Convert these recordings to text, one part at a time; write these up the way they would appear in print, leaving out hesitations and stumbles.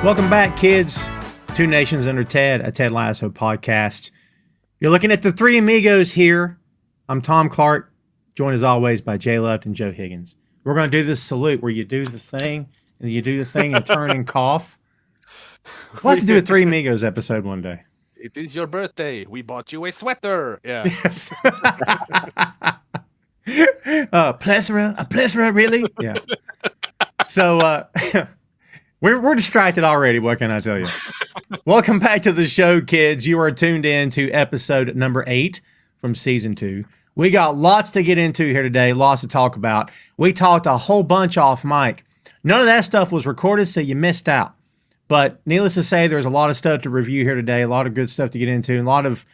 Welcome back, kids. Two Nations Under Ted, a Ted Lasso podcast. You're looking at the three amigos here. I'm Tom Clark, joined as always by Jay Luft and Joe Higgens. We're going to do this salute where you do the thing, and you do the thing and turn and cough. We'll have to do a Three Amigos episode one day. It is your birthday. We bought you a sweater. Yeah. Yes. A plethora, really? Yeah. So, we're distracted already. What can I tell you? Welcome back to the show, kids. You are tuned in to episode number 8 from season 2. We got lots to get into here today, lots to talk about. We talked a whole bunch off mic. None of that stuff was recorded, so you missed out. But needless to say, there's a lot of stuff to review here today, a lot of good stuff to get into, and a lot of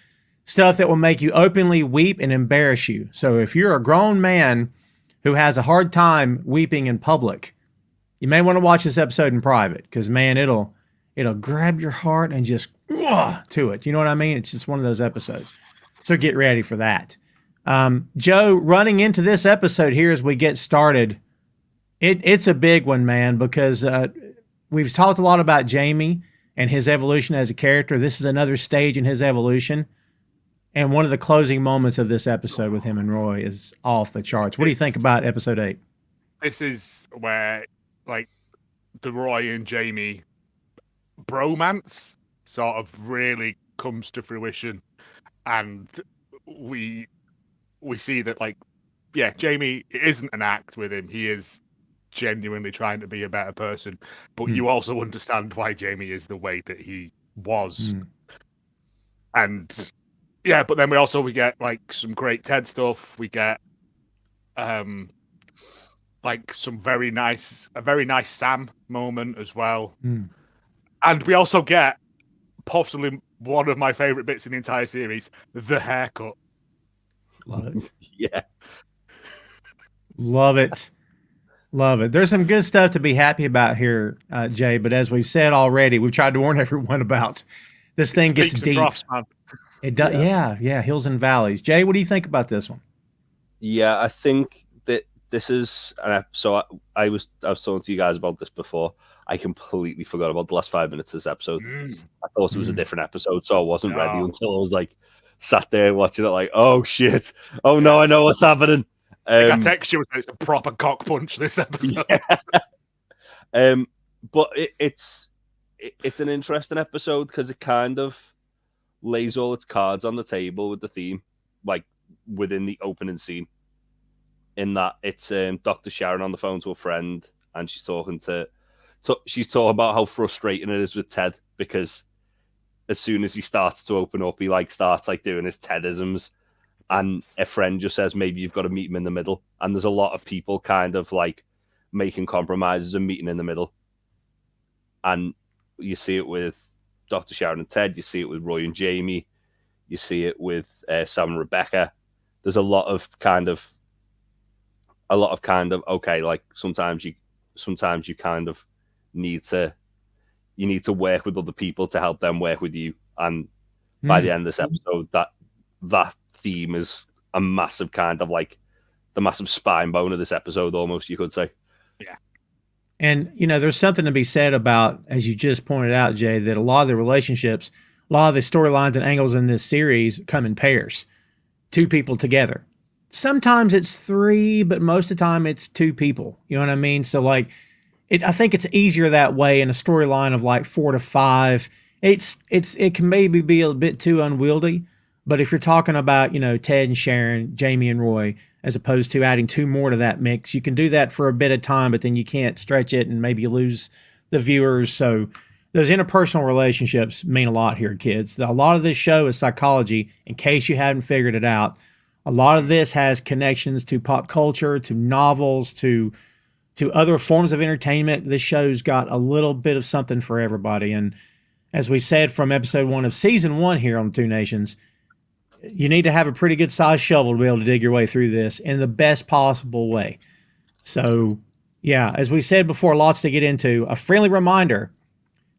stuff that will make you openly weep and embarrass you. So if you're a grown man who has a hard time weeping in public, you may want to watch this episode in private because, man, it'll grab your heart and just to it. You know what I mean? It's just one of those episodes. So get ready for that. Joe, running into this episode here as we get started, it's a big one, man, because we've talked a lot about Jamie and his evolution as a character. This is another stage in his evolution. And one of the closing moments of this episode with him and Roy is off the charts. What do you think about episode 8? This is where, like, the Roy and Jamie bromance sort of really comes to fruition. And we see that, like, yeah, Jamie isn't an act with him. He is genuinely trying to be a better person. But you also understand why Jamie is the way that he was. And yeah, but then we get like some great Ted stuff. We get like a very nice Sam moment as well. And we also get possibly one of my favorite bits in the entire series, the haircut. Love it. Yeah. Love it. Love it. There's some good stuff to be happy about here, Jay, but as we've said already, we've tried to warn everyone about this thing gets deep. Troughs, man. It does. Yeah. Hills and valleys. Jay, what do you think about this one? Yeah, I think that this is, so I was talking to you guys about this before. I completely forgot about the last 5 minutes of this episode. I thought it was a different episode, so I wasn't ready until I was like sat there watching it like, oh shit. Oh no, I know what's happening. I text you, it's a proper cock punch this episode. Yeah. But it's an interesting episode because it kind of lays all its cards on the table with the theme, like within the opening scene. In that it's Dr. Sharon on the phone to a friend, and she's talking about how frustrating it is with Ted because as soon as he starts to open up, he starts doing his Tedisms. And a friend just says, maybe you've got to meet him in the middle. And there's a lot of people kind of like making compromises and meeting in the middle. And you see it with Dr. Sharon and Ted. You see it with Roy and Jamie. You see it with Sam and Rebecca. There's a lot of kind of, okay, like sometimes you kind of need to work with other people to help them work with you. And by the end of this episode, that theme is a massive kind of like the massive spine bone of this episode, almost, you could say. Yeah. And, there's something to be said about, as you just pointed out, Jay, that a lot of the relationships, a lot of the storylines and angles in this series come in pairs. 2 people together. Sometimes it's 3, but most of the time it's 2 people. You know what I mean? So, like, I think it's easier that way in a storyline of like 4 to 5. It can maybe be a bit too unwieldy. But if you're talking about, Ted and Sharon, Jamie and Roy, as opposed to adding 2 more to that mix, you can do that for a bit of time, but then you can't stretch it and maybe you lose the viewers. So those interpersonal relationships mean a lot here, kids. A lot of this show is psychology, in case you hadn't figured it out. A lot of this has connections to pop culture, to novels, to other forms of entertainment. This show's got a little bit of something for everybody. And as we said from episode 1 of season 1 here on Two Nations, you need to have a pretty good sized shovel to be able to dig your way through this in the best possible way. So, yeah, as we said before, lots to get into. A friendly reminder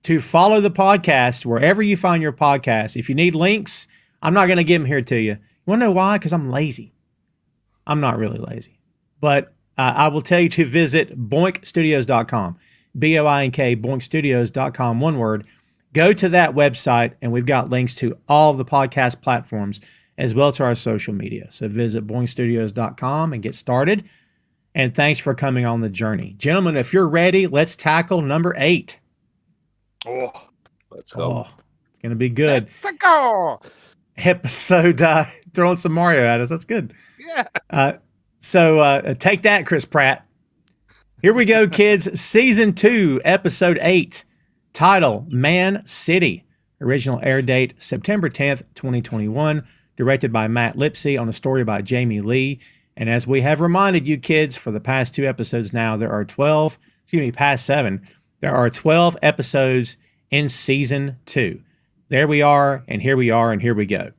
to follow the podcast wherever you find your podcast. If you need links, I'm not going to give them here to you. You want to know why? Because I'm lazy. I'm not really lazy. But I will tell you to visit boinkstudios.com. BOINK, boinkstudios.com, one word. Go to that website, and we've got links to all of the podcast platforms as well as to our social media. So visit boinkstudios.com and get started. And thanks for coming on the journey. Gentlemen, if you're ready, let's tackle number 8. Oh, Let's go. Oh, it's going to be good. let's go. Episode, throwing some Mario at us. That's good. Yeah. So take that, Chris Pratt. Here we go, kids. Season 2, Episode 8. Title, Man City. Original air date, September 10th, 2021. Directed by Matt Lipsey on a story by Jamie Lee. And as we have reminded you kids for the past 2 episodes now, there are past 7. There are 12 episodes in Season 2. There we are, and here we are, and here we go.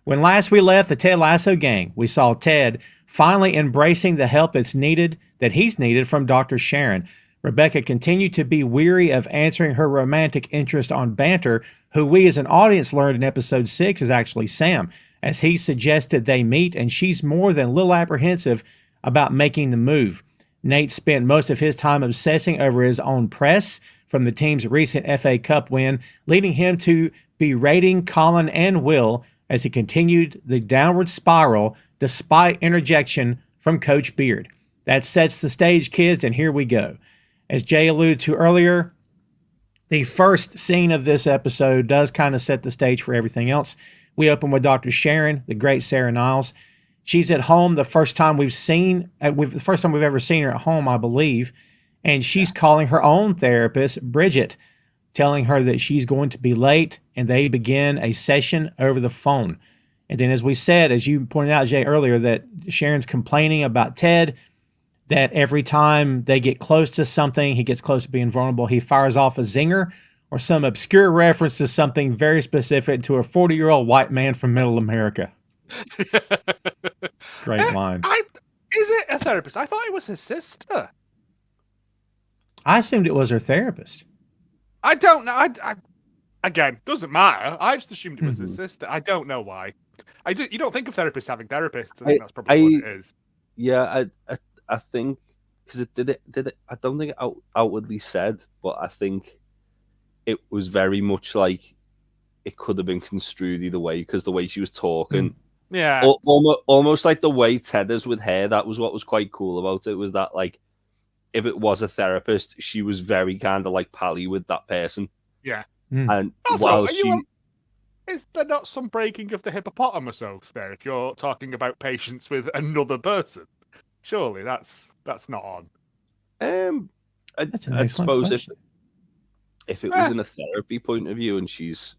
When last we left the Ted Lasso gang, we saw Ted finally embracing the help that he's needed from Dr. Sharon. Rebecca continued to be weary of answering her romantic interest on Banter, who we as an audience learned in episode 6 is actually Sam, as he suggested they meet, and she's more than a little apprehensive about making the move. Nate spent most of his time obsessing over his own press from the team's recent FA Cup win, leading him to berating Colin and Will as he continued the downward spiral despite interjection from Coach Beard. That sets the stage, kids, and here we go. As Jay alluded to earlier, the first scene of this episode does kind of set the stage for everything else. We open with Dr. Sharon, the great Sarah Niles. She's at home the first time we've ever seen her at home, I believe, and she's calling her own therapist, Bridget, telling her that she's going to be late, and they begin a session over the phone. And then, as we said, as you pointed out, Jay, earlier, that Sharon's complaining about Ted, that every time they get close to something, he gets close to being vulnerable, he fires off a zinger or some obscure reference to something very specific to a 40-year-old white man from middle America. Great line. Is it a therapist? I thought it was his sister. I assumed it was her therapist. I don't know. I again, doesn't matter. I just assumed it was his sister. I don't know why. You don't think of therapists having therapists. I think that's probably what it is. Yeah, I think because it did it. I don't think it outwardly said, but I think it was very much like it could have been construed either way because the way she was talking. Yeah. Almost like the way Ted is with hair. That was what was quite cool about it, was that, like, if it was a therapist, she was very kind of like pally with that person. Yeah. And Also, while is there not some breaking of the hippopotamus oath there if you're talking about patients with another person? Surely that's not on. I suppose if it was in a therapy point of view and she's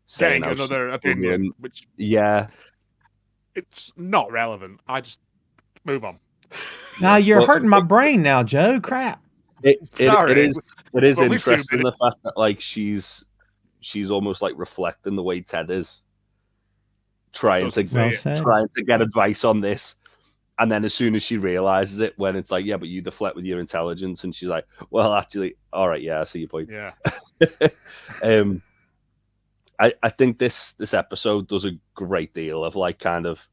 saying another opinion, which it's not relevant. I just move on. Now you're hurting my brain now, Joe. Crap. It is interesting the fact that, like, she's almost like reflecting the way Ted is trying to get advice on this. And then as soon as she realizes it, when it's like, yeah, but you deflect with your intelligence, and she's like, well, actually, all right, yeah, I see your point. Yeah. I think this episode does a great deal of, like, kind of,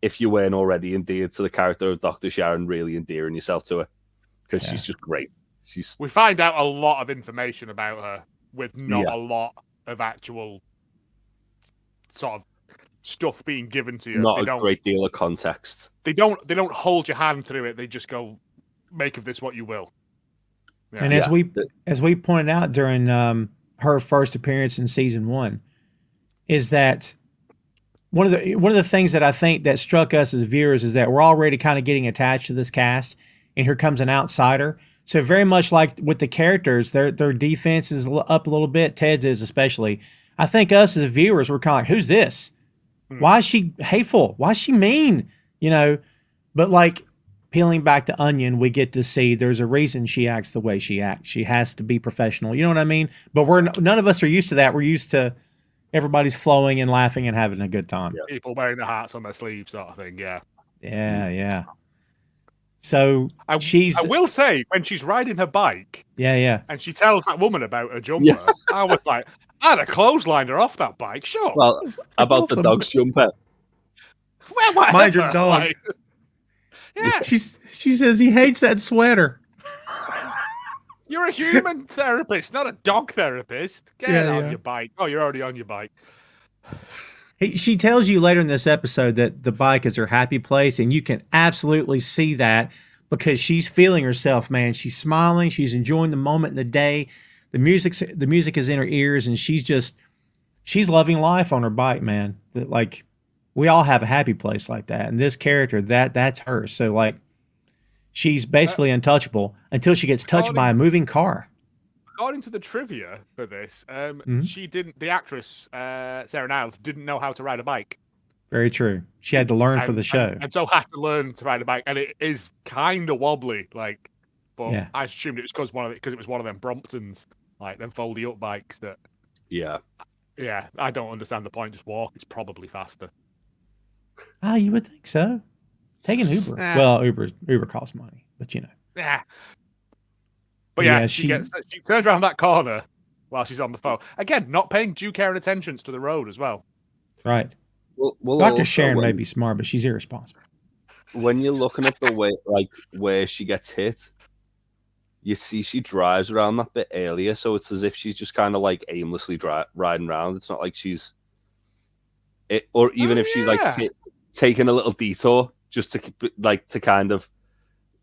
if you weren't already endeared to the character of Dr. Sharon, really endearing yourself to her, because she's just great. We find out a lot of information about her with not a lot of actual sort of stuff being given to you. Not a great deal of context. They don't hold your hand through it. They just go, make of this what you will. Yeah. And as we pointed out during her first appearance in season 1, is that one of the things that I think that struck us as viewers is that we're already kind of getting attached to this cast, and here comes an outsider. So very much like with the characters, their defense is up a little bit. Ted's is especially. I think us as viewers, we're kind of like, who's this? Why is she hateful? Why is she mean? But like peeling back the onion, we get to see there's a reason she acts the way she acts. She has to be professional. You know what I mean? But none of us are used to that. We're used to everybody's flowing and laughing and having a good time. Yeah. People wearing the hearts on their sleeves, sort of thing. Yeah. Yeah. So I will say, when she's riding her bike, and she tells that woman about her jumper, I was like, I'd have clotheslined her off that bike, sure. Well, about the dog's jumper. Well, mind your dog. Like, yeah. She says he hates that sweater. You're a human therapist, not a dog therapist. Get on your bike. Oh, you're already on your bike. She tells you later in this episode that the bike is her happy place, and you can absolutely see that because she's feeling herself, man. She's smiling. She's enjoying the moment in the day. The music is in her ears, and she's loving life on her bike, man. Like, we all have a happy place like that, and this character, that's her. So, like, she's basically untouchable until she gets touched by a moving car. According to the trivia for this, the actress, Sarah Niles, didn't know how to ride a bike. Very true. She had to learn for the show. And so had to learn to ride a bike. And it is kind of wobbly, like, but yeah. I assumed it was because it was one of them Bromptons, like them foldy up bikes that. Yeah. Yeah, I don't understand the point. Just walk. It's probably faster. Ah, you would think so. Take an Uber. Well, Uber costs money, but you know. Yeah. But yeah, she turns around that corner while she's on the phone. Again, not paying due care and attention to the road as well. Right. Well, Dr. Sharon may be smart, but she's irresponsible. When you're looking at the way, like, where she gets hit, you see she drives around that bit earlier, so it's as if she's just kind of like aimlessly riding around. It's not like she's... or even if she's like taking a little detour just to kind of...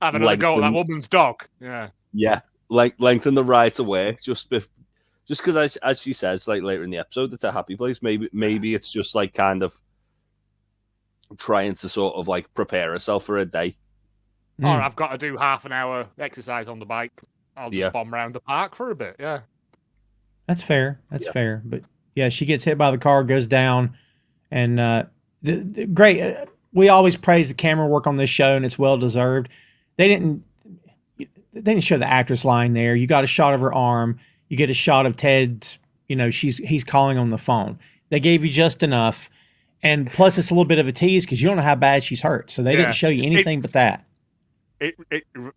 Have another go at that woman's dog. Yeah. Yeah. Lengthen the ride away, just because, as she says, like later in the episode, it's a happy place. Maybe it's just like kind of trying to sort of like prepare herself for a day. Or I've got to do half an hour exercise on the bike. I'll just bomb around the park for a bit. Yeah, that's fair. That's fair. But yeah, she gets hit by the car, goes down, and great. We always praise the camera work on this show, and it's well deserved. They didn't show the actress lying there. You got a shot of her arm. You get a shot of Ted's, he's calling on the phone. They gave you just enough. And plus it's a little bit of a tease because you don't know how bad she's hurt. So they didn't show you anything but that. It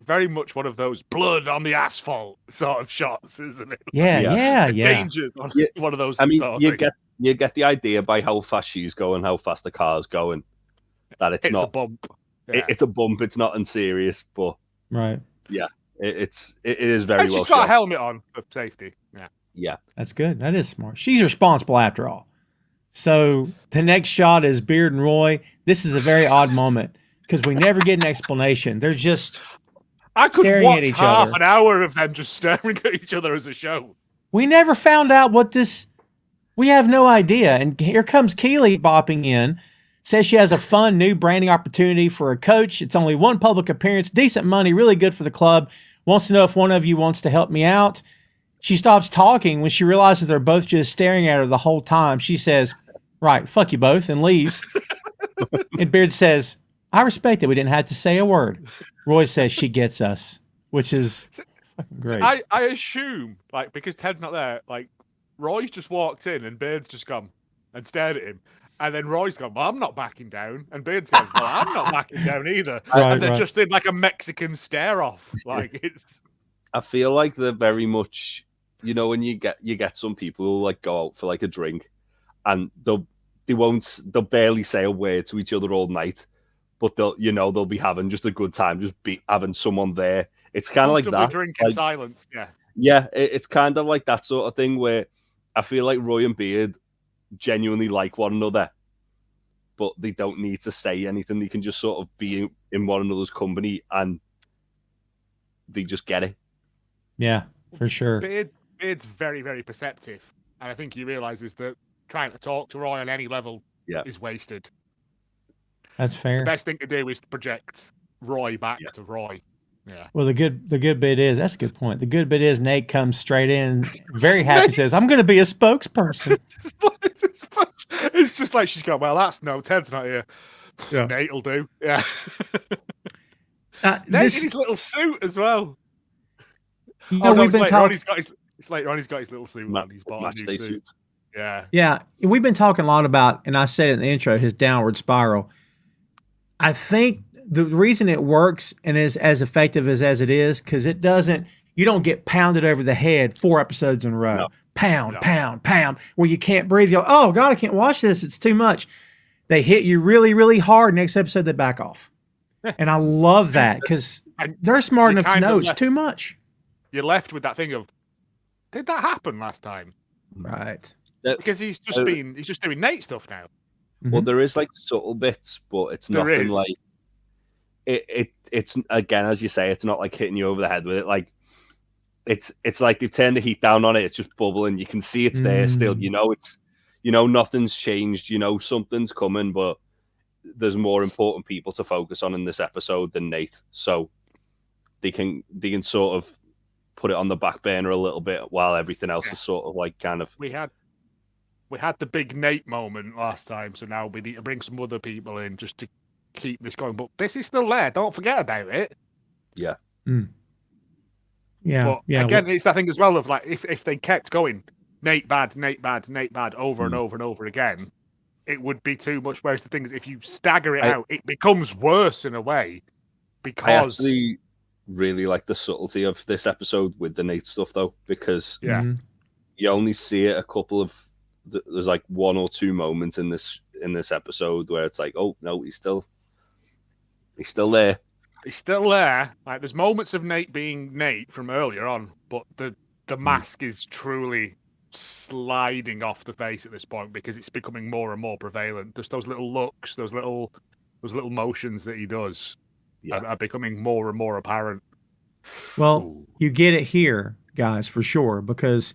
very much one of those blood on the asphalt sort of shots, isn't it? Yeah. Danger, one of those. I mean, you get the idea by how fast she's going, how fast the car's going, that it's not a bump. Yeah. It's a bump. It's not unserious, but right. Yeah. It is very well. She's got a helmet on for safety. Yeah. That's good. That is smart. She's responsible after all. So the next shot is Beard and Roy. This is a very odd moment because we never get an explanation. They're just staring at each other. Half an hour of them just staring at each other as a show. We never found out what this. We have no idea. And here comes Keely bopping in. Says she has a fun new branding opportunity for a coach. It's only one public appearance, decent money, really good for the club. Wants to know if one of you wants to help me out. She stops talking when she realizes they're both just staring at her the whole time. She says, right, fuck you both, and leaves. And Beard says, I respect it. We didn't have to say a word. Roy says she gets us, which is fucking great. So I assume, like, because Ted's not there, like, Roy's just walked in and Beard's just gone and stared at him. And then Roy's gone, well, I'm not backing down. And Beard's gone, well, I'm not backing down either. And they're just in like a Mexican stare off. Like it's. I feel like they're very much, when you get some people who like go out for like a drink, and they'll barely say a word to each other all night, but they'll be having just a good time, just be having someone there. It's kind of like that. Drink in silence. Yeah. Yeah, it's kind of like that sort of thing where I feel like Roy and Beard genuinely like one another, but they don't need to say anything. They can just sort of be in one another's company and they just get it. Yeah, for sure. Beard's very, very perceptive, and I think he realizes that trying to talk to Roy on any level is wasted. That's fair. The best thing to do is to project Roy back to Roy. Yeah. Well, the good bit is, that's a good point. The good bit is Nate comes straight in, very happy, says, I'm going to be a spokesperson. It's just like she's going, well, Ted's not here. Yeah. Nate'll do. Yeah. Nate in his little suit as well. We've been talking. It's later on, he's got his little suit on. He's bought a new suit. Yeah. Yeah. We've been talking a lot about, and I said it in the intro, his downward spiral. I think the reason it works and is as effective as it is, because you don't get pounded over the head 4 episodes in a row. No. Pound, where you can't breathe. You go, oh God, I can't watch this. It's too much. They hit you really, really hard. Next episode, they back off. And I love that because they're smart enough to know it's too much. you're left with that thing of, did that happen last time? Right. Because he's just doing Nate stuff now. Well, there is like subtle bits, but it's nothing like it's again, as you say, it's not like hitting you over the head with it. Like it's like they've turned the heat down on it. It's just bubbling. You can see it's there still. Nothing's changed. Something's coming, but there's more important people to focus on in this episode than Nate. So they can sort of put it on the back burner a little bit while everything else is sort of like kind of. We had the big Nate moment last time, so now we need to bring some other people in just to keep this going. But this is still there. Don't forget about it. Yeah. Yeah. But again, it's that thing as well of like if they kept going Nate bad over and over and over again, it would be too much. Whereas the thing is, if you stagger it out, it becomes worse in a way. Because I actually really like the subtlety of this episode with the Nate stuff, though, because you only see it a couple of. There's like one or two moments in this episode where it's like, oh no, he's still there. He's still there. Like there's moments of Nate being Nate from earlier on, but the mask is truly sliding off the face at this point because it's becoming more and more prevalent. Just those little looks, those little motions that he does are becoming more and more apparent. Well, you get it here, guys, for sure, because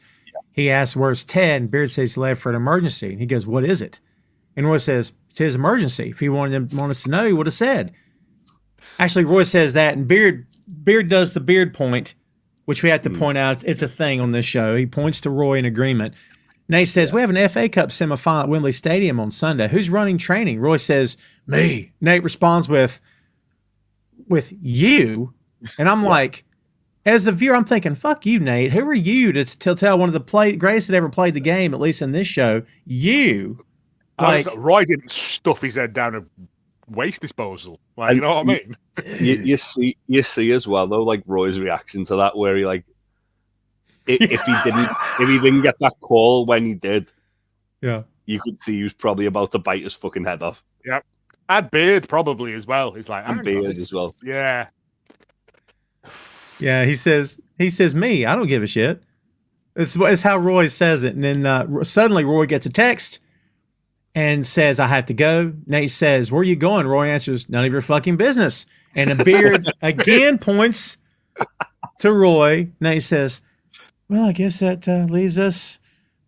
he asks, where's Ted? And Beard says he left for an emergency. And he goes, what is it? And Roy says, it's his emergency. If he wanted us to know, he would have said. Actually, Roy says that, and Beard does the Beard point, which we have to point out. It's a thing on this show. He points to Roy in agreement. Nate says, we have an FA Cup semifinal at Wembley Stadium on Sunday. Who's running training? Roy says, me. Nate responds with you. And I'm like, as the viewer, I'm thinking, fuck you, Nate. Who are you to tell one of the greatest that ever played the game, at least in this show? You. Like, Roy didn't stuff his head down a waste disposal. Like, you know what I mean? You see as well, though, like Roy's reaction to that, where he like, if he didn't get that call when he did, you could see he was probably about to bite his fucking head off. Yep. And Beard probably as well. He's like, and Beard as well. Yeah. Yeah, he says, me, I don't give a shit. It's how Roy says it. And then suddenly Roy gets a text and says, I have to go. Nate says, where are you going? Roy answers, none of your fucking business. And a Beard again points to Roy. Nate says, well, I guess that leaves us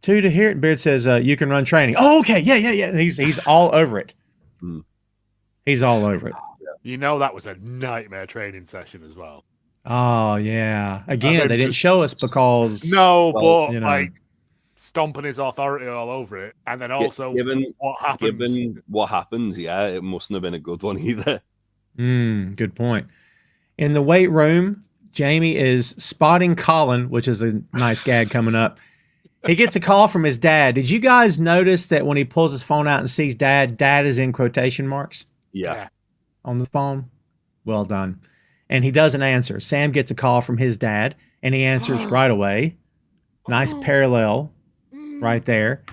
two to hear it. And Beard says, you can run training. Oh, okay. Yeah. And he's all over it. He's all over it. You know that was a nightmare training session as well. Oh, yeah. Again, they didn't show us because... No, but like stomping his authority all over it. And then also given what happens, it mustn't have been a good one either. Good point. In the weight room, Jamie is spotting Colin, which is a nice gag coming up. He gets a call from his dad. Did you guys notice that when he pulls his phone out and sees dad is in quotation marks? Yeah. On the phone? Well done. And he doesn't answer. Sam gets a call from his dad, and he answers right away. Nice parallel right there.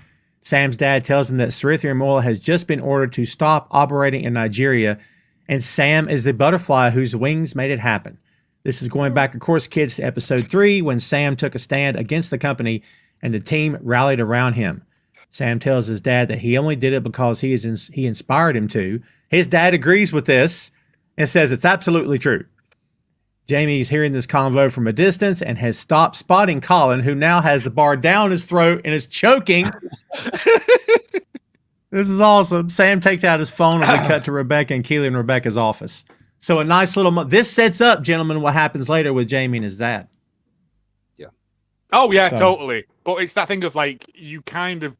Sam's dad tells him that Cerithium oil has just been ordered to stop operating in Nigeria, and Sam is the butterfly whose wings made it happen. This is going back, of course, kids, to episode 3, when Sam took a stand against the company, and the team rallied around him. Sam tells his dad that he only did it because he inspired him to. His dad agrees with this and says it's absolutely true. Jamie's hearing this convo from a distance and has stopped spotting Colin, who now has the bar down his throat and is choking. This is awesome. Sam takes out his phone and we cut to Rebecca and Keely in Rebecca's office. So a nice little... this sets up, gentlemen, what happens later with Jamie and his dad. Yeah. Oh, yeah, totally. But it's that thing of like, you kind of...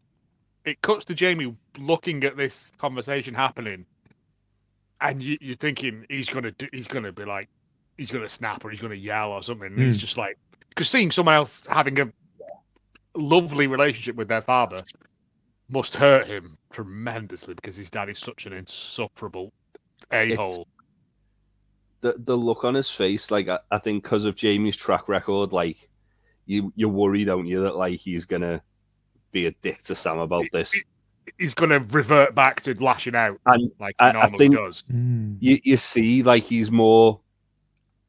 It cuts to Jamie looking at this conversation happening, and you're thinking he's gonna be like, he's gonna snap or he's gonna yell or something. And he's just like, because seeing someone else having a lovely relationship with their father must hurt him tremendously because his dad is such an insufferable a-hole. The look on his face, like I think because of Jamie's track record, like you worry, don't you, that like he's gonna be a dick to Sam about this. He's going to revert back to lashing out, and like he normally does. You see, like he's more,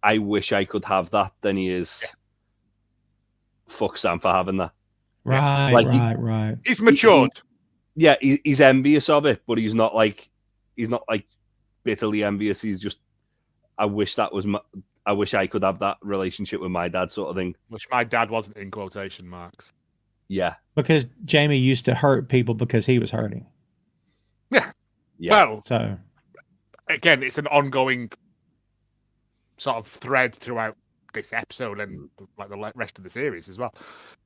I wish I could have that, than he is fuck Sam for having that. Right, Like, right. He's matured. He's envious of it, but he's not like bitterly envious. He's just, I wish I could have that relationship with my dad, sort of thing. Which my dad wasn't, in quotation marks. Yeah. Because Jamie used to hurt people because he was hurting. Yeah. Well, so again, it's an ongoing sort of thread throughout this episode and like the rest of the series as well.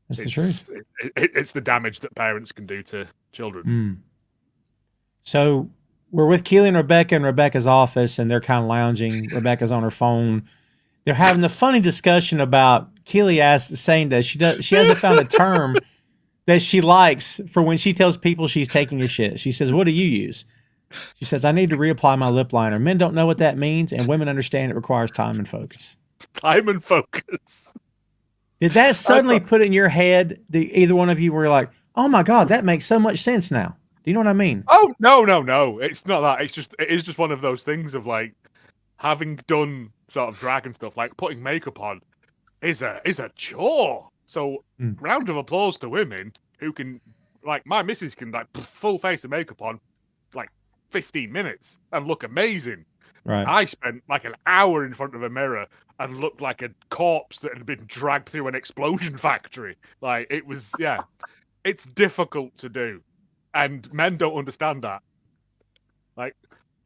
That's the truth. It's the damage that parents can do to children. So we're with Keely and Rebecca in Rebecca's office, and they're kind of lounging. Rebecca's on her phone. They're having a funny discussion about Keely saying that she hasn't found a term that she likes for when she tells people she's taking a shit. She says, "What do you use?" She says, "I need to reapply my lip liner. Men don't know what that means, and women understand it requires time and focus." Time and focus. Did that suddenly put in your head, either one of you were like, "Oh my God, that makes so much sense now"? Do you know what I mean? Oh, no. It's not that. It is just one of those things of like having done sort of drag and stuff, like putting makeup on is a chore. So round of applause to women who can, like my missus can like full face of makeup on like 15 minutes and look amazing. Right. I spent like an hour in front of a mirror and looked like a corpse that had been dragged through an explosion factory. Like it was, it's difficult to do. And men don't understand that. Like,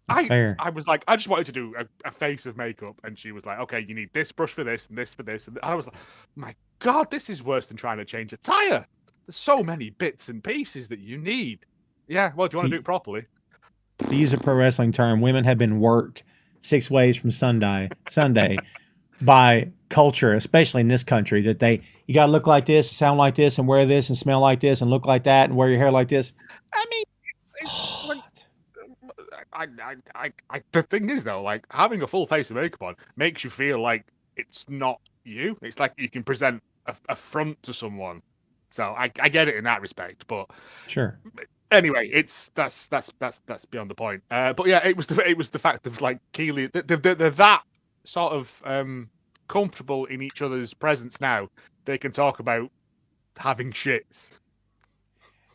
I was like, I just wanted to do a face of makeup. And she was like, okay, you need this brush for this and this for this. And I was like, my God, this is worse than trying to change a tire. There's so many bits and pieces that you need. Yeah, well, do you want to do it properly? To use a pro wrestling term, women have been worked 6 ways from Sunday by culture, especially in this country, that you got to look like this, sound like this, and wear this, and smell like this, and look like that, and wear your hair like this. I mean, the thing is though, like having a full face of makeup on makes you feel like it's not you. It's like you can present a front to someone. So I get it in that respect, but sure. Anyway, that's beyond the point. But yeah, it was the fact of like Keely, they're that sort of comfortable in each other's presence now. They can talk about having shits.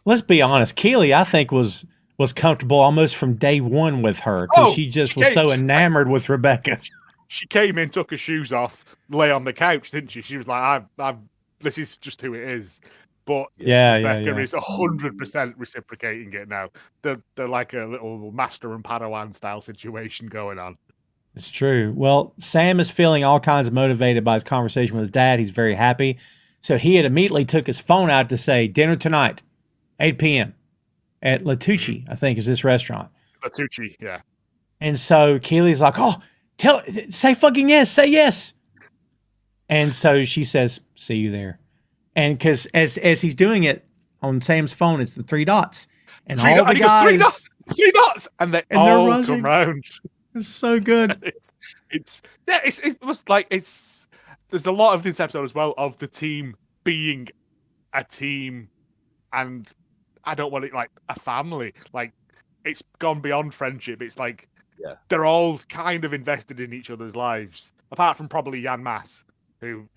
Let's be honest. Keely, I think, was comfortable almost from day one with her because she was so enamored with Rebecca. She came in, took her shoes off, lay on the couch, didn't she? She was like, this is just who it is. But Rebecca is 100% reciprocating it now. They're like a little master and Padawan style situation going on. It's true. Well, Sam is feeling all kinds of motivated by his conversation with his dad. He's very happy. So he had immediately took his phone out to say, dinner tonight, 8 p.m. at Latucci, I think is this restaurant. Latucci, yeah. And so Keely's like, oh, say fucking yes, say yes. And so she says, see you there. And because as he's doing it on Sam's phone, it's the 3 dots. And all the guys. 3 dots. And they all come round. It's so good. It was like, there's a lot of this episode as well of the team being a team, and I don't want it like a family. Like, it's gone beyond friendship. It's like they're all kind of invested in each other's lives, apart from probably Jan Maas, who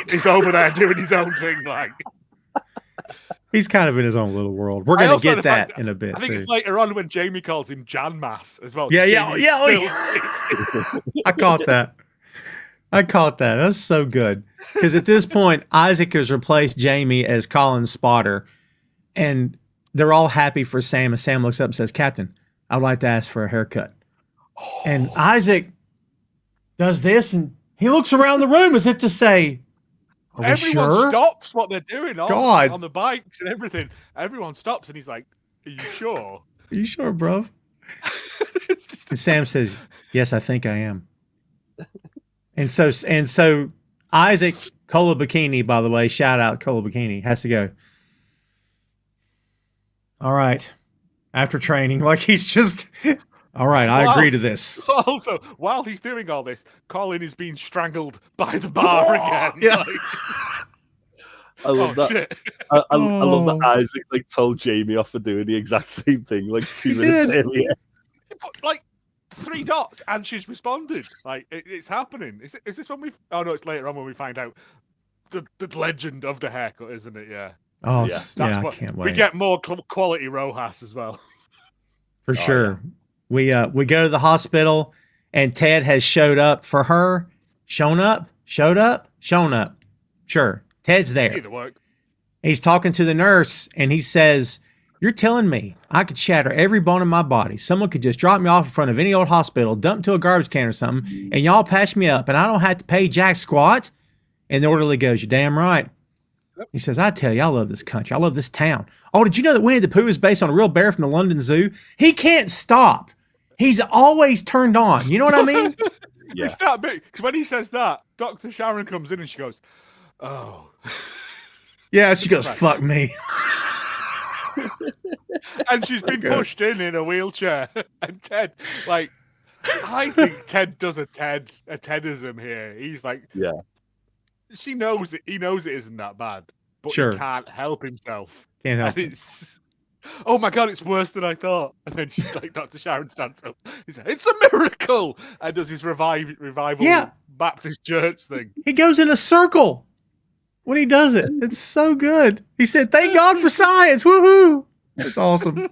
is over there doing his own thing. Like, he's kind of in his own little world. We're going to get that in a bit. I think it's later on when Jamie calls him Jan Maas as well. Yeah. I caught that. That's so good. Because at this point, Isaac has replaced Jamie as Colin's spotter, and they're all happy for Sam. And Sam looks up and says, Captain, I would like to ask for a haircut. And Isaac does this, and he looks around the room as if to say, everyone stops what they're doing on the bikes and everything. Everyone stops, and he's like, are you sure? Are you sure, bro? And Sam says, yes, I think I am. And so Isaac, Cola Bikini, by the way, shout out Cola Bikini, has to go, all right, after training, like he's just, all right, I agree to this. Also, while he's doing all this, Colin is being strangled by the bar again. Yeah. Like, I love that. Shit. I love that Isaac like told Jamie off for doing the exact same thing like 2 minutes earlier. Like 3 dots, and she's responded. Like it's happening. Is this when we? Oh no, it's later on when we find out the legend of the haircut, isn't it? Yeah. Oh, Yeah. yeah, I can't wait. We get more quality Rojas as well. For sure. Yeah. We go to the hospital, and Ted has showed up for her. Shown up. Sure. Ted's there. Either work. He's talking to the nurse, and he says, "You're telling me I could shatter every bone in my body. Someone could just drop me off in front of any old hospital, dump to a garbage can or something, and y'all patch me up, and I don't have to pay jack squat?" And the orderly goes, "You're damn right." He says, "I tell you, I love this country. I love this town. Oh, did you know that Winnie the Pooh is based on a real bear from the London Zoo?" He can't stop. He's always turned on. You know what I mean? Yeah. It's that big. Because when he says that, Dr. Sharon comes in and she goes, "Oh." Yeah, she goes, "Fuck me." And she's been pushed in a wheelchair. And Ted, like, I think Ted does a Tedism here. He's like, Yeah. She knows it. He knows it isn't that bad, but Sure. he can't help himself. Can't help And it's, oh my God, it's worse than I thought. And then she's like, Dr. Sharon stands up. He said, "It's a miracle," and does his revival Baptist church thing. He goes in a circle when he does it. It's so good. He said, "Thank God for science. Woohoo." It's awesome.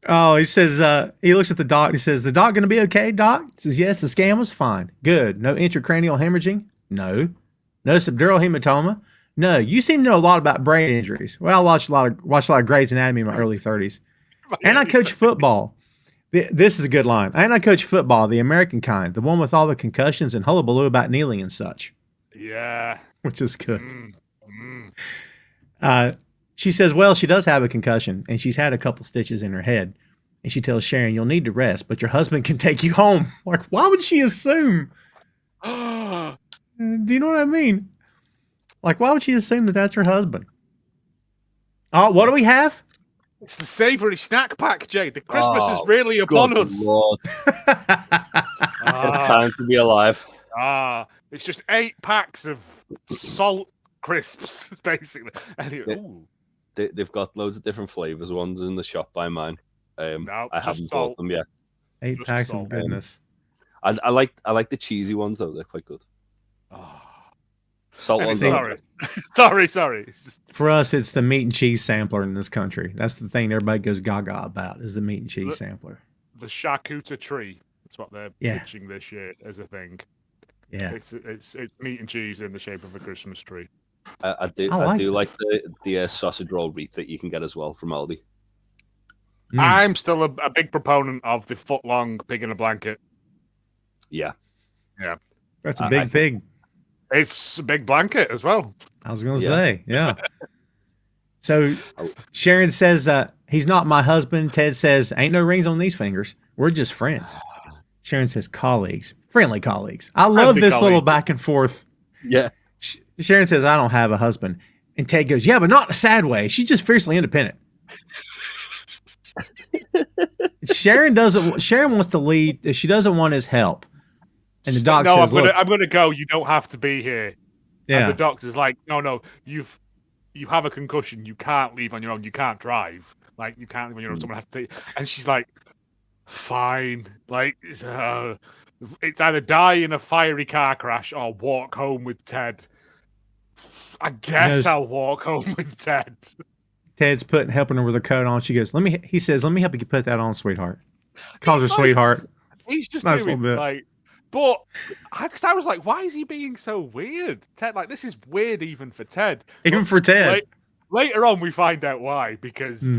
Oh, he says, he looks at the doc and he says, "The doc going to be okay, doc?" He says, "Yes, the scan was fine. Good. No intracranial hemorrhaging? No. No subdural hematoma? No. You seem to know a lot about brain injuries." Well, I watched a lot of Grey's Anatomy in my early 30s. And I coach football. This is a good line. "And I coach football, the American kind, the one with all the concussions and hullabaloo about kneeling and such." Yeah. Which is good. She says, "Well, she does have a concussion, and she's had a couple stitches in her head." And she tells Sharon, "You'll need to rest, but your husband can take you home." Like, why would she assume? Do you know what I mean? Like, why would she assume that that's her husband? Oh, what do we have? It's the savoury snack pack, Jay. The Christmas is really upon us. Lord. What time to be alive. It's just 8 packs of salt crisps, basically. Anyway, They've got loads of different flavors. One's in the shop by mine. No, I haven't bought them yet. 8 Just packs salt. of goodness. I like the cheesy ones though. They're quite good. Salt ones. Sorry. It's just, For us, it's the meat and cheese sampler in this country. That's the thing everybody goes gaga about, is the meat and cheese sampler. the charcuterie tree. That's what they're pitching this year as a thing. Yeah. It's meat and cheese in the shape of a Christmas tree. I do like the sausage roll wreath that you can get as well from Aldi. I'm still a big proponent of the foot-long pig in a blanket. Yeah. That's a big pig. It's a big blanket as well. I was going to say, yeah. So Sharon says, he's not my husband. Ted says, ain't no rings on these fingers. We're just friends. Sharon says, colleagues, friendly colleagues. I love this little back and forth. Yeah. Sharon says, I don't have a husband. And Ted goes, yeah, but not in a sad way. She's just fiercely independent. Sharon wants to lead. She doesn't want his help. And the doc says, I'm gonna go. You don't have to be here. Yeah. And the doctor's like, no, you have a concussion. You can't leave on your own. You can't drive. Like, you can't leave on your own. Someone has to take. And she's like, fine. Like, it's either die in a fiery car crash or walk home with Ted. I guess I'll walk home with Ted. Ted's helping her with her coat on. She goes, he says, let me help you put that on, sweetheart. Calls her sweetheart. He's just nice doing, little bit. like, but because I was like, why is he being so weird? Ted, like, this is weird even for Ted. Even for Ted. Later on, we find out why, because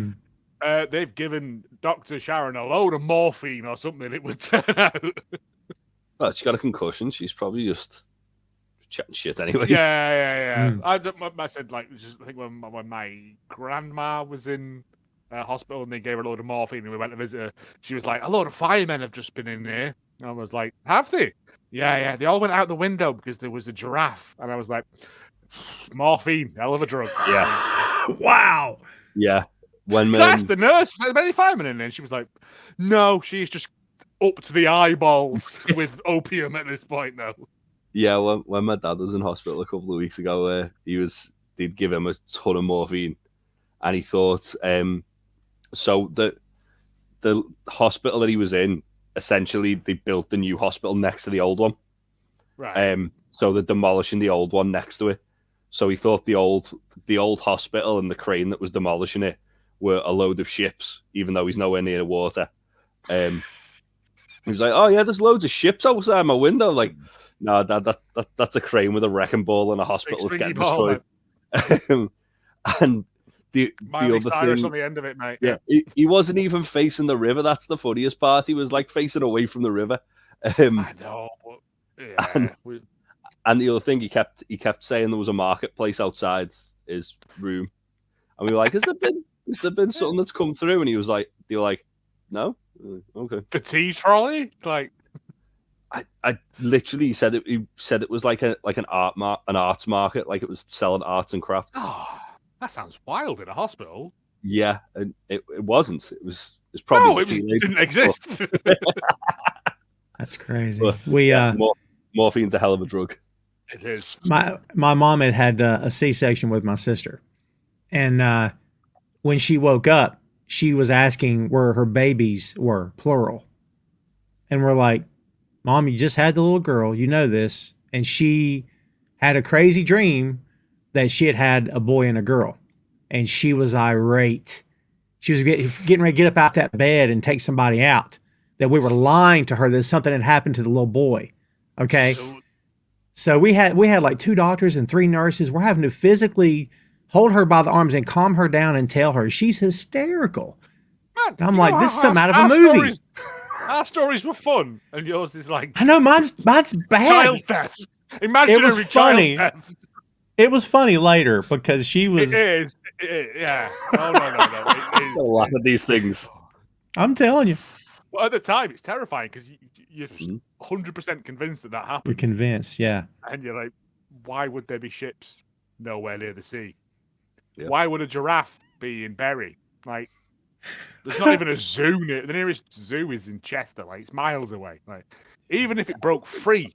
they've given Dr. Sharon a load of morphine or something, it would turn out. Well, she got a concussion. She's probably just chatting shit anyway. Yeah. I said, like, I think when my grandma was in hospital and they gave her a load of morphine and we went to visit her, she was like, a load of firemen have just been in here. And I was like, have they? Yeah. They all went out the window because there was a giraffe. And I was like, morphine, hell of a drug. Yeah. Wow. Yeah. I asked the nurse, was there many firemen in there? And she was like, no, she's just up to the eyeballs with opium at this point, though. Yeah, when my dad was in hospital a couple of weeks ago, they'd give him a ton of morphine, and he thought, so the hospital that he was in, essentially they built the new hospital next to the old one, right? So they're demolishing the old one next to it. So he thought the old hospital and the crane that was demolishing it were a load of ships, even though he's nowhere near the water. He was like, "Oh yeah, there's loads of ships outside my window." Like, no, that's a crane with a wrecking ball and a hospital that's getting destroyed. And the other Cyrus thing on the end of it, mate. Yeah, he wasn't even facing the river. That's the funniest part. He was like facing away from the river. I know. Yeah. And the other thing, he kept saying there was a marketplace outside his room, and we were like, "Has there been something that's come through?" And they were like, "No, okay." The tea trolley, like. I literally said it. He said it was like an arts market, like it was selling arts and crafts. Oh, that sounds wild in a hospital. Yeah, and it wasn't. It's probably it didn't exist. That's crazy. But, morphine's a hell of a drug. It is. My mom had a C-section with my sister, and when she woke up, she was asking where her babies were, plural, and we're like, "Mom, you just had the little girl, you know this," and she had a crazy dream that she had a boy and a girl, and she was irate. She was getting ready to get up out that bed and take somebody out. That we were lying to her that something had happened to the little boy. Okay. So we had like 2 doctors and 3 nurses. We're having to physically hold her by the arms and calm her down and tell her she's hysterical. Man, I'm like, this is something out of a movie. Our stories were fun, and yours is like, I know mine's bad. Child death. Imaginary child death. It was funny later because she was. It is. Yeah. Oh, no. It is. A lot of these things. I'm telling you. Well, at the time, it's terrifying because you're 100% convinced that happened. You're convinced, yeah. And you're like, why would there be ships nowhere near the sea? Yeah. Why would a giraffe be in Bury? Like, there's not even a zoo near. The nearest zoo is in Chester. Like, it's miles away. Like, even if it broke free.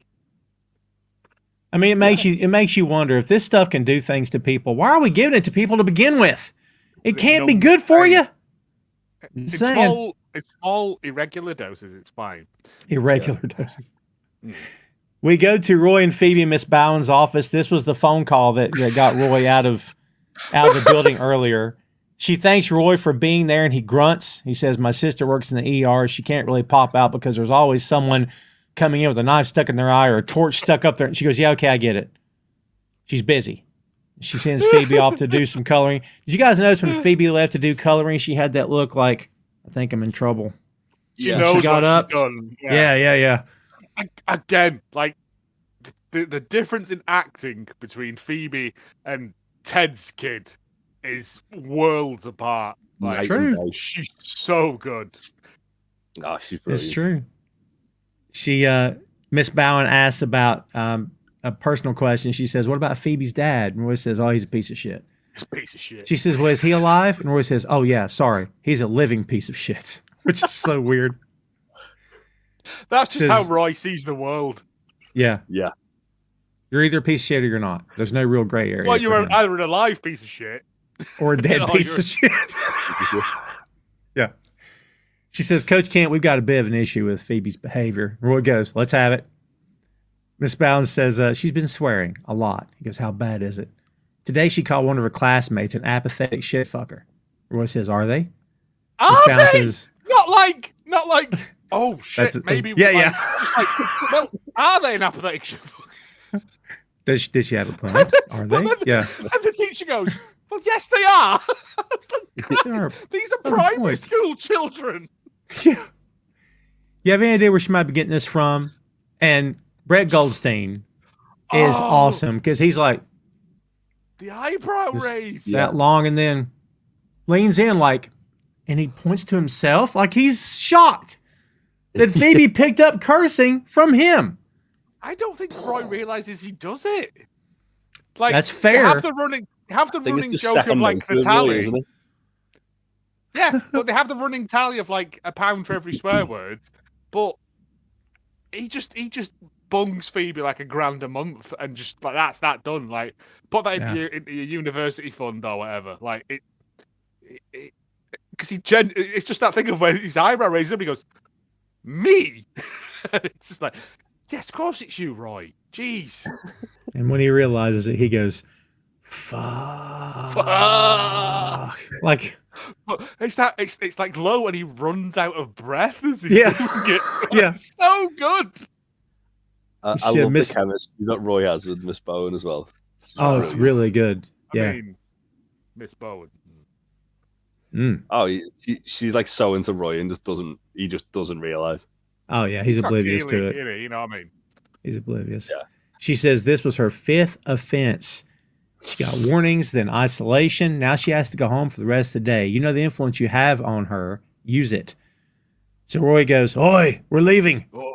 I mean, it makes you wonder if this stuff can do things to people. Why are we giving it to people to begin with? It can't be good for you. It's small, irregular doses. It's fine. Irregular doses. We go to Roy and Phoebe in Miss Bowen's office. This was the phone call that got Roy out of the building earlier. She thanks Roy for being there, and he grunts. He says, "My sister works in the ER. She can't really pop out because there's always someone coming in with a knife stuck in their eye or a torch stuck up there." And she goes, "Yeah, okay, I get it." She's busy. She sends Phoebe off to do some coloring. Did you guys notice when Phoebe left to do coloring, she had that look like, I think I'm in trouble. She knows she got what up. She's done. Yeah. Again, like the difference in acting between Phoebe and Ted's kid is worlds apart. Like, it's true. She's so good. Oh, she's brilliant. It's true. She, Miss Bowen asks about a personal question. She says, "What about Phoebe's dad?" And Roy says, "Oh, he's a piece of shit." He's a piece of shit. She says, "Well, is he alive?" And Roy says, "Oh yeah, sorry, he's a living piece of shit," which is so weird. That's just how Roy sees the world. Yeah. You're either a piece of shit or you're not. There's no real gray area. Well, you're either an alive piece of shit or a dead piece of shit. Yeah. She says, "Coach Kent, we've got a bit of an issue with Phoebe's behavior." Roy goes, "Let's have it." Miss Bowen says, "She's been swearing a lot." He goes, "How bad is it?" "Today she called one of her classmates an apathetic shit fucker." Roy says, "Are they?" Miss Bowen says, Not like. Oh shit! Maybe. Yeah. Just like, well, are they an apathetic shit fucker? Did she have a point? Are they? Yeah. And the teacher goes, "Well, yes, they are." I was like, these are primary school children. Yeah. You have any idea where she might be getting this from? And Brett Goldstein is awesome because he's like the eyebrow raise that long, and then leans in like, and he points to himself like he's shocked that Phoebe picked up cursing from him. I don't think Roy realizes he does it. Like, that's fair. Have the running joke of like the tally. Really, yeah, but they have the running tally of like £1 for every swear word. But he just bungs Phoebe like £1,000 a month, and just like that's that done. Like, put that into your university fund or whatever. Like it because it's just that thing of when his eyebrow raises up, he goes, "Me?" It's just like, Yes, of course it's you, Roy. Jeez. And when he realizes it, he goes, fuck. Like, It's like low, and he runs out of breath as he's Yeah. doing it. Yeah. It's so good. I Shit, love Miss- the chemistry that Roy has with Miss Bowen as well. It's just oh, it's brilliant. really good. I Yeah. mean, Miss Bowen. Mm. Oh, she's like so into Roy and he just doesn't realize. Oh, yeah. He's oblivious to it. You know what I mean? He's oblivious. Yeah. She says this was her 5th offense. She got warnings, then isolation. Now she has to go home for the rest of the day. You know the influence you have on her. Use it. So Roy goes, "Oi, we're leaving." Boy.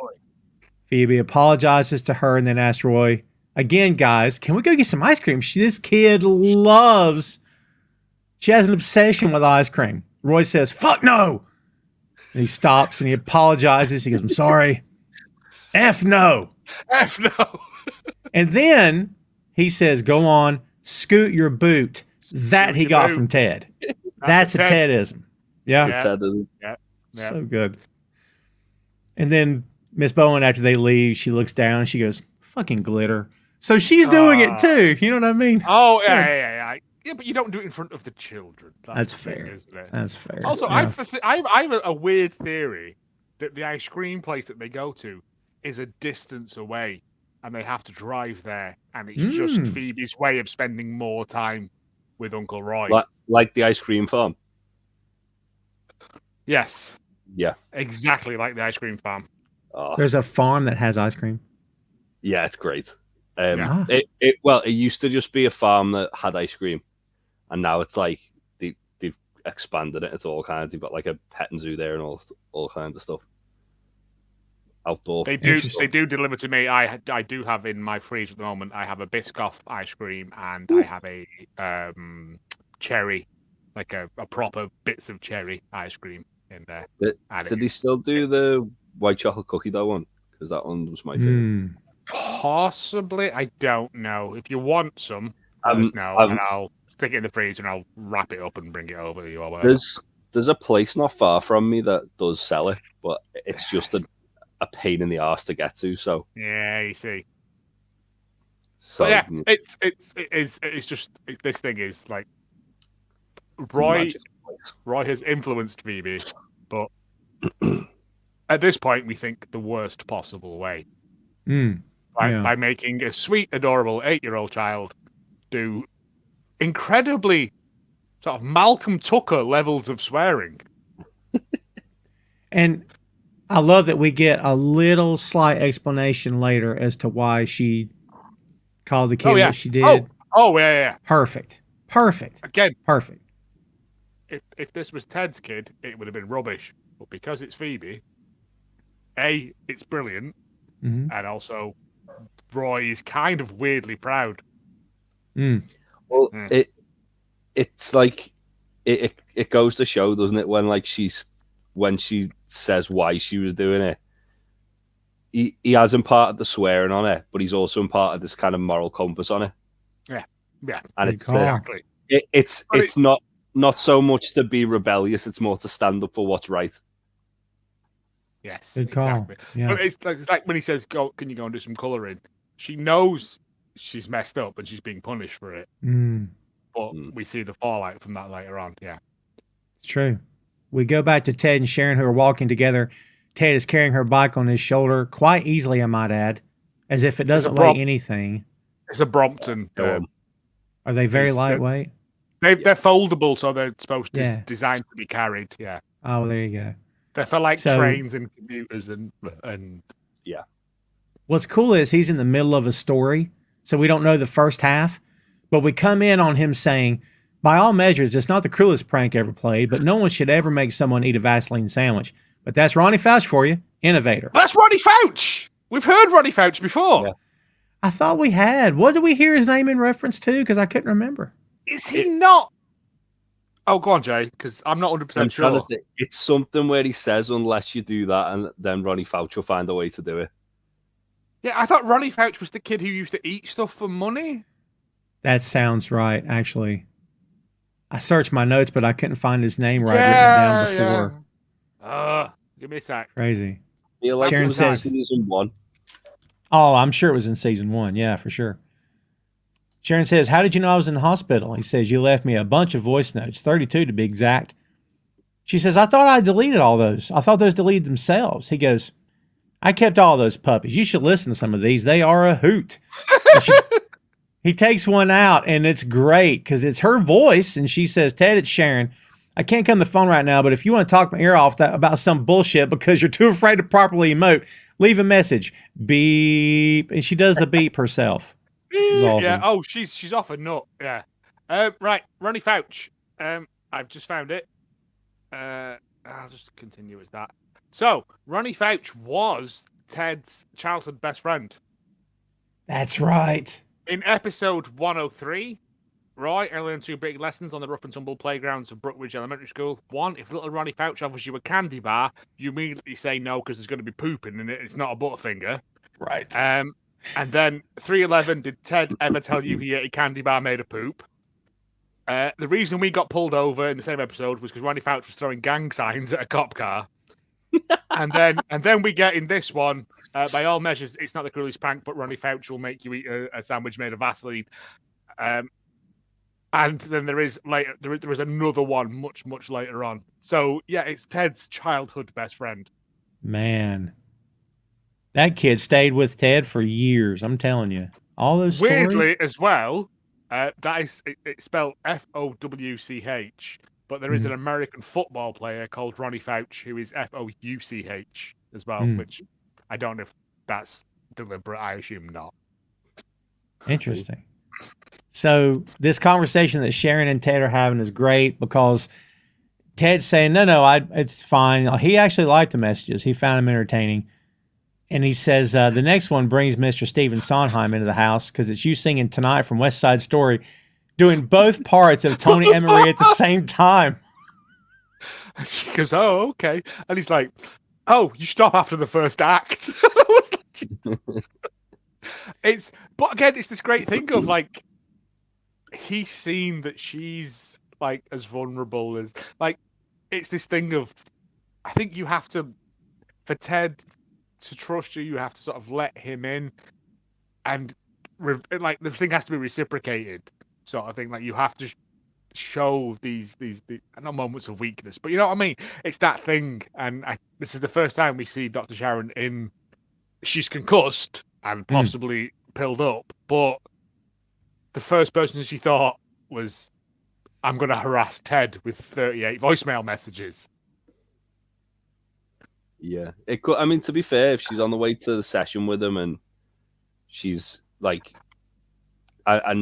Phoebe apologizes to her and then asks Roy, "Again, guys, can we go get some ice cream?" This kid loves. She has an obsession with ice cream. Roy says, "Fuck no." And he stops and he apologizes. He goes, "I'm sorry." F no. F no. And then he says, "Go on, scoot your boot." That Scoot he your got boot. from Ted. That's a Ted. Tedism. Yeah. Yeah. It's sad, doesn't it? Yeah. So good. And then Miss Bowen, after they leave, she looks down. She goes, "Fucking glitter." So she's doing it too. You know what I mean? Oh, It's good. yeah. Yeah, but you don't do it in front of the children. That's the thing, fair. isn't it? That's fair. Also, Yeah. I have a weird theory that the ice cream place that they go to is a distance away, and they have to drive there, and it's just Mm. Phoebe's way of spending more time with Uncle Roy. Like the ice cream farm. Yes, Yeah. exactly like the ice cream farm. Oh, There's a farm that has ice cream. yeah, it's great. Yeah. It used to just be a farm that had ice cream, and now it's like they've expanded it. It's all kinds. They've got like a petting zoo there and all kinds of stuff. Outdoor. They do Interesting. deliver to me. I do have in my freezer at the moment. I have a Biscoff ice cream, and I have a cherry, like a proper bits of cherry ice cream in there. And Did they still do the white chocolate cookie dough one? Because that one was my favorite. Mm. Possibly, I don't know. If you want some, let us know, and I'll stick it in the freezer and I'll wrap it up and bring it over to you or whatever. There's a place not far from me that does sell it, but it's just a pain in the arse to get to. So Yeah, you see. so But yeah, it's just this thing is like Roy has influenced Phoebe, but at this point we think the worst possible way. Mm. By making a sweet, adorable 8-year-old child do incredibly sort of Malcolm Tucker levels of swearing. And I love that we get a little slight explanation later as to why she called the kid what she did. Oh, yeah. Perfect. Again, Perfect. if this was Ted's kid, it would have been rubbish. But because it's Phoebe, A, it's brilliant, Mm-hmm. and also Roy is kind of weirdly proud. Mm. Well, Mm. it's like it goes to show, doesn't it? When she says why she was doing it, he has imparted the swearing on it, but he's also imparted this kind of moral compass on it. Yeah, And Good it's call. exactly. It's not so much to be rebellious; it's more to stand up for what's right. Yes, Good call. exactly. Yeah. But it's like when he says, "Go, can you go and do some colouring?" She knows she's messed up and she's being punished for it. Mm. But we see the fallout from that later on. Yeah. It's true. We go back to Ted and Sharon, who are walking together. Ted is carrying her bike on his shoulder quite easily, I might add, as if it doesn't weigh anything. It's a Brompton. Are they very It's the- lightweight? They're foldable, so they're supposed to Yeah. designed to be carried. Yeah. Oh, there you go. They're for like So- trains and commuters and What's cool is he's in the middle of a story, so we don't know the first half, but we come in on him saying, by all measures, it's not the cruelest prank ever played, but no one should ever make someone eat a Vaseline sandwich. But that's Ronnie Fouch for you, innovator. That's Ronnie Fouch. We've heard Ronnie Fouch before. Yeah. I thought we had. What did we hear his name in reference to? Because I couldn't remember. Is he not? Oh, go on, Jay, because I'm not 100% sure. It's something where he says, "Unless you do that," and then Ronnie Fouch will find a way to do it. Yeah, I thought Ronnie Fouch was the kid who used to eat stuff for money. That sounds right, actually. I searched my notes, but I couldn't find his name where I'd written it down before. Give me a sec. Crazy. I feel like Sharon it was says- season 1. Oh, I'm sure it was in season 1. Yeah, for sure. Sharon says, how did you know I was in the hospital? He says, you left me a bunch of voice notes, 32 to be exact. She says, I thought I deleted all those. I thought those deleted themselves. He goes, I kept all those puppies. You should listen to some of these. They are a hoot. He takes one out, and it's great because it's her voice, and she says, Ted, it's Sharon. I can't come to the phone right now, but if you want to talk my ear off about some bullshit because you're too afraid to properly emote, leave a message. Beep. And she does the beep herself. Awesome. Yeah. Oh, she's off a nut. Yeah. Right. Ronnie Fouch. I've just found it. I'll just continue as that. So, Ronnie Fouch was Ted's childhood best friend. That's right. In episode 103, Roy, I learned 2 big lessons on the rough and tumble playgrounds of Brookridge Elementary School. 1, if little Ronnie Fouch offers you a candy bar, you immediately say no because there's going to be pooping in it. It's not a Butterfinger. Right. And then 311, did Ted ever tell you he ate a candy bar made of poop? The reason we got pulled over in the same episode was because Ronnie Fouch was throwing gang signs at a cop car. and then we get in this one, by all measures, it's not the cruelest prank, but Ronnie Fouch will make you eat a sandwich made of Vaseline. And then there is another one much later on. So yeah, it's Ted's childhood best friend. Man, that kid stayed with Ted for years. I'm telling you, all those weirdly stories. As well. That is it's spelled Fowch, but there is an American football player called Ronnie Fouch who is Fouch as well, which I don't know if that's deliberate. I assume not. Interesting. So this conversation that Sharon and Ted are having is great because Ted's saying, no, it's fine. He actually liked the messages. He found them entertaining. And he says, the next one brings Mr. Stephen Sondheim into the house because it's you singing Tonight from West Side Story, doing both parts of Tony and Marie at the same time. She goes, oh, okay. And he's like, oh, you stop after the first act. But again, it's this great thing of like, he's seen that she's like as vulnerable as like, it's this thing of, I think you have to, for Ted to trust you have to sort of let him in, and like the thing has to be reciprocated, sort of thing. Like you have to show these not moments of weakness, but you know what I mean. It's that thing, and this is the first time we see Dr. Sharon in. She's concussed and possibly pilled up, but the first person she thought was, "I'm going to harass Ted with 38 voicemail messages." Yeah, it could. I mean, to be fair, if she's on the way to the session with him and she's like,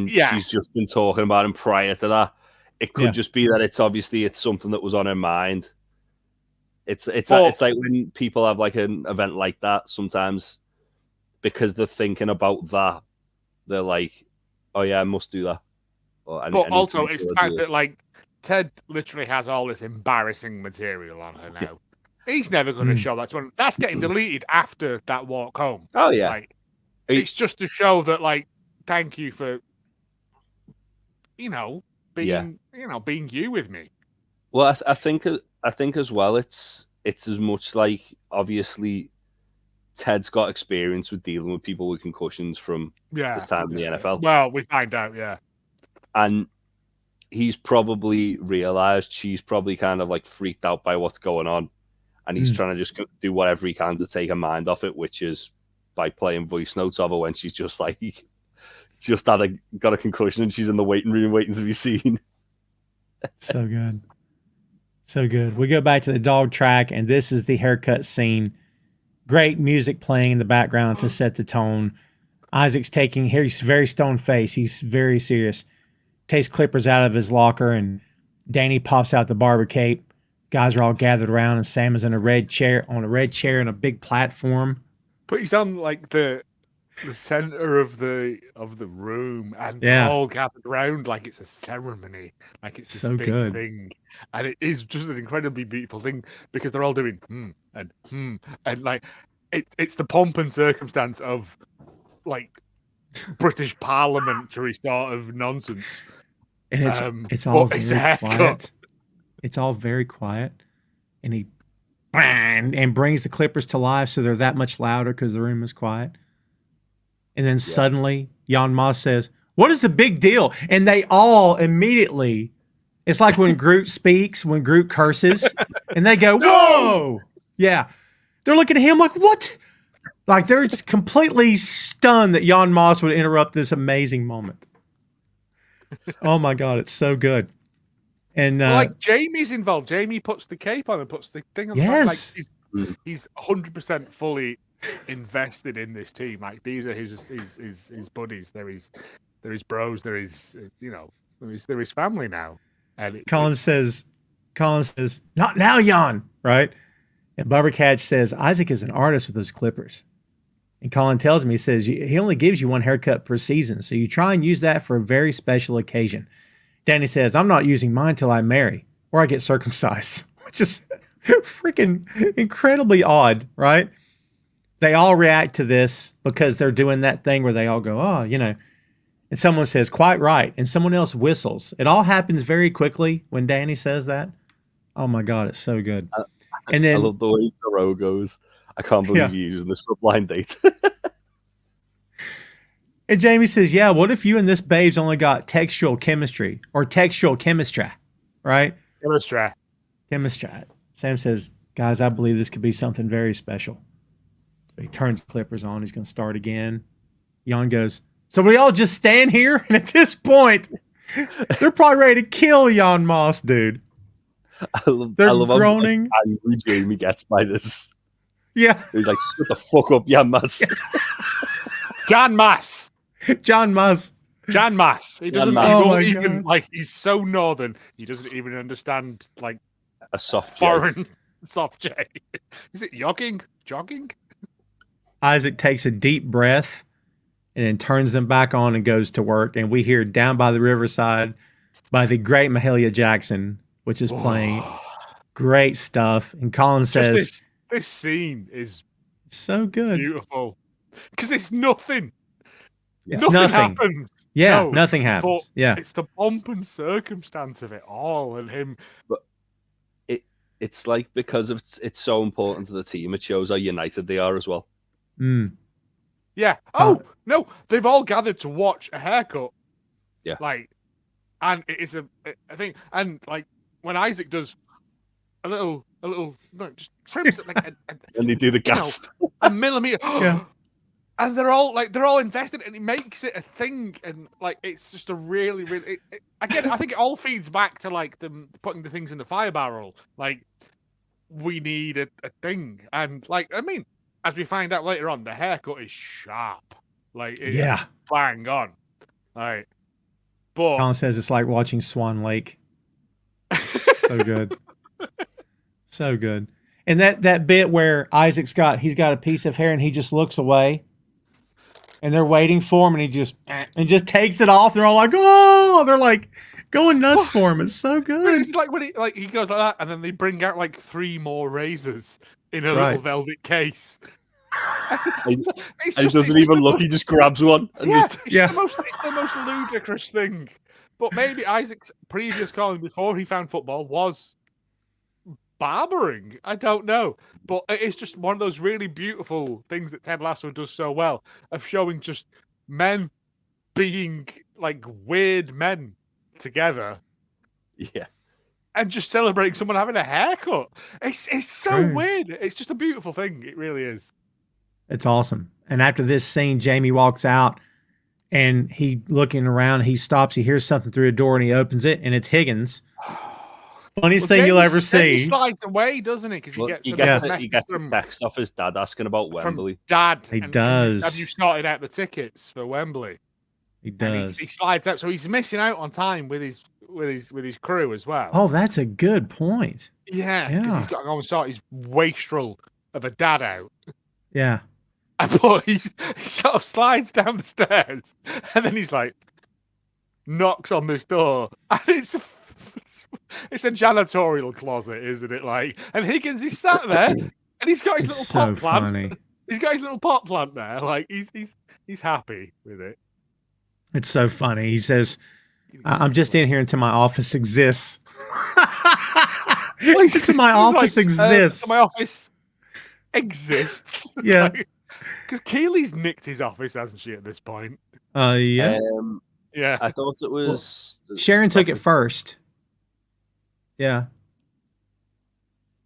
she's just been talking about him prior to that, it could just be that it's something that was on her mind. It's like when people have like an event like that, sometimes because they're thinking about that, they're like, oh yeah, I must do that. But also, it's the fact that like Ted literally has all this embarrassing material on her now. Yeah. He's never going to show that to him. That's getting deleted after that walk home. Oh yeah, like, it's just to show that, like, thank you for, being you with me. Well, I think as well, it's as much like obviously Ted's got experience with dealing with people with concussions from his time in the NFL. Well, we find out, and he's probably realized she's probably kind of like freaked out by what's going on. And he's trying to just do whatever he can to take her mind off it, which is by playing voice notes of her when she's just like, got a concussion and she's in the waiting room waiting to be seen. So good. So good. We go back to the dog track, and this is the haircut scene. Great music playing in the background to set the tone. Isaac's he's very stone face. He's very serious. Takes clippers out of his locker, and Danny pops out the barber cape. Guys are all gathered around, and Sam is in a red chair on a big platform. But he's on like the center of the room, and they're all gathered around like it's a ceremony, like it's this so big good thing, and it is just an incredibly beautiful thing because they're all doing and like it's the pomp and circumstance of like British parliamentary sort of nonsense, and it's all very quiet. It's all very quiet, and he brings the clippers to life, so they're that much louder because the room is quiet. And then suddenly Jan Moss says, "What is the big deal?" And they all immediately, it's like when Groot speaks, when Groot curses, and they go, "Whoa!" Yeah. They're looking at him like, "What?" Like they're just completely stunned that Jan Moss would interrupt this amazing moment. Oh my God, it's so good. And like Jamie's involved. Jamie puts the cape on and puts the thing on the back. Like he's 100% fully invested in this team. Like these are his buddies. They're his bros. They're his they're his family now. And Colin says, "Not now, Jan." Right? And Bubba Catch says, "Isaac is an artist with those clippers." And Colin tells me, he says, "He only gives you one haircut per season, so you try and use that for a very special occasion." Danny says, "I'm not using mine till I marry or I get circumcised," which is freaking incredibly odd, right? They all react to this because they're doing that thing where they all go, "Oh, you know," and someone says, "Quite right," and someone else whistles. It all happens very quickly when Danny says that. Oh my God, it's so good. And then I love the way Thoreau goes, "I can't believe you're using this for a blind date." And Jamie says, "Yeah, what if you and this babe's only got textual chemistry or textual chemistry, right?" Chemistry. Sam says, "Guys, I believe this could be something very special." So he turns clippers on. He's going to start again. Jan goes, "So we all just stand here?" And at this point, they're probably ready to kill Jan Moss, dude. I love groaning. How angry Jamie gets by this. Yeah. He's like, "Shut the fuck up, Jan Moss." Jan Moss. John Moss. Jan Moss. He doesn't even like. He's so northern. He doesn't even understand like a soft foreign soft J. Is it jogging? Isaac takes a deep breath and then turns them back on and goes to work. And we hear "Down by the Riverside" by the great Mahalia Jackson, which is playing. Great stuff. And Colin says, "This scene is so good, beautiful, because it's nothing." Nothing happens. Yeah, nothing happens. Yeah, it's the pomp and circumstance of it all, and him. But it's like, because it's so important to the team, it shows how united they are as well. Yeah. Oh no, they've all gathered to watch a haircut. Yeah. Like, and it is a thing, and like when Isaac does a little, just trims it like, and they do the gasp, a millimeter. Yeah. And they're all invested, and it makes it a thing, and like it's just a really, really. Again, I think it all feeds back to like them putting the things in the fire barrel. Like, we need a thing, and like, I mean, as we find out later on, the haircut is sharp. Like, it's bang on. Like, but Colin says it's like watching Swan Lake. So good, so good. And that bit where Isaac's got a piece of hair and he just looks away. And they're waiting for him, and he just takes it off. They're all like, "Oh!" They're like going nuts for him. It's so good. It's like when he goes like that, and then they bring out like 3 more razors in a little velvet case. He doesn't even look. He just grabs one. And it's the most ludicrous thing. But maybe Isaac's previous calling before he found football was barbering. I don't know, but it's just one of those really beautiful things that Ted Lasso does so well, of showing just men being like weird men together, and just celebrating someone having a haircut. It's so weird. It's just a beautiful thing. It really is. It's awesome. And after this scene, Jamie walks out, and he looking around. He stops. He hears something through a door, and he opens it, and it's Higgins. Funniest thing you'll ever see. He slides away, doesn't he? Because he gets a text off his dad asking about Wembley. Dad, he does. Have you sorted out the tickets for Wembley? He does. And he slides out, so he's missing out on time with his crew as well. Oh, that's a good point. Yeah, because he's got to go and sort his wastrel of a dad out. Yeah. But he sort of slides down the stairs, and then he's like, knocks on this door, and it's a janitorial closet, isn't it? Like, and Higgins is sat there, and he's got his little pot plant. Funny. He's got his little pot plant there. Like, he's happy with it. It's so funny. He says, "I'm just in here until my office exists." Until my office exists. My office exists. Yeah. Because Keely's nicked his office, hasn't she, at this point? Yeah. Yeah. I thought it was Sharon took it first. Yeah.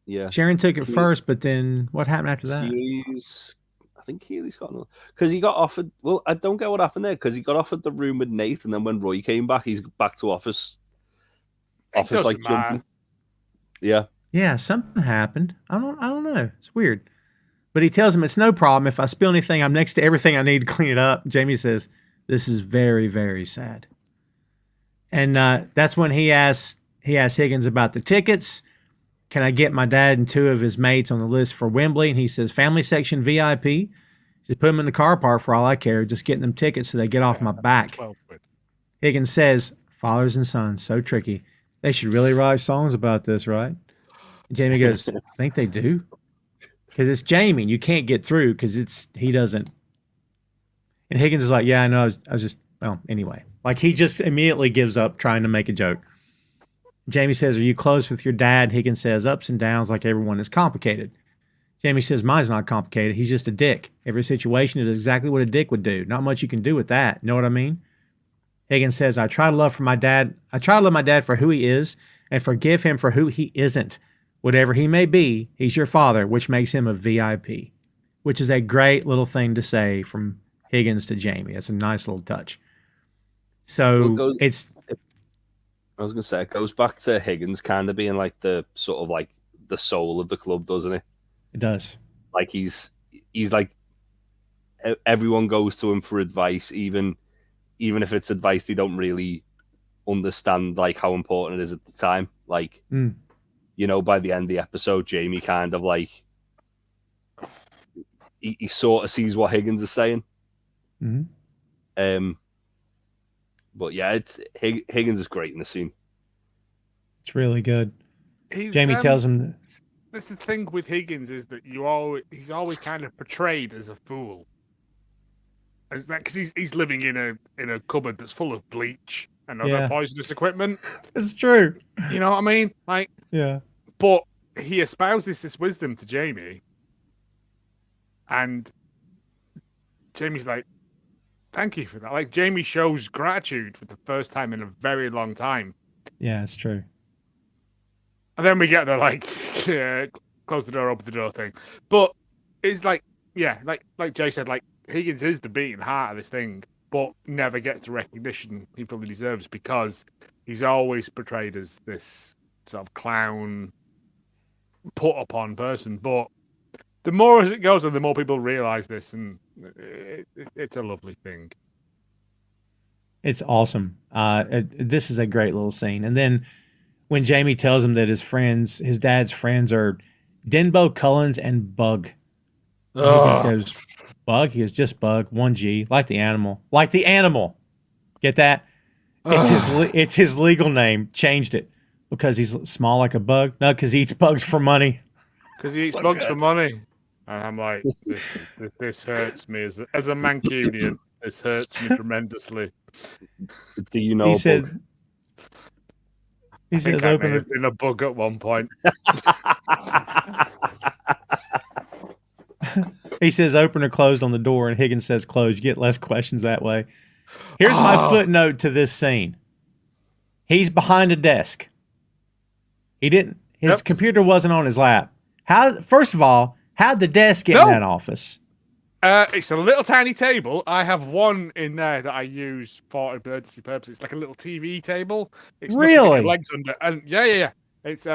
Yeah. Sharon took it first, but then what happened after that? I think Keely's got another. Because he got offered. Well, I don't get what happened there. Because he got offered the room with Nate, and then when Roy came back, he's back to office like jumping. Yeah. Yeah, something happened. I don't know. It's weird. But he tells him it's no problem. If I spill anything, I'm next to everything I need to clean it up. Jamie says, this is very, very sad. And that's when he asks Higgins about the tickets. Can I get my dad and two of his mates on the list for Wembley? And he says, family section VIP. Just put them in the car park for all I care. Just getting them tickets so they get off my back. Higgins says, fathers and sons, so tricky. They should really write songs about this, right? And Jamie goes, I think they do. Because it's Jamie, and you can't get through because he doesn't. And Higgins is like, yeah, I know. I was just, well, anyway. Like, he just immediately gives up trying to make a joke. Jamie says, are you close with your dad? Higgins says, ups and downs like everyone is complicated. Jamie says, mine's not complicated. He's just a dick. Every situation is exactly what a dick would do. Not much you can do with that. Know what I mean? Higgins says, I try to love my dad for who he is and forgive him for who he isn't. Whatever he may be, he's your father, which makes him a VIP, which is a great little thing to say from Higgins to Jamie. It's a nice little touch. So I was going to say, it goes back to Higgins kind of being like the sort of like the soul of the club, doesn't it? It does. Like he's like, everyone goes to him for advice, even if it's advice they don't really understand, like how important it is at the time. Like, you know, by the end of the episode, Jamie kind of like, he sort of sees what Higgins is saying. Mm-hmm. But yeah, Higgins is great in the scene. It's really good. Jamie tells him that. That's the thing with Higgins is that he's always kind of portrayed as a fool. Because he's living in a cupboard that's full of bleach and other poisonous equipment. It's true. You know what I mean? Like, yeah. But he espouses this wisdom to Jamie, and Jamie's like, thank you for that. Like, Jamie shows gratitude for the first time in a very long time. Yeah, it's true. And then we get the close the door, open the door thing. But it's like, yeah, like Jay said, like, Higgins is the beating heart of this thing, but never gets the recognition he probably deserves because he's always portrayed as this sort of clown, put upon person. But the more as it goes on, the more people realize this, and it's a lovely thing. It's awesome. This is a great little scene. And then when Jamie tells him that his dad's friends are Denbo, Cullens, and Bug. Higgins goes, Bug? He goes, just Bug, 1G, like the animal. Like the animal. Get that? It's his legal name. Changed it. Because he's small like a bug? No, because he eats bugs for money. Because he eats bugs for money. And I'm like, this hurts me as a Mancunian. This hurts me tremendously. Do you know? He says, "Open it in a bug at one point." He says, "Open or closed" on the door, and Higgins says, "Closed." You get less questions that way. Here's my footnote to this scene. He's behind a desk. His computer wasn't on his lap. First of all, how'd the desk get in that office? It's a little tiny table. I have one in there that I use for emergency purposes. It's like a little TV table. It's really? Legs under. And yeah. It's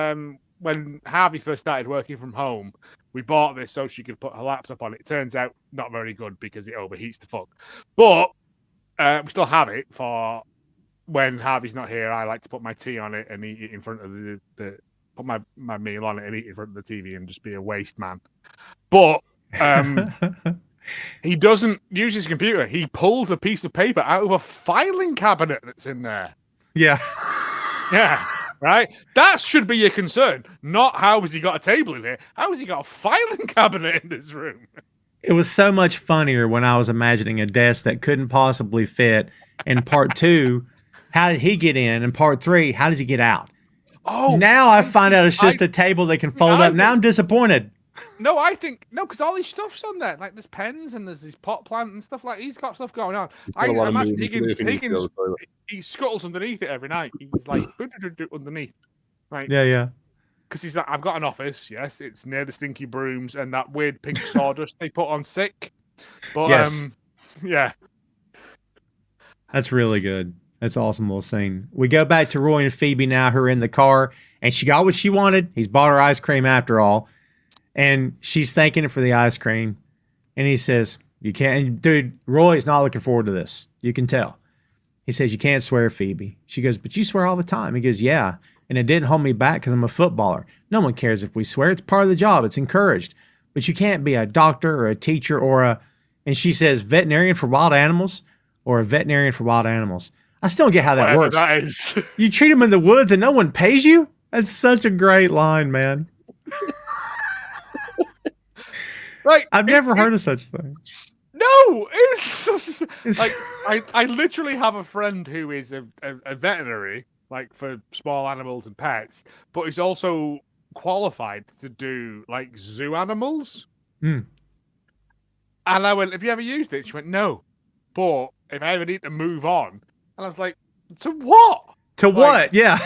when Harvey first started working from home, we bought this so she could put her laptop on it. It turns out not very good because it overheats the fuck. But we still have it for when Harvey's not here. I like to put my tea on it and eat it in front of put my meal on it and eat it in front of the TV and just be a waste man. But he doesn't use his computer. He pulls a piece of paper out of a filing cabinet that's in there. Yeah. Yeah. Right? That should be your concern. Not how has he got a table in here? How has he got a filing cabinet in this room? It was so much funnier when I was imagining a desk that couldn't possibly fit. In part 2, how did he get in? In part 3, how does he get out? Oh, now I find out it's just a table they can fold up. Now I'm disappointed. No, I think no, because all his stuff's on there. Like there's pens and there's his pot plant and stuff. Like he's got stuff going on. Got a lot of imagine movement to do if he needs to go to the toilet. he scuttles underneath it every night. He's like underneath, like Yeah. because he's like, I've got an office. Yes, it's near the stinky brooms and that weird pink sawdust they put on sick. But Yes. yeah. That's really good. That's an awesome little scene. We go back to Roy and Phoebe now, who are in the car, and she got what she wanted. He's bought her ice cream after all. And she's thanking him for the ice cream. And he says, you can't, dude, Roy's not looking forward to this. You can tell. He says, you can't swear, Phoebe. She goes, but you swear all the time. He goes, yeah. And it didn't hold me back because I'm a footballer. No one cares if we swear. It's part of the job. It's encouraged. But you can't be a doctor or a teacher or a, and she says, veterinarian for wild animals or a veterinarian for wild animals. I still don't get how that works. That is. You treat them in the woods and no one pays you? That's such a great line, man. Like I've never heard of such things. No, it's like I literally have a friend who is a veterinary, like for small animals and pets, but he's also qualified to do like zoo animals. Mm. And I went, have you ever used it? She went, no. But if I ever need to move on, and I was like, to what? To what? Yeah.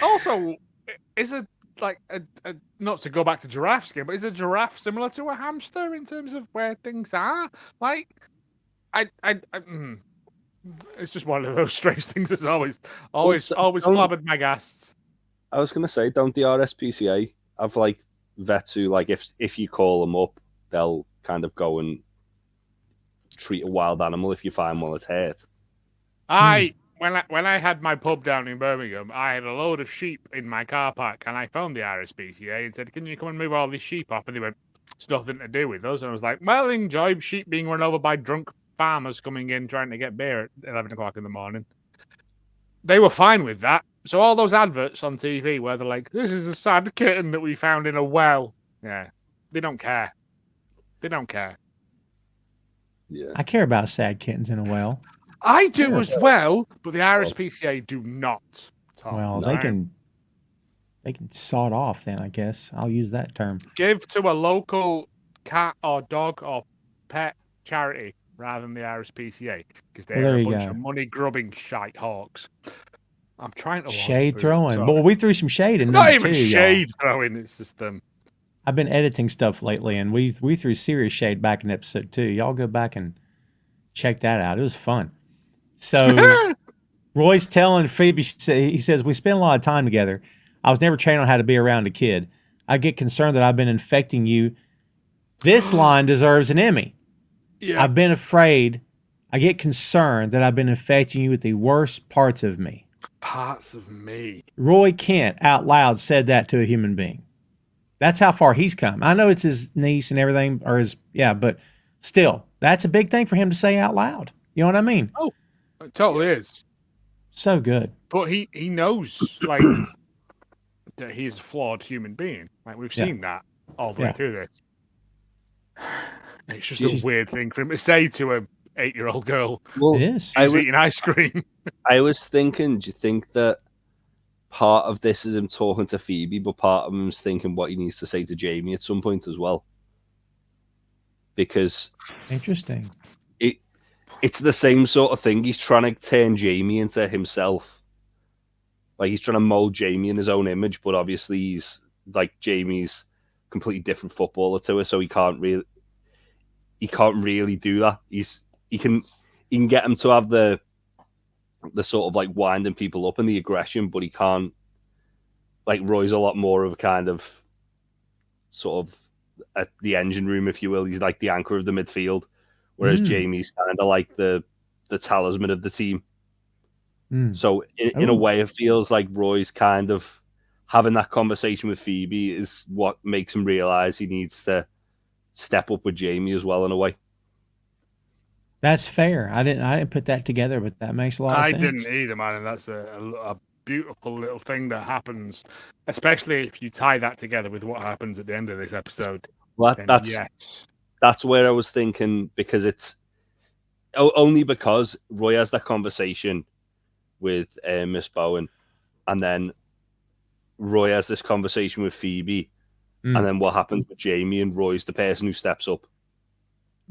Also, is it like a not to go back to giraffes again, but is a giraffe similar to a hamster in terms of where things are? Like, it's just one of those strange things that's always flabbered my guests. I was gonna say, don't the RSPCA have like vets who, like, if you call them up, they'll kind of go and treat a wild animal if you find one that's hurt. When I had my pub down in Birmingham, I had a load of sheep in my car park, and I phoned the RSPCA and said, "Can you come and move all these sheep off?" And they went, "It's nothing to do with us." And I was like, "Well, enjoy sheep being run over by drunk farmers coming in trying to get beer at 11 o'clock in the morning." They were fine with that. So all those adverts on TV where they're like, "This is a sad kitten that we found in a well," yeah, they don't care. They don't care. Yeah, I care about sad kittens in a well. I do as well, but the RSPCA do not. Tom. Well, No. they can saw it off then, I guess. I'll use that term. Give to a local cat or dog or pet charity rather than the RSPCA because they're Well, there a you bunch go. of money grubbing shite hawks. I'm trying to Shade through, throwing. sorry. Well, we threw some shade It's in not there even too, y'all. shade throwing. It's just I've been editing stuff lately, and we threw serious shade back in episode 2. Y'all go back and check that out. It was fun. So Roy's telling Phoebe, he says, we spend a lot of time together. I was never trained on how to be around a kid. I get concerned that I've been infecting you. This line deserves an Emmy. yeah. I've been afraid. I get concerned that I've been infecting you with the worst parts of me. Parts of me. Roy Kent out loud said that to a human being. That's how far he's come. I know it's his niece and everything, but still, that's a big thing for him to say out loud. You know what I mean? Oh, it totally is. So good. But he knows like that he's a flawed human being. Like we've seen that all the way through this. It's just a weird thing for him to say to a 8-year-old girl. well, It is. I Who's was eating ice cream. I was thinking, do you think that part of this is him talking to Phoebe, but part of him is thinking what he needs to say to Jamie at some point as well? Because Interesting. it's the same sort of thing. He's trying to turn Jamie into himself. Like he's trying to mold Jamie in his own image, but obviously he's like Jamie's completely different footballer to her, so he can't really do that. He can get him to have the sort of like winding people up and the aggression, but he can't. Like Roy's a lot more of a kind of sort of at the engine room, if you will. He's like the anchor of the midfield, whereas Jamie's kind of like the talisman of the team. So in a way, it feels like Roy's kind of having that conversation with Phoebe is what makes him realize he needs to step up with Jamie as well in a way. That's fair. I didn't put that together, but that makes a lot of sense. I didn't either, man, and that's a beautiful little thing that happens, especially if you tie that together with what happens at the end of this episode. Well, Yes. that's where I was thinking, because it's only because Roy has that conversation with Miss Bowen, and then Roy has this conversation with Phoebe, and then what happens with Jamie, and Roy's the person who steps up.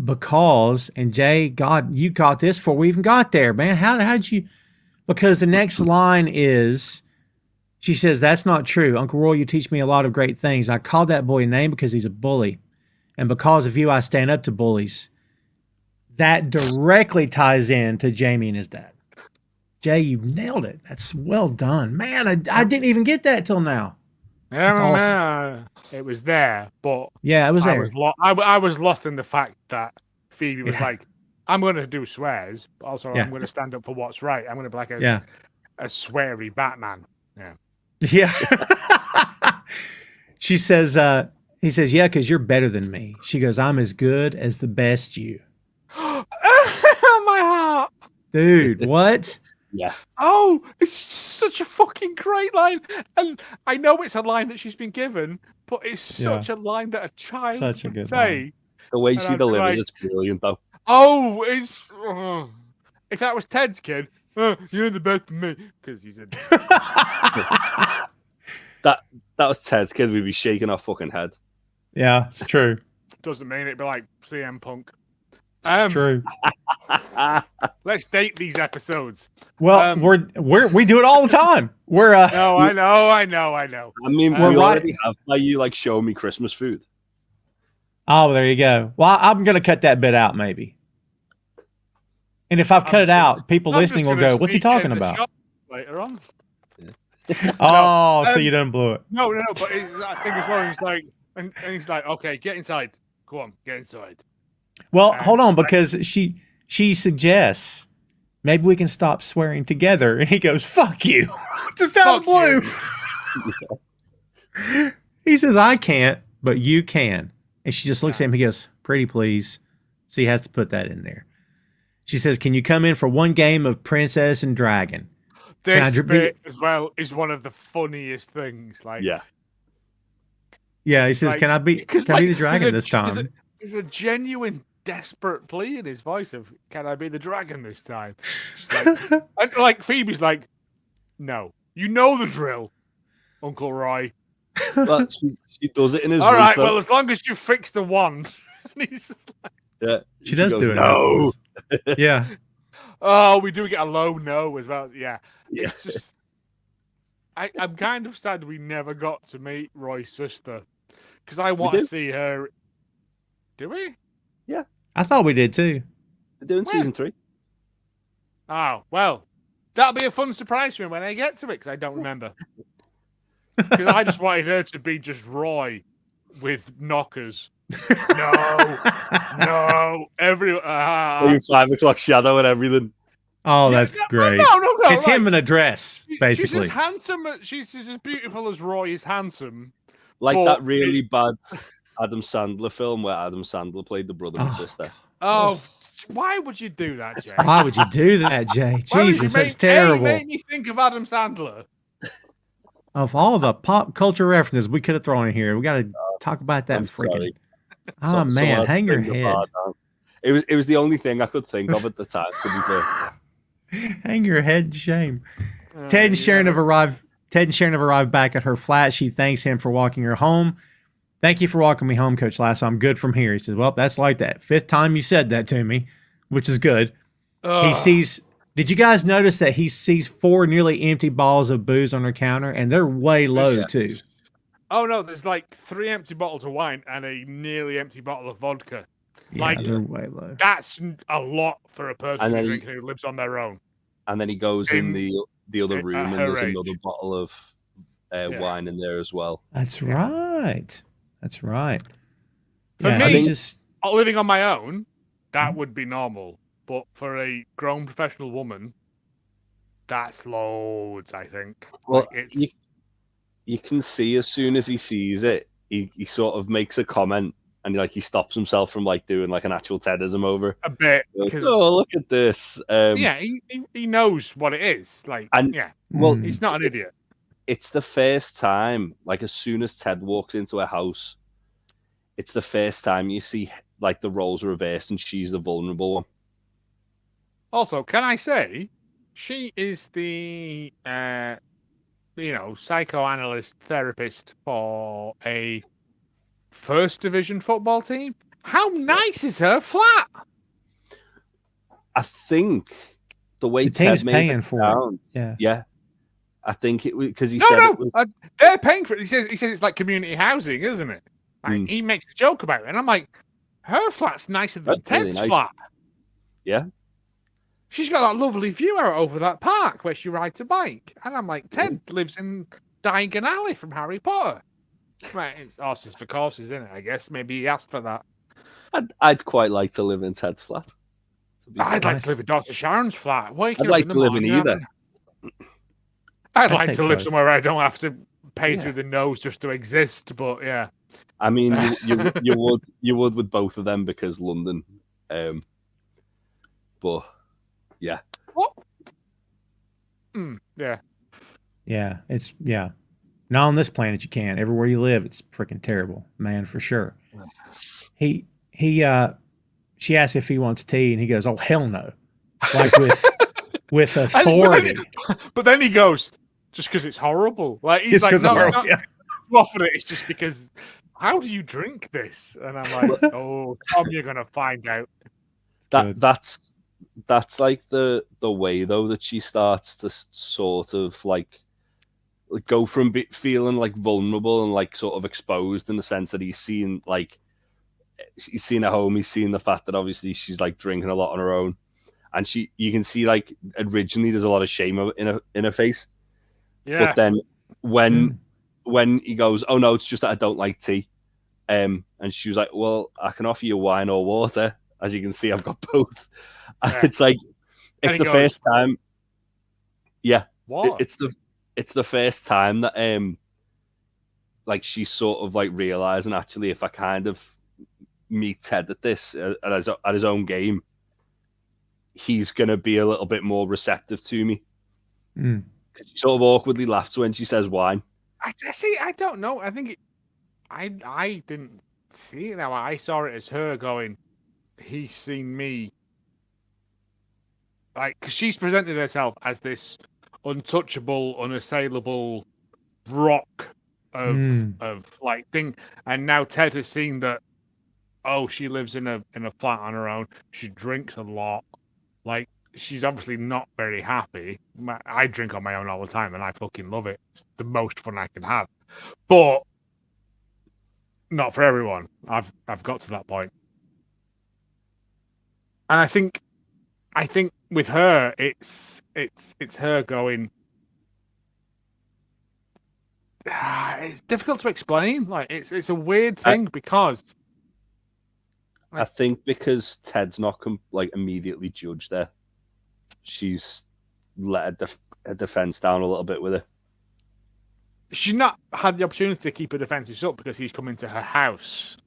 Because, and Jay, God, you got this before we even got there, man. How'd you? Because the next line is, she says, "That's not true. Uncle Roy, you teach me a lot of great things. I called that boy a name because he's a bully. And because of you, I stand up to bullies." That directly ties in to Jamie and his dad. Jay, you nailed it. That's well done. Man, I didn't even get that till now. That's awesome. It was there, but yeah, it was there. I was lost in the fact that Phoebe was like, "I'm going to do swears, but also I'm going to stand up for what's right. I'm going to be like a sweary Batman." Yeah. Yeah. She says, he says, "Yeah, because you're better than me." She goes, "I'm as good as the best you." My heart. Dude, what? Yeah. Oh, it's such a fucking great line. And I know it's a line that she's been given, but it's such a line that a child can say. Line. The way she delivers it's brilliant, though. Oh, if that was Ted's kid, you're the best of me. Because he's a... That was Ted's kid, we'd be shaking our fucking head. Yeah, it's true. Doesn't mean it'd be like CM Punk. It's true. Let's date these episodes. Well, we do it all the time. We're No, I know. I mean, we already have by you like show me Christmas food. Oh, there you go. Well, I'm gonna cut that bit out maybe. And if I've cut it out, people listening will go, "What's he talking about?" Later on. Oh, so you didn't blow it. No. But I think as well, he's like, and he's like, "Okay, get inside. Go on, get inside." Well, hold on, because she suggests maybe we can stop swearing together, and he goes, "Fuck you!" Just out of the blue. He says, "I can't, but you can," and she just looks at him. He goes, "Pretty please." So he has to put that in there. She says, "Can you come in for one game of Princess and Dragon?" This bit as well is one of the funniest things. Like, yeah. He says, "Can I be the dragon this time?" There's a genuine desperate plea in his voice of, "Can I be the dragon this time?" She's like, and like Phoebe's like, "No, you know the drill, Uncle Roy." But she does it in his all voice. Right, though. well, as long as you fix the wand. And he's just like, yeah, she does goes, do it. No. Yeah. Oh, we do get a low no as well. Yeah. It's just, I'm kind of sad we never got to meet Roy's sister because I want to see her. Do we? Yeah. I thought we did too. They're doing season 3. Oh, well, that'll be a fun surprise for me when I get to it because I don't remember. Because I just wanted her to be just Roy with knockers. No. Every 5 o'clock shadow and everything. Oh, that's great. No. It's him in a dress, basically. She's as handsome. She's as beautiful as Roy is handsome. Like that really bad Adam Sandler film where Adam Sandler played the brother and sister. Oh, why would you do that, Jay? Why would you do that, Jay? Jesus, that's terrible. Made me think of Adam Sandler. Of all the pop culture references we could have thrown in here, we got to talk about that freaking. Oh man, hang your head. It was the only thing I could think of at the time. To be fair. Hang your head, shame. Ted and Sharon have arrived. Ted and Sharon have arrived back at her flat. She thanks him for walking her home. "Thank you for walking me home, Coach Lasso. I'm good from here." He says, "Well, that's like that. 5th time you said that to me," which is good. He sees. Did you guys notice that he sees 4 nearly empty bottles of booze on her counter, and they're way low too? Oh no, there's like 3 empty bottles of wine and a nearly empty bottle of vodka. Yeah, like they're way low. That's a lot for a person who lives on their own. And then he goes in the other room and there's another bottle of wine in there as well. That's right. That's right. For me, living on my own, that would be normal. But for a grown professional woman, that's loads, I think. Well, you can see as soon as he sees it, he sort of makes a comment and he stops himself from doing an actual Tedism over. A bit. Goes, "Oh, look at this." He knows what it is. Well, he's not an idiot. It's the first time, as soon as Ted walks into a house, it's the first time you see the roles reversed and she's the vulnerable one. Also, can I say, she is the psychoanalyst therapist for a first division football team. How nice is her flat? I think the way The team's Ted made paying it for sound, it. Yeah. I think it was because he No, said no, it was. they're paying for it. He says it's like community housing, isn't it? Like, he makes a joke about it, and I'm like, her flat's nicer than That's really Ted's nice. flat. Yeah. She's got that lovely view out over that park where she rides a bike, and I'm like, Ted lives in Diagon Alley from Harry Potter. Right, it's horses for courses, isn't it? I guess maybe he asked for that. I'd quite like to live in Ted's flat. I'd like to live in Dr. Sharon's flat. I'd like to live in either. I'd like to live somewhere where I don't have to pay through the nose just to exist. But yeah, I mean, you would with both of them because London. But yeah. What? Yeah. It's not on this planet. You can't. Everywhere you live, it's freaking terrible, man, for sure. She asks if he wants tea, and he goes, "Oh, hell no!" Like with authority. But then he goes, "Just because it's horrible." Like he's like, "No, it's not." You offered it. It's just because. How do you drink this? And I'm like, "Oh, Tom, you're gonna find out." That's like the way though that she starts to sort of like go from feeling like vulnerable and like sort of exposed in the sense that he's seen at home, he's seen the fact that obviously she's like drinking a lot on her own, and you can see like originally there's a lot of shame in her face, but then when he goes, "Oh no, it's just that I don't like tea," and she was like, "Well, I can offer you wine or water. As you can see, I've got both." And it's like it's the first time. Yeah, what? It's the first time that like she's sort of like realizing actually if I kind of meet Ted at this at his own game, he's gonna be a little bit more receptive to me. She sort of awkwardly laughs when she says wine. I don't know. I think I didn't see it that way. I saw it as her going, "He's seen me." Like, because she's presented herself as this untouchable, unassailable rock of like thing, and now Ted has seen that. Oh, she lives in a flat on her own. She drinks a lot. Like, she's obviously not very happy. I drink on my own all the time, and I fucking love it. It's the most fun I can have. But not for everyone. I've got to that point. And I think with her, it's her going. It's difficult to explain. Like, it's a weird thing because. I think because Ted's not immediately judged her, she's let her defense down a little bit with it. She's not had the opportunity to keep her defenses up because he's come into her house.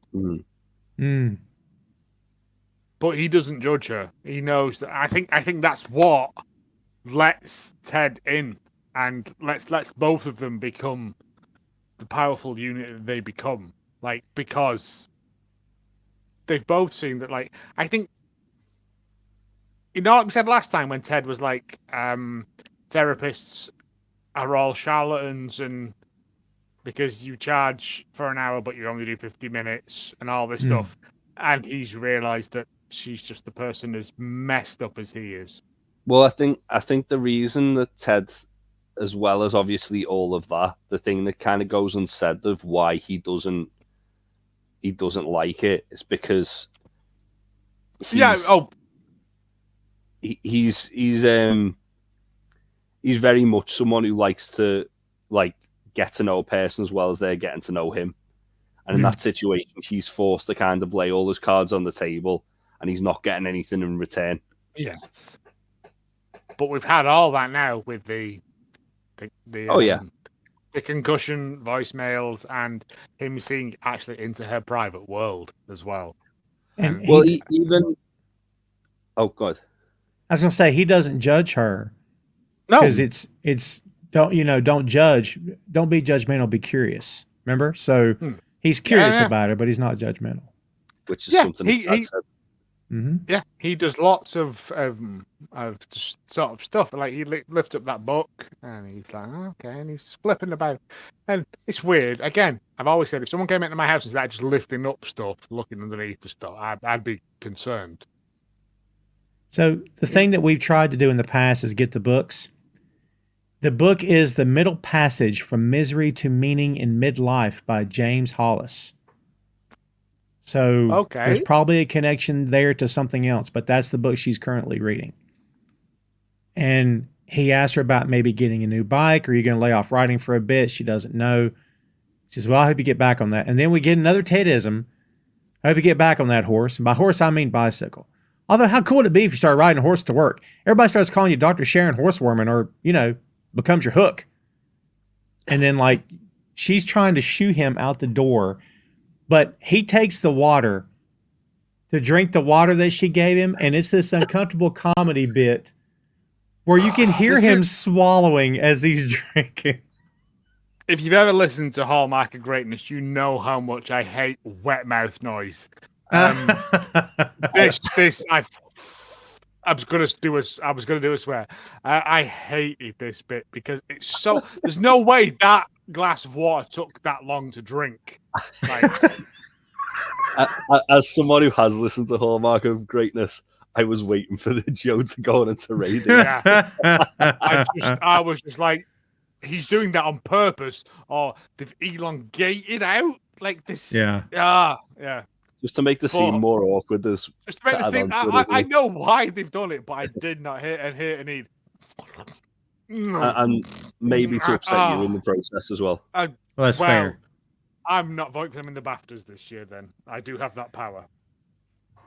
But he doesn't judge her. He knows that. I think that's what lets Ted in and lets both of them become the powerful unit that they become. Like, because they've both seen that. Like, I think, like we said last time when Ted was like, therapists are all charlatans, and because you charge for an hour but you only do 50 minutes and all this stuff, and he's realized that she's just the person as messed up as he is. Well, I think the reason that Ted, as well as obviously all of that, the thing that kind of goes unsaid of why he doesn't like it is because he's very much someone who likes to like get to know a person as well as they're getting to know him, and in that situation he's forced to kind of lay all his cards on the table and he's not getting anything in return. Yes, but we've had all that now with the concussion voicemails and him seeing actually into her private world as well. And even oh god, I was gonna say he doesn't judge her. No, because it's don't judge, don't be judgmental, be curious. Remember, so he's curious about her, but he's not judgmental. Which is something he said. Yeah, he does lots of just sort of stuff. Like he lifts up that book and he's like, oh, okay, and he's flipping about. And it's weird. Again, I've always said if someone came into my house and started just lifting up stuff, looking underneath the stuff, I'd be concerned. So the thing that we've tried to do in the past is get the books. The book is The Middle Passage from Misery to Meaning in Midlife by James Hollis. So there's probably a connection there to something else, but that's the book she's currently reading. And he asked her about maybe getting a new bike, or are you going to lay off riding for a bit? She doesn't know. She says, well, I hope you get back on that. And then we get another Tedism. I hope you get back on that horse. And by horse, I mean bicycle. Although, how cool would it be if you started riding a horse to work? Everybody starts calling you Dr. Sharon Horsewoman, or, becomes your hook. And then, she's trying to shoo him out the door. But he takes the water to drink the water that she gave him, and it's this uncomfortable comedy bit where you can hear him swallowing as he's drinking. If you've ever listened to Hallmark of Greatness, you know how much I hate wet mouth noise. I was gonna do a swear. I hated this bit because it's so. There's no way that glass of water took that long to drink. As someone who has listened to Hallmark of Greatness, I was waiting for the Joe to go on into radio. Yeah. I was just like, he's doing that on purpose, or they've elongated out like this. Yeah. Yeah. Just to make the scene more awkward. Just to make the scene. I know why they've done it, but I did not hear a need. And maybe to upset you in the process as well. Well, that's fair. I'm not voting for them in the BAFTAs this year. Then I do have that power.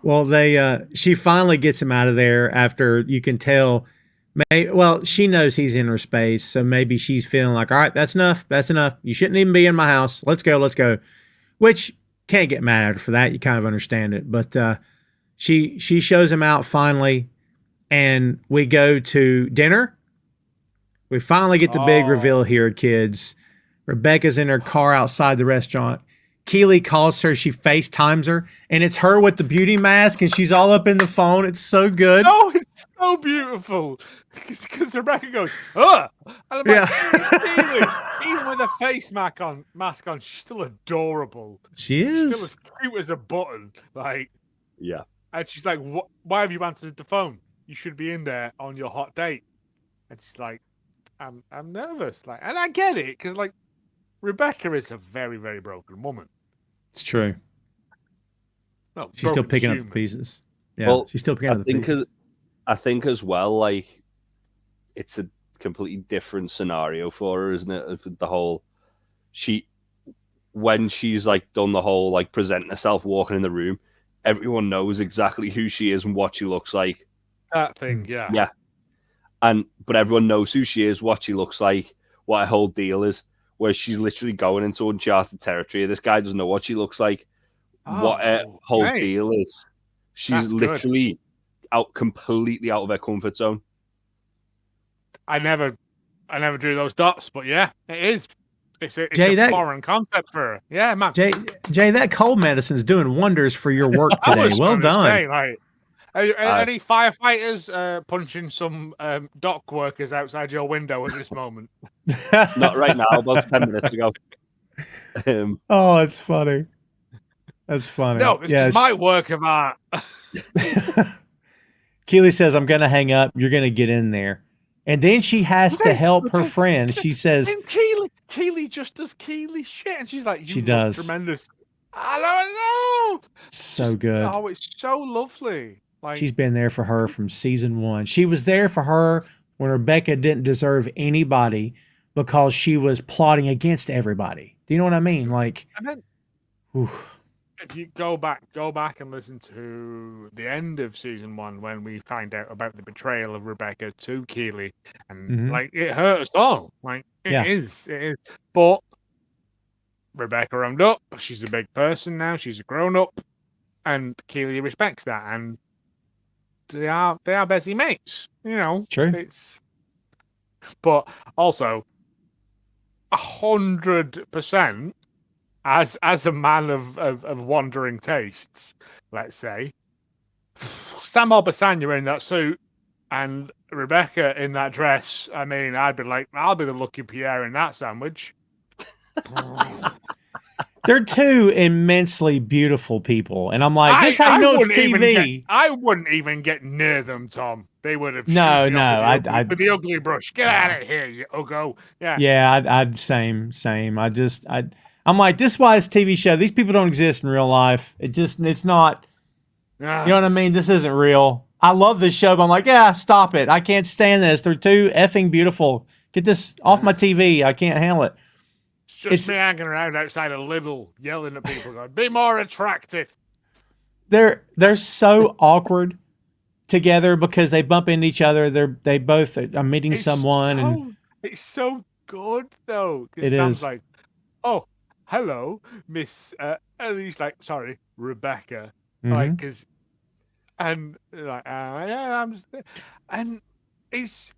Well, she finally gets him out of there after you can tell. She knows he's in her space, so maybe she's feeling like, all right, that's enough. That's enough. You shouldn't even be in my house. Let's go. Which can't get mad at her for that. You kind of understand it, but she shows him out finally, and we go to dinner. We finally get the big reveal here, kids. Rebecca's in her car outside the restaurant. Keely calls her. She FaceTimes her, and it's her with the beauty mask, and she's all up in the phone. It's so good. Oh, it's so beautiful. Because Rebecca goes, ugh. And I'm like, it's Keely. Even with a face mask on, she's still adorable. She is. She's still as cute as a button. Yeah. And she's like, why have you answered the phone? You should be in there on your hot date. And she's like, I'm nervous. And I get it, because Rebecca is a very, very broken woman. It's true. Well, she's still picking up the pieces. Yeah, she's still picking up the pieces. I think as well, it's a completely different scenario for her, isn't it? The whole when she's done the whole presenting herself, walking in the room, everyone knows exactly who she is and what she looks like. That thing, yeah. Yeah. But everyone knows who she is, what she looks like, what her whole deal is. Where she's literally going into uncharted territory. This guy doesn't know what she looks like, what her whole deal is. She's literally completely out of her comfort zone. I never drew those dots, but yeah, it is. It's a foreign concept for her. Yeah, man. Jay, that cold medicine's doing wonders for your work today. Well done. Any firefighters punching some dock workers outside your window at this moment? Not right now, about 10 minutes ago. Oh, it's funny. That's funny. No, it's just my work of art. Keely says, I'm going to hang up. You're going to get in there. And then she has to help her friend. She says... And Keely just does Keely shit. And she's like, she does. Tremendous. I don't know. So good. Oh, it's so lovely. She's been there for her from season 1. She was there for her when Rebecca didn't deserve anybody because she was plotting against everybody. Do you know what I mean? If you go back and listen to the end of season 1 when we find out about the betrayal of Rebecca to Keely, and it hurt us all. It is. But Rebecca owned up. She's a big person now. She's a grown up, and Keely respects that. And they are busy mates, True. But also 100% as a man of wandering tastes, let's say, Sam Obasanya in that suit and Rebecca in that dress, I mean, I'd be like, I'll be the lucky Pierre in that sandwich. They're two immensely beautiful people, and I'm like, this is how you know it's TV. I wouldn't even get near them, Tom. They would have No, with the ugly brush. Get out of here, you uggo. Yeah. Yeah, I'd same. I'm like, this is why it's a TV show. These people don't exist in real life. It's not. You know what I mean? This isn't real. I love this show, but I'm like, yeah, stop it. I can't stand this. They're too effing beautiful. Get this off my TV. I can't handle it. It's me hanging around outside a Lidl, yelling at people, going, "Be more attractive." They're so awkward together because they bump into each other. They both are meeting someone, and it's so good though. It Sam's is like, "Oh, hello, Miss," and he's like, "Sorry, Rebecca," like, because, and like, yeah, I'm just, and it's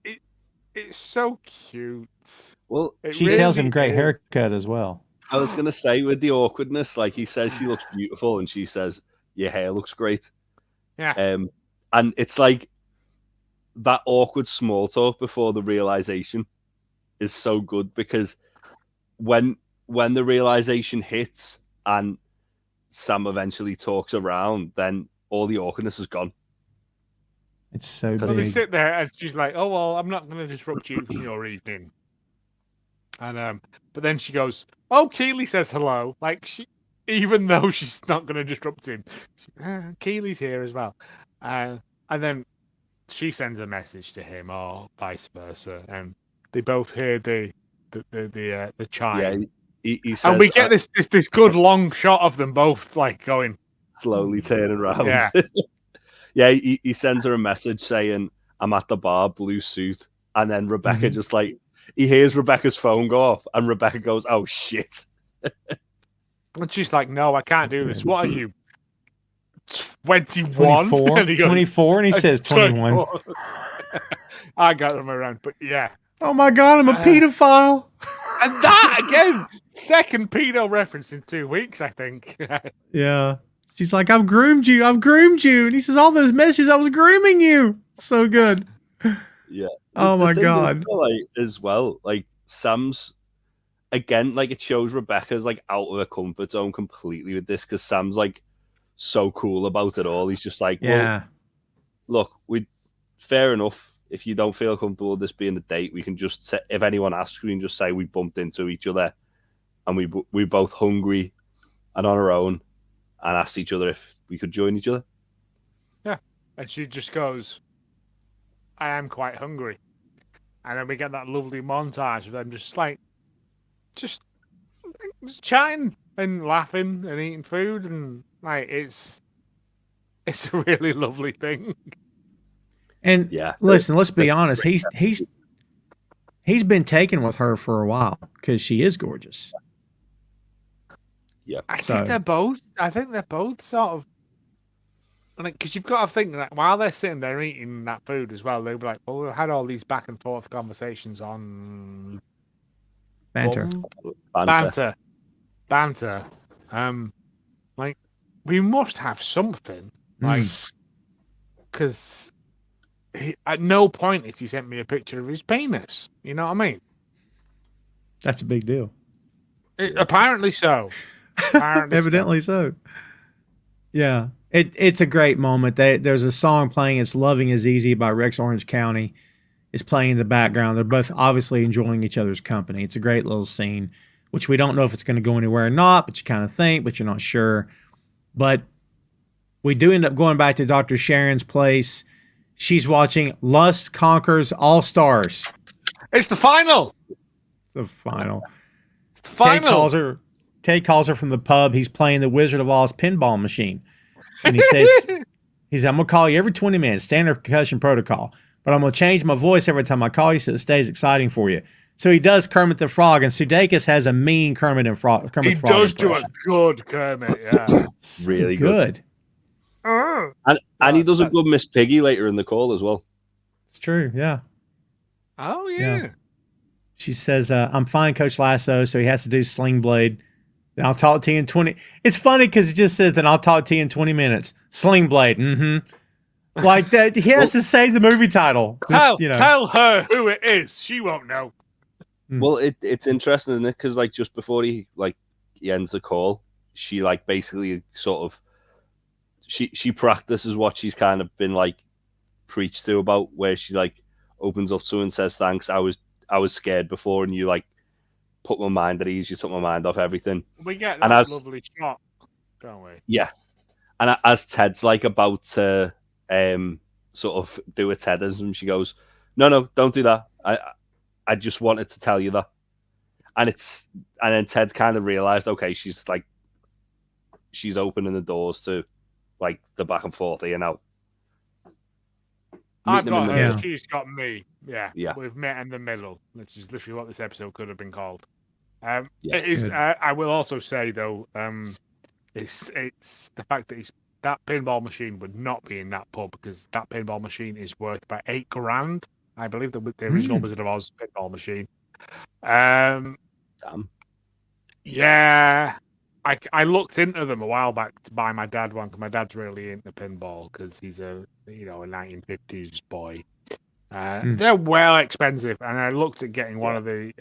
so cute. Well, she tells him great haircut as well. I was gonna say, with the awkwardness, like he says she looks beautiful, and she says your hair looks great. Yeah. And it's like that awkward small talk before the realization is so good, because when the realization hits and Sam eventually talks around, then all the awkwardness is gone. It's so Because big. they sit there and she's like, "Oh well, I'm not going to disrupt you from your evening." And but then she goes, "Oh, Keeley says hello." Like, she, even though she's not going to disrupt him, Keeley's here as well. And then she sends a message to him, or vice versa, and they both hear the chime. Yeah, he says, and we get this good long shot of them both like going slowly turning around. Yeah. Yeah, he sends her a message saying, "I'm at the bar, blue suit," and then Rebecca just like, he hears Rebecca's phone go off, and Rebecca goes, "Oh shit!" And she's like, "No, I can't do this. What are you, 21?" 24, and 24, and he says 21. I got them around, but yeah. Oh my god, I'm a pedophile. And that again, second pedo reference in 2 weeks, I think. Yeah. She's like, I've groomed you. And he says, all those messages, I was grooming you. So good. Yeah. Oh my god. As well, like Sam's, again, like it shows Rebecca's like out of her comfort zone completely with this, because Sam's like so cool about it all. He's just like, well, look, fair enough. If you don't feel comfortable with this being a date, we can just say, if anyone asks, we can just say we bumped into each other and we both hungry and on our own, and asked each other if we could join each other. Yeah. And she just goes, "I am quite hungry." And then we get that lovely montage of them just chatting and laughing and eating food, and like it's a really lovely thing. And listen, let's be honest. He's been taken with her for a while because she is gorgeous. Yeah, I think they're both sort of like, because you've got to think that while they're sitting there eating that food as well, they'll be like, "Well, we had all these back and forth conversations on banter. Like, we must have something, like, because at no point has he sent me a picture of his penis. You know what I mean? That's a big deal. Apparently so. Evidently so. Yeah. It's a great moment. There's a song playing. It's "Loving Is Easy" by Rex Orange County. It's playing in the background. They're both obviously enjoying each other's company. It's a great little scene, which we don't know if it's going to go anywhere or not, but you kind of think, but you're not sure. But we do end up going back to Dr. Sharon's place. She's watching Lust Conquers All Stars. It's the final. It's the final. Ted calls her from the pub. He's playing the Wizard of Oz pinball machine. And he says, I'm going to call you every 20 minutes, standard concussion protocol. But I'm going to change my voice every time I call you so it stays exciting for you. So he does Kermit the Frog, and Sudeikis has a mean Kermit the Frog. He does do a good Kermit, yeah. Really good. And he does a good Miss Piggy later in the call as well. It's true, yeah. Oh, yeah. She says, I'm fine, Coach Lasso, so he has to do Sling Blade. Then I'll talk to you in 20. It's funny because it just says, then I'll talk to you in 20 minutes. Sling Blade, Like that, he has to say the movie title. Tell her who it is. She won't know. Well, it's interesting, isn't it? Because like just before he ends the call, she like basically sort of she practices what she's kind of been like preached to about, where she like opens up to him and says thanks. I was scared before, and you like put my mind at ease. You took my mind off everything. We get that lovely shot, don't we? Yeah, and as Ted's like about to sort of do a Tedism, she goes, "No, don't do that. I just wanted to tell you that." And then Ted kind of realized, okay, she's opening the doors to like the back and forth here now. I've got her, she's got me. Yeah. Yeah. We've met in the middle, which is literally what this episode could have been called. Yeah. It is. I will also say though, it's the fact that that pinball machine would not be in that pub, because that pinball machine is worth about $8,000. I believe the original Wizard of Oz pinball machine. Damn. Yeah. I looked into them a while back to buy my dad one, because my dad's really into pinball, because he's a 1950s boy. They're well expensive, and I looked at getting one of the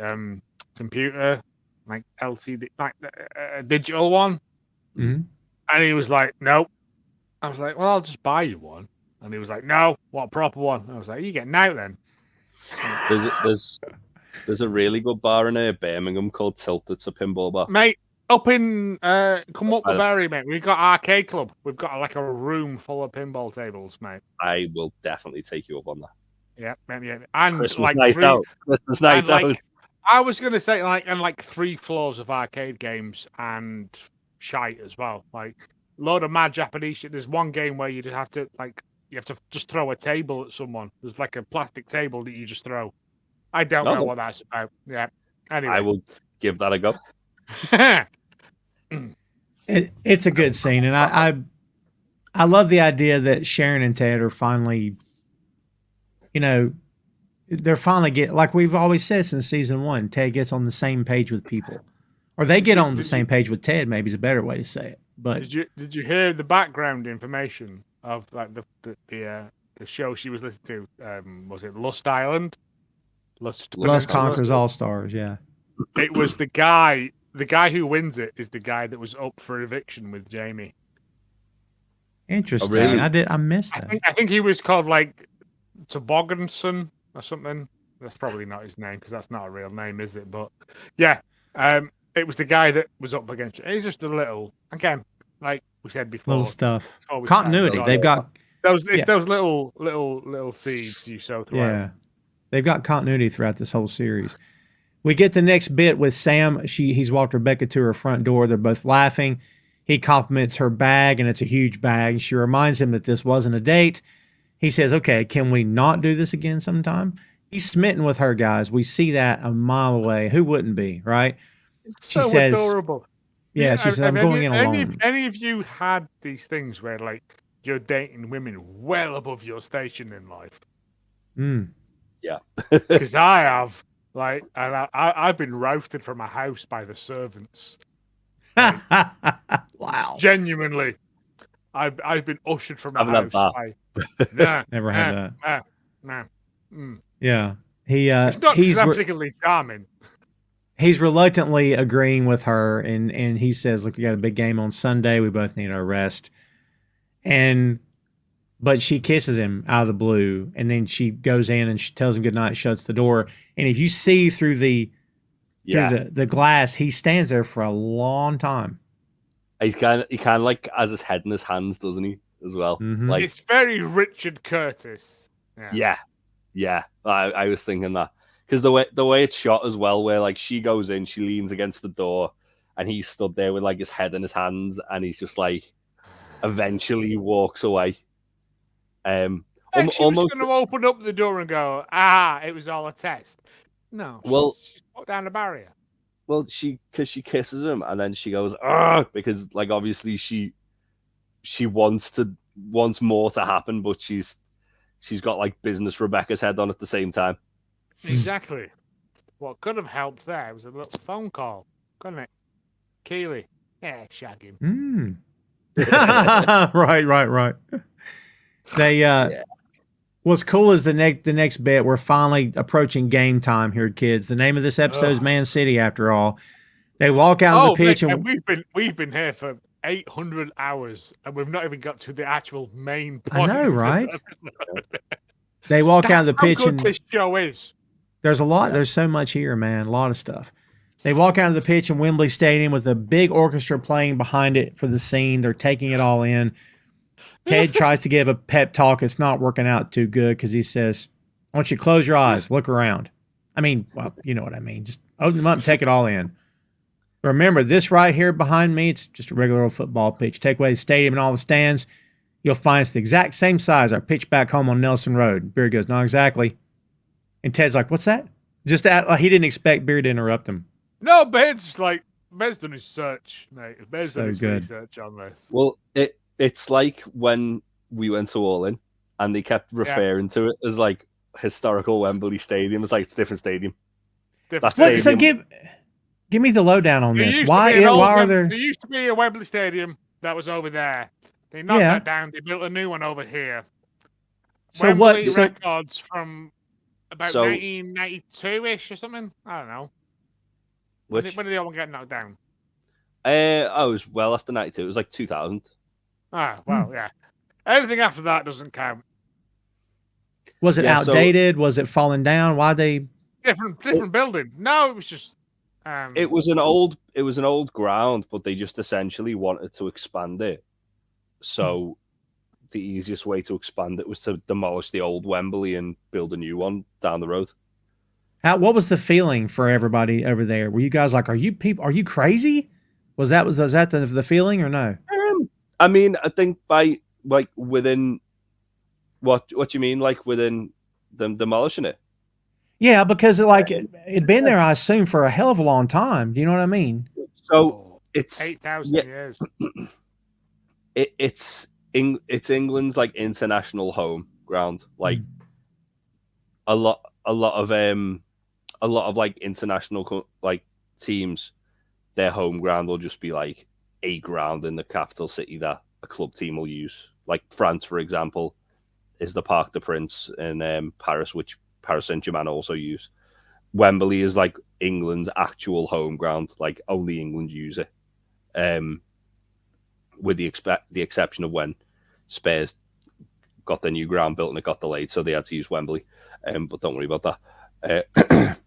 computer, like LCD, like a digital one, and he was like, "Nope." I was like, "Well, I'll just buy you one," and he was like, "No, what a proper one?" I was like, "You getting out then?" There's a really good bar in Birmingham called Tilt. It's a pinball bar, mate. Up in come up with Barry, mate. We've got Arcade Club. We've got like a room full of pinball tables, mate. I will definitely take you up on that. Yeah. And Christmas like night out. Christmas night out. I was gonna say like 3 floors of arcade games and shite as well. Like load of mad Japanese shit. There's one game where you have to just throw a table at someone. There's like a plastic table that you just throw. I don't know what that's about. Yeah. Anyway, I will give that a go. It's a good scene, and I love the idea that Sharon and Ted are finally, they're finally like we've always said since season 1, Ted gets on the same page with people, or they get on the same page with Ted. Maybe is a better way to say it. But did you hear the background information of like the show she was listening to? Was it Lust Island? Lust Conquers All Stars. Yeah, it was the guy. The guy who wins it is the guy that was up for eviction with Jamie. Interesting. Oh, really? I missed that. I think he was called like Tobogganson or something. That's probably not his name, because that's not a real name, is it? But yeah, it was the guy that was up against it. He's just a little, again, like we said before, little stuff. Continuity. They've got those little seeds you sow throughout. Yeah, they've got continuity throughout this whole series. We get the next bit with Sam. He's walked Rebecca to her front door. They're both laughing. He compliments her bag, and it's a huge bag. She reminds him that this wasn't a date. He says, "Okay, can we not do this again sometime?" He's smitten with her, guys. We see that a mile away. Who wouldn't be, right? She says, adorable. Yeah, she says, "I'm going in alone." Any of you had these things where like you're dating women well above your station in life? Yeah, because I have. Like, and I've been roasted from a house by the servants. Like, wow! Genuinely, I've been ushered from a house. Never had that. Nah. Yeah, it's not he's particularly charming. He's reluctantly agreeing with her, and he says, "Look, we got a big game on Sunday. We both need our rest." But she kisses him out of the blue, and then she goes in and she tells him goodnight, shuts the door. And if you see through the glass, he stands there for a long time. He kind of like has his head in his hands, doesn't he? As well, like it's very Richard Curtis. Yeah. I was thinking that, because the way it's shot as well, where like she goes in, she leans against the door, and he's stood there with like his head in his hands, and he's just like, eventually walks away. She was going to open up the door and go, it was all a test. No, she put down the barrier. Well, because she kisses him, and then she goes, because like obviously she wants more to happen, but she's got like business Rebecca's head on at the same time. Exactly. What could have helped there was a little phone call, couldn't it? Keely, shag him. Right. They what's cool is the next bit. We're finally approaching game time here, kids. The name of this episode is Man City, after all. They walk out on the pitch, mate, and we've been here for 800 hours, and we've not even got to the actual main point. I know, right? They walk out of the pitch, how good and this show is. there's a lot. There's so much here, man. A lot of stuff. They walk out of the pitch in Wembley Stadium with a big orchestra playing behind it for the scene. They're taking it all in. Ted tries to give a pep talk. It's not working out too good because he says, "I want you to close your eyes, look around." I mean, well, you know what I mean. Just open them up and take it all in. Remember, this right here behind me, it's just a regular old football pitch. Take away the stadium and all the stands, you'll find it's the exact same size our pitch back home on Nelson Road. Beard goes, "Not exactly." And Ted's like, "What's that?" Just he didn't expect Beard to interrupt him. No, Bed's done his search, mate. Bed's So done his good. research on this. Well, it's like when we went to All In and they kept referring to it as like historical Wembley Stadium. It's like it's a different stadium. Different That's So stadium. give me the lowdown on There this. used to Why be an old are there? There used to be a Wembley Stadium that was over there. They knocked Yeah. that down. They built a new one over here. So Wembley what? So records from about So- 1992-ish or something. I don't know. When Which did the other one get knocked down? I was well after 92. It was like 2000. Ah, well, yeah. Everything after that doesn't count. was it Yeah, so- outdated? Was it falling down? Why they? Different building. No, it was just. It was an old ground, but they just essentially wanted to expand it. So the easiest way to expand it was to demolish the old Wembley and build a new one down the road. What was the feeling for everybody over there? Were you guys like, "Are you people? Are you crazy?" Was that the feeling or no? I mean, I think by like within what you mean, like within them demolishing it. Yeah, because it'd been there, I assume, for a hell of a long time. Do you know what I mean? So it's 8,000 yeah. years. It's England's like international home ground. Like a lot of like international like teams, their home ground will just be like a ground in the capital city that a club team will use. Like France, for example, is the Parc des Princes in Paris, which Paris Saint-Germain also use. Wembley is like England's actual home ground. Like only England use it. With the exception of when Spurs got their new ground built and it got delayed, so they had to use Wembley. But don't worry about that.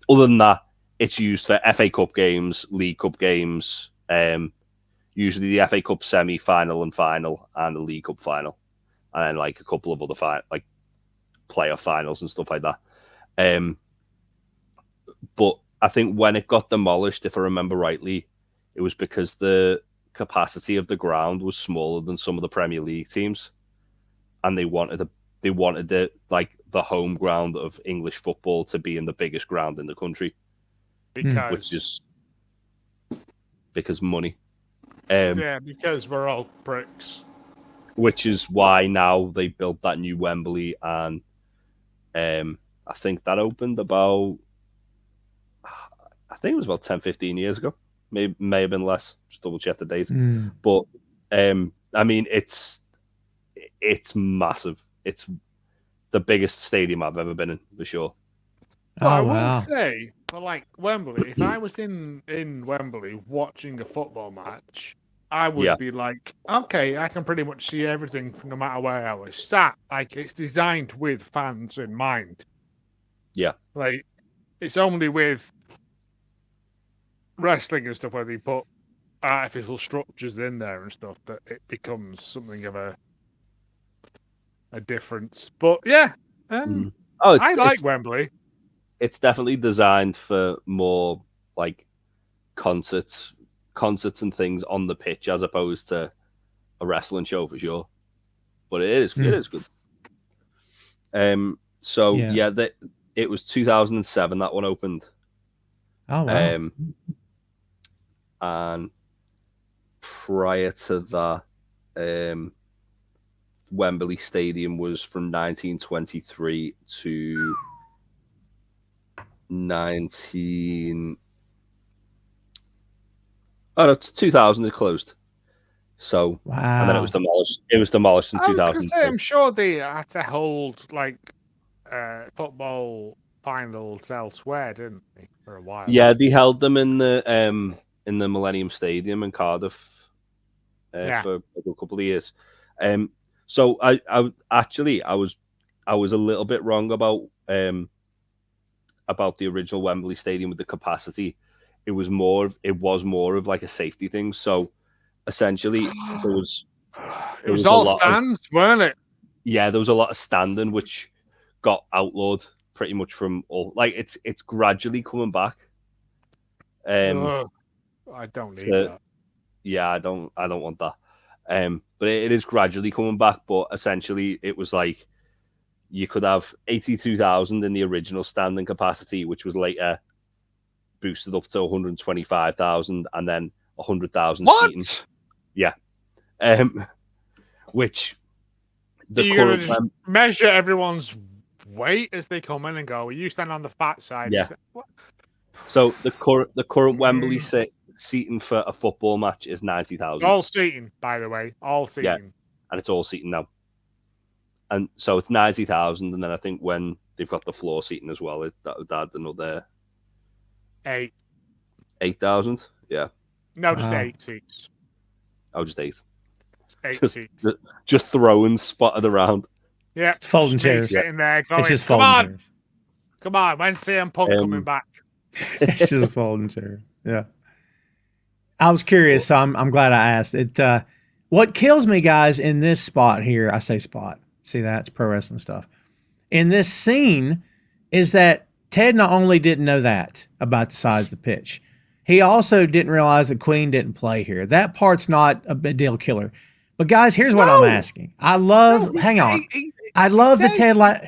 Other than that, it's used for FA Cup games, League Cup games, usually the FA Cup semi-final and final, and the League Cup final, and then like a couple of other like playoff finals and stuff like that. But I think when it got demolished, if I remember rightly, it was because the capacity of the ground was smaller than some of the Premier League teams, and they wanted like the home ground of English football to be in the biggest ground in the country, because money. Yeah, because we're all pricks. Which is why now they built that new Wembley, and I think that opened about, I think it was about 10, 15 years ago. May have been less. Just double check the date. But I mean, it's massive. It's the biggest stadium I've ever been in, for sure. Well, I will say, for like Wembley, if I was in Wembley watching a football match, I would be like, okay, I can pretty much see everything no matter where I was sat. Like, it's designed with fans in mind. Yeah. Like, it's only with wrestling and stuff where they put artificial structures in there and stuff that it becomes something of a difference. But yeah, I like Wembley. It's definitely designed for more like concerts and things on the pitch as opposed to a wrestling show, for sure. But it is good. So it was 2007 that one opened. Oh wow. And prior to that, Wembley Stadium was from 1923 to 2000 it closed. So, Wow. and then it was demolished. It was demolished in I was 2000. going to say, I'm sure they had to hold like football finals elsewhere, didn't they, for a while? Yeah, they held them in the Millennium Stadium in Cardiff for a couple of years. So I was a little bit wrong about the original Wembley Stadium with the capacity. It was more of like a safety thing. So essentially, it was all stands, weren't it? Yeah, there was a lot of standing, which got outlawed pretty much from all. Like it's gradually coming back. I don't need that. Yeah, I don't want that. But it is gradually coming back. But essentially, it was like you could have 82,000 in the original standing capacity, which was later boosted up to 125,000, and then 100,000 seating. Yeah. Which the current just measure everyone's weight as they come in and go. You stand on the fat side. Yeah. So the current Wembley seating for a football match is 90,000. All seating, by the way, all seating. Yeah, and it's all seating now. And so it's 90,000, and then I think when they've got the floor seating as well, that would add another 8,000. Yeah. No, just 8 seats. Oh, just 8. 8 seats. Just throwing spotted around. Yeah, it's folding chairs. Sitting there going, it's just folding chairs. Come on, when's CM Punk coming back? It's just a folding chair. Yeah. I was curious, so I'm glad I asked. What kills me, guys, in this spot here, I say spot. See that? It's pro wrestling stuff. In this scene is that Ted not only didn't know that about the size of the pitch, he also didn't realize that Queen didn't play here. That part's not a big deal killer. But guys, here's what I'm asking. I love the Ted Lasso.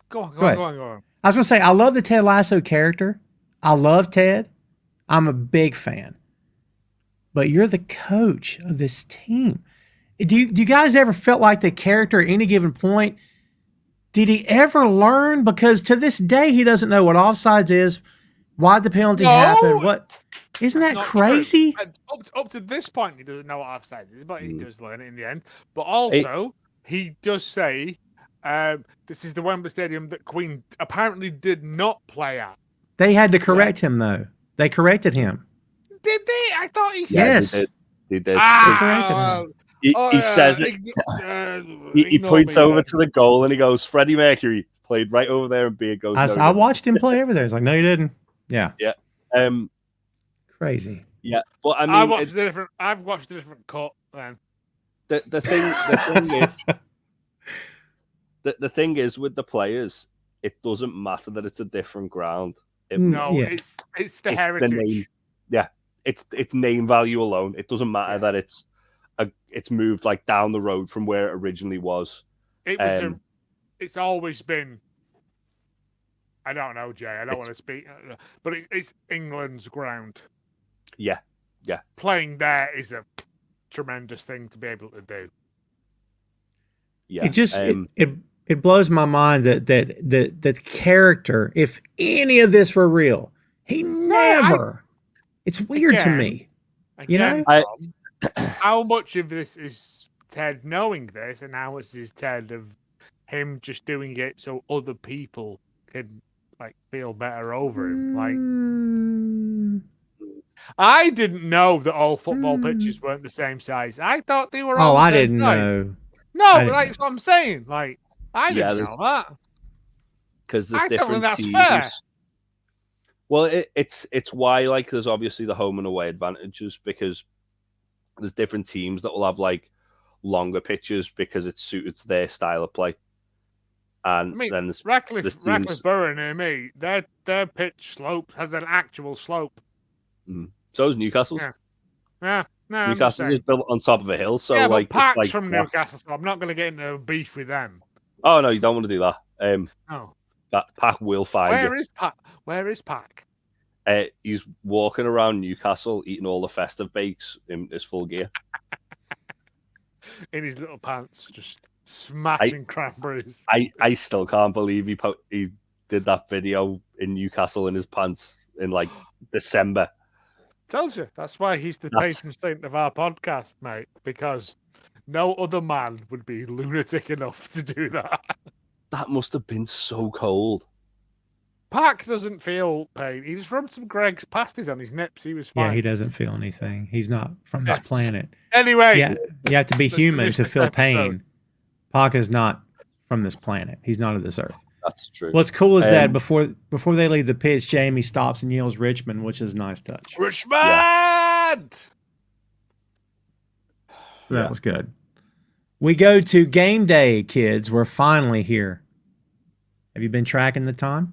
Go on. I was gonna say I love the Ted Lasso character. I love Ted. I'm a big fan. But you're the coach of this team. Do you guys ever felt like the character at any given point? Did he ever learn? Because to this day, he doesn't know what offsides is, why the penalty happened. What? Isn't that crazy? Up to this point, he doesn't know what offsides is, but he does learn it in the end. But also, he does say this is the Wembley Stadium that Queen apparently did not play at. They had to correct him, though. They corrected him. Did they? I thought he said yes. They did. He says it. He points over to the goal and he goes, Freddie Mercury played right over there, and Beard goes, I watched him play over there. It's like, no, you didn't. Yeah. Yeah. Crazy. Yeah. But I mean, I've watched a different cut then. The thing is with the players, it doesn't matter that it's a different ground. It's the heritage. The name. Yeah. It's name value alone. It doesn't matter that it's moved like down the road from where it originally was. It's always been. I don't know, Jay. I don't want to speak, but it's England's ground. Yeah. Playing there is a tremendous thing to be able to do. Yeah. It just it blows my mind that the character, if any of this were real, he never. It's weird to me. How much of this is Ted knowing this, and how much is Ted of him just doing it so other people can feel better over him? I didn't know that all football pitches weren't the same size. I thought they were all the same size. Know. No, that's what I'm saying. I didn't know that. Because there's different don't think that's teams. Fair. Well, it's why there's obviously the home and away advantages, because there's different teams that will have longer pitches because it suits their style of play. And then there's Ratcliffe Borough near me. Their pitch slope has an actual slope. So is Newcastle's. Yeah. No, Newcastle is built on top of a hill, so but Pack's from Newcastle, so I'm not going to get into a beef with them. Oh no, you don't want to do that. No. That Pack will find you. Where is Pack? He's walking around Newcastle eating all the festive bakes in his full gear. In his little pants, just smashing cranberries. I still can't believe he did that video in Newcastle in his pants in December. Tells you. That's why he's the patron saint of our podcast, mate. Because no other man would be lunatic enough to do that. That must have been so cold. Park doesn't feel pain. He just rubbed some Greg's pasties on his nips. He was fine. Yeah, he doesn't feel anything. He's not from this planet. Anyway. Yeah, you have to be human to feel pain. episode. Park is not from this planet. He's not of this earth. That's true. What's cool is that before they leave the pitch, Jamie stops and yells Richmond, which is a nice touch. Richmond! Yeah. That was good. We go to game day, kids. We're finally here. Have you been tracking the time?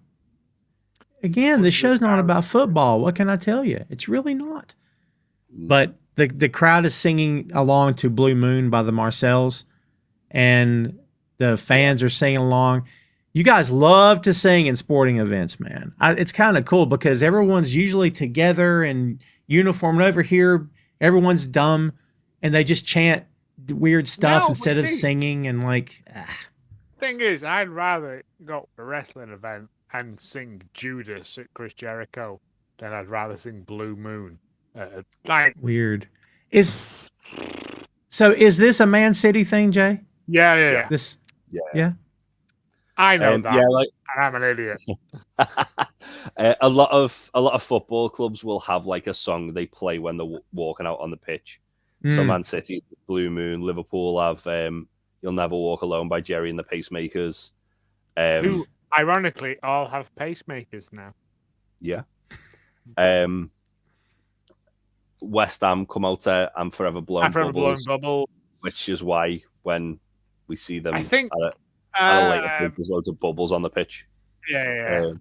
Again, this show's not about football. What can I tell you? It's really not. But the crowd is singing along to Blue Moon by the Marcells, and the fans are singing along. You guys love to sing in sporting events, man. It's kind of cool because everyone's usually together in uniform. And over here, everyone's dumb, and they just chant weird stuff instead of singing. And Thing is, I'd rather go to a wrestling event and sing Judas at Chris Jericho than I'd rather sing Blue Moon. Weird. Is this a Man City thing, Jay? Yeah. Yeah. I know that. Yeah, and I'm an idiot. a lot of football clubs will have like a song they play when they're walking out on the pitch. So Man City, Blue Moon, Liverpool have "You'll Never Walk Alone" by Jerry and the Pacemakers. Who, ironically, all have pacemakers now. Yeah. West Ham come out to "I'm Forever Blowing Bubbles," which is why when we see them, I think at a later point, there's loads of bubbles on the pitch. Yeah.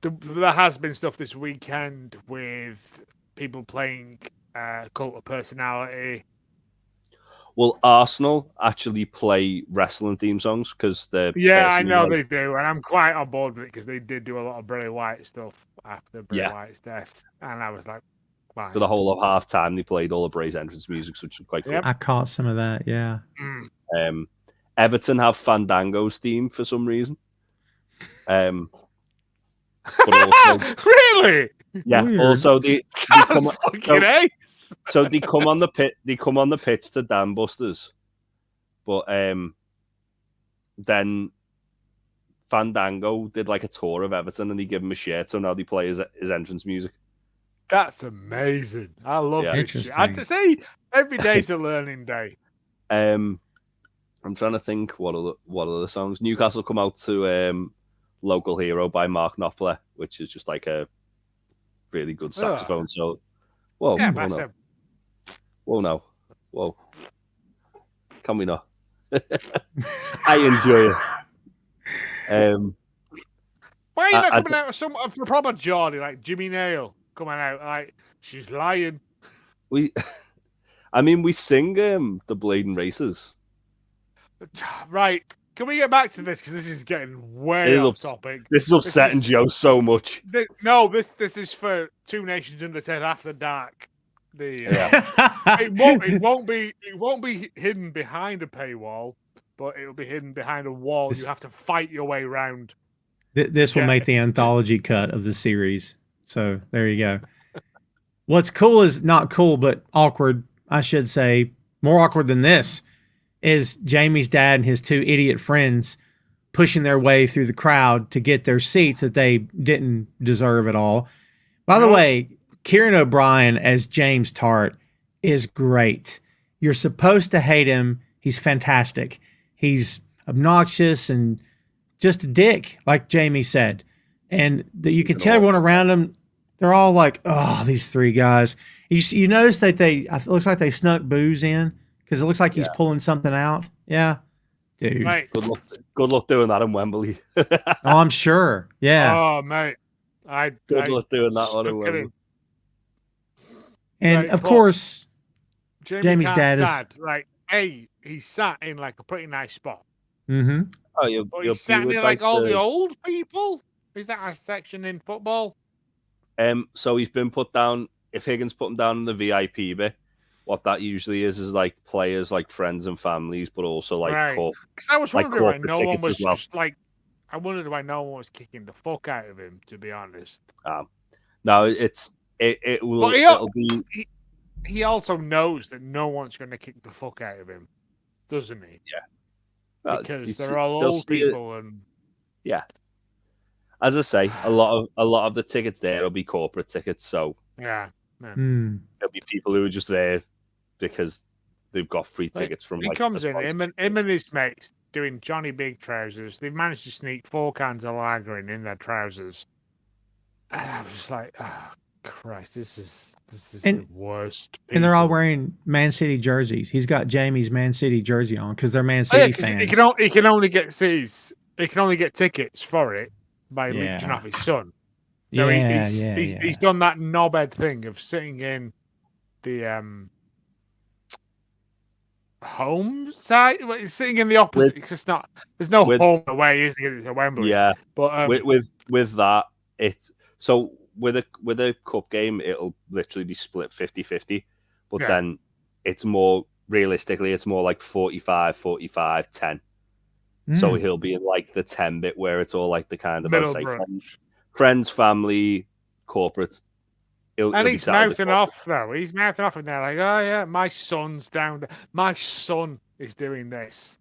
There has been stuff this weekend with people playing Cult of Personality. Well, Arsenal actually play wrestling theme songs because they're... Yeah, I know they do, and I'm quite on board with it because they did do a lot of Bray Wyatt stuff after Bray Wyatt's death, and I was like, fine. For the whole of half time, they played all of Bray's entrance music, which was quite cool. I caught some of that, yeah. Everton have Fandango's theme for some reason. But also, really? Yeah. Weird. Also, they come fucking ace. So they come on the pit. They come on the pitch to Dan Busters, but then Fandango did like a tour of Everton, and he gave him a shirt, so now they play his entrance music. That's amazing. I love this shit. Interesting. I'd say every day's a learning day. I'm trying to think what are the songs. Newcastle come out to "Local Hero" by Mark Knopfler, which is just like a really good saxophone. So, whoa, Yeah, whoa, massive. no. Whoa. Can we not? I enjoy it. Why are you not coming out with some for proper Geordie, like Jimmy Nail coming out like she's lying? We sing the Bladen Races. Right. Can we get back to this? Because this is getting way off topic. This is upsetting Joe so much. This is for Two Nations Under 10 After Dark. It won't be hidden behind a paywall, but it'll be hidden behind a wall. You have to fight your way around. This will make the anthology cut of the series. So there you go. What's cool is not cool, but awkward, I should say, more awkward than this, is Jamie's dad and his two idiot friends pushing their way through the crowd to get their seats that they didn't deserve at all. By the way, Kieran O'Brien as James Tart is great. You're supposed to hate him. He's fantastic. He's obnoxious and just a dick, like Jamie said. And you can tell everyone around him, they're all like, oh, these three guys. You notice that it looks like they snuck booze in because it looks like he's pulling something out. Yeah. Dude. Right. Good luck doing that in Wembley. Oh, I'm sure. Yeah. Oh, mate. Good luck doing that one in Wembley. And of course, Jamie's dad is right. He's sat in like a pretty nice spot. Mm-hmm. Oh, but he's sat near like all the old people. Is that a section in football? So he's been put down. If Higgins put him down in the VIP bit, what that usually is like players, like friends and families, but also like because I was wondering why no one was just like. I wondered why no one was kicking the fuck out of him. To be honest. No, it will. But It'll be. he also knows that no one's going to kick the fuck out of him, doesn't he? Yeah. Well, Because they're all they'll old see it. people, and Yeah. As I say, a lot of the tickets there will be corporate tickets, so yeah. Hmm. there'll be people who are just there because they've got free tickets from. He like, comes the in, him and his mates doing Johnny Big trousers. They've managed to sneak 4 cans of lager in their trousers. And I was just like, oh Christ, this is the worst. And they're all people. wearing Man City jerseys. He's got Jamie's Man City jersey on because they're Man City fans. He can only get tickets for it by leeching off his son. So he's done that knobhead thing of sitting in the home side. Well, he's sitting in the opposite. It's just not. There's no home away, is there? It's a Wembley. Yeah, but with that, it's so with a cup game, it'll literally be split 50-50. But then it's more realistically, it's more like 45, 10. So he'll be in like the 10 bit where it's all like the kind of friends, family, corporate. He's mouthing off though. He's mouthing off, and they're like, "Oh yeah, my son's down there. My son is doing this."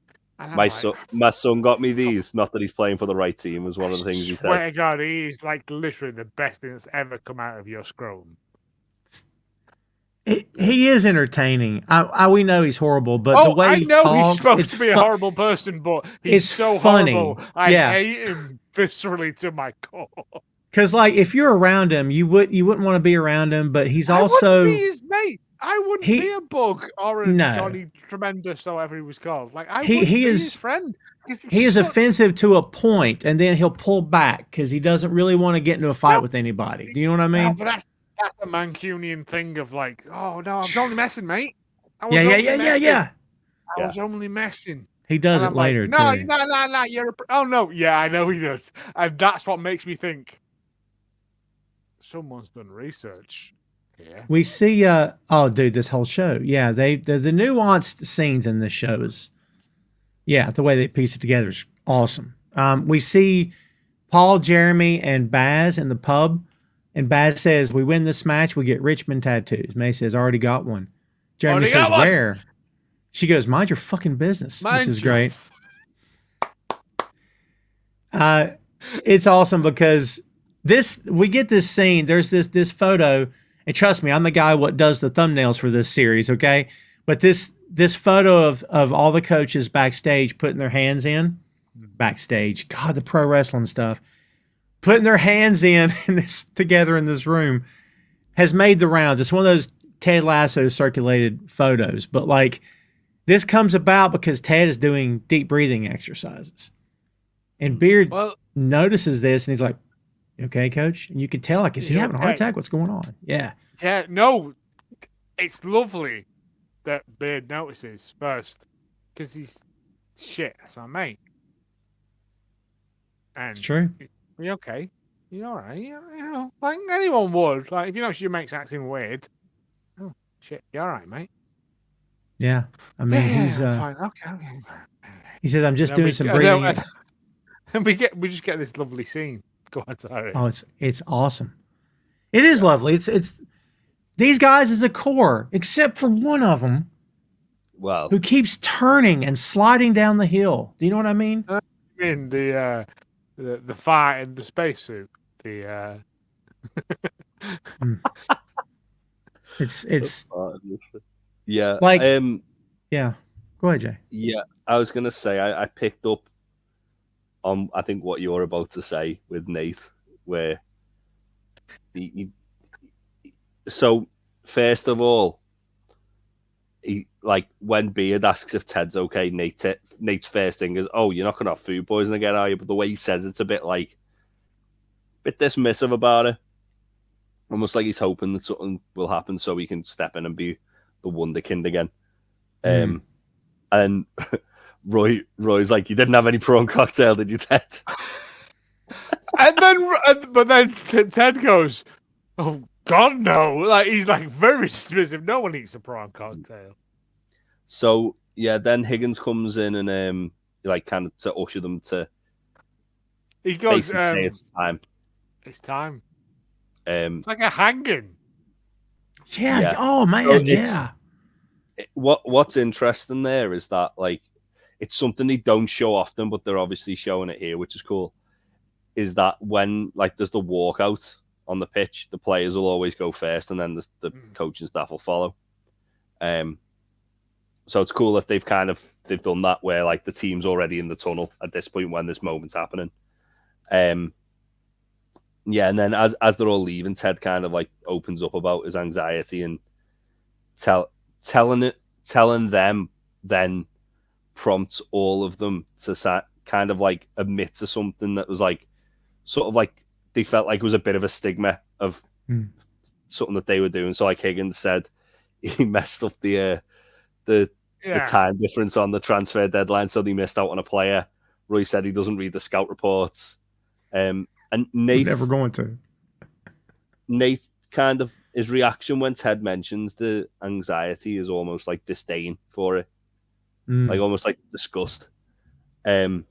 My son got me these. Not that he's playing for the right team, was one of the things he said. Swear to God, he's like literally the best thing that's ever come out of your scrotum. He is entertaining. We know he's horrible, but the way he talks, he's supposed to be a horrible person, but he's so funny. Horrible. I hate him viscerally to my core. Because, like, if you're around him, you wouldn't want to be around him. But he's also I wouldn't be his mate. I wouldn't be a bug or a Johnny Tremendous, or whatever he was called. Like he is his friend. He is offensive to a point, and then he'll pull back because he doesn't really want to get into a fight with anybody. Do you know what I mean? But that's a Mancunian thing of like, oh no, I was only messing, mate. Yeah. I was only messing. He does it later no, too. No, you're oh no, yeah, I know he does, and that's what makes me think someone's done research. Yeah, we see. Oh, dude, this whole show. Yeah, the nuanced scenes in this show is, the way they piece it together is awesome. We see Paul, Jeremy, and Baz in the pub. And Baz says, "We win this match, we get Richmond tattoos." May says, "Already got one." Jeremy says, "Where?" She goes, "Mind your fucking business," which is great. It's awesome because we get this scene. There's this photo, and trust me, I'm the guy what does the thumbnails for this series, okay? But this photo of all the coaches backstage putting their hands in, backstage, God, the pro wrestling stuff, putting their hands in this together in this room has made the rounds. It's one of those Ted Lasso circulated photos, but like this comes about because Ted is doing deep breathing exercises, and Beard notices this, and he's like, "Okay, coach," and you can tell, like, is he having a heart attack? What's going on? Yeah, no, it's lovely that Beard notices first because he's shit. That's my mate, and it's true. You okay? You all right? You know, like anyone would. Like if you notice your mate's acting weird, oh shit, you all right, mate? Yeah, I mean he's fine. Okay. He says, "I'm just doing some breathing," and we just get this lovely scene. Go on, sorry. Oh, it's awesome. It is lovely. It's these guys as a core, except for one of them, who keeps turning and sliding down the hill. Do you know what I mean? In the fight in the spacesuit. It's yeah. Like yeah. Go ahead, Jay. Yeah, I was gonna say I picked up on I think what you're about to say with Nate, where so first of all, he like when Beard asks if Ted's okay, Nate's first thing is, "Oh, you're not gonna have food poisoning again, are you?" But the way he says it's a bit dismissive about it, almost like he's hoping that something will happen so he can step in and be the wonderkind again. And Roy's like, "You didn't have any prawn cocktail, did you, Ted?" But then Ted goes, "Oh God, no!" Like he's like very dismissive. No one eats a prawn cocktail. So yeah, then Higgins comes in and like kind of to usher them to. He goes, say it's time. It's time. It's like a hanging. Yeah. Oh man. So what's interesting there is that like it's something they don't show often, but they're obviously showing it here, which is cool. Is that when like there's the walkout on the pitch, the players will always go first, and then the coaching staff will follow. So it's cool that they've done that where like the team's already in the tunnel at this point when this moment's happening. Yeah, and then as they're all leaving, Ted kind of like opens up about his anxiety and telling them then prompts all of them to kind of like admit to something that was like sort of like they felt like it was a bit of a stigma of something that they were doing. So like Higgins said he messed up the time difference on the transfer deadline, so they missed out on a player. Roy said he doesn't read the scout reports. And Nate never going to. Nate kind of his reaction when Ted mentions the anxiety is almost like disdain for it, like almost like disgust. And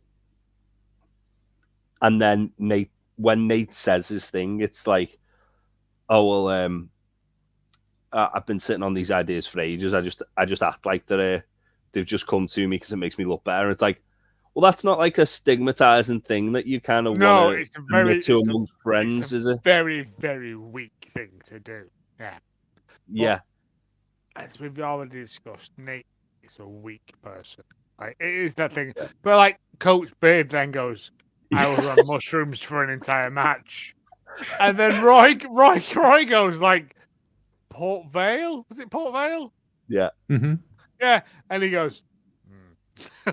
then when Nate says his thing, it's like, oh well, I've been sitting on these ideas for ages. I just act like they've just come to me because it makes me look better. It's like, well, that's not like a stigmatizing thing that you kind of want to admit to among friends, is it? Very, very weak thing to do. Yeah. Yeah. But, as we've already discussed, Nate is a weak person. Like, it is that thing. Yeah. But like Coach Beard then goes, I was on mushrooms for an entire match. And then Roy goes like, Port Vale? Was it Port Vale? Yeah. Mm-hmm. Yeah. And he goes,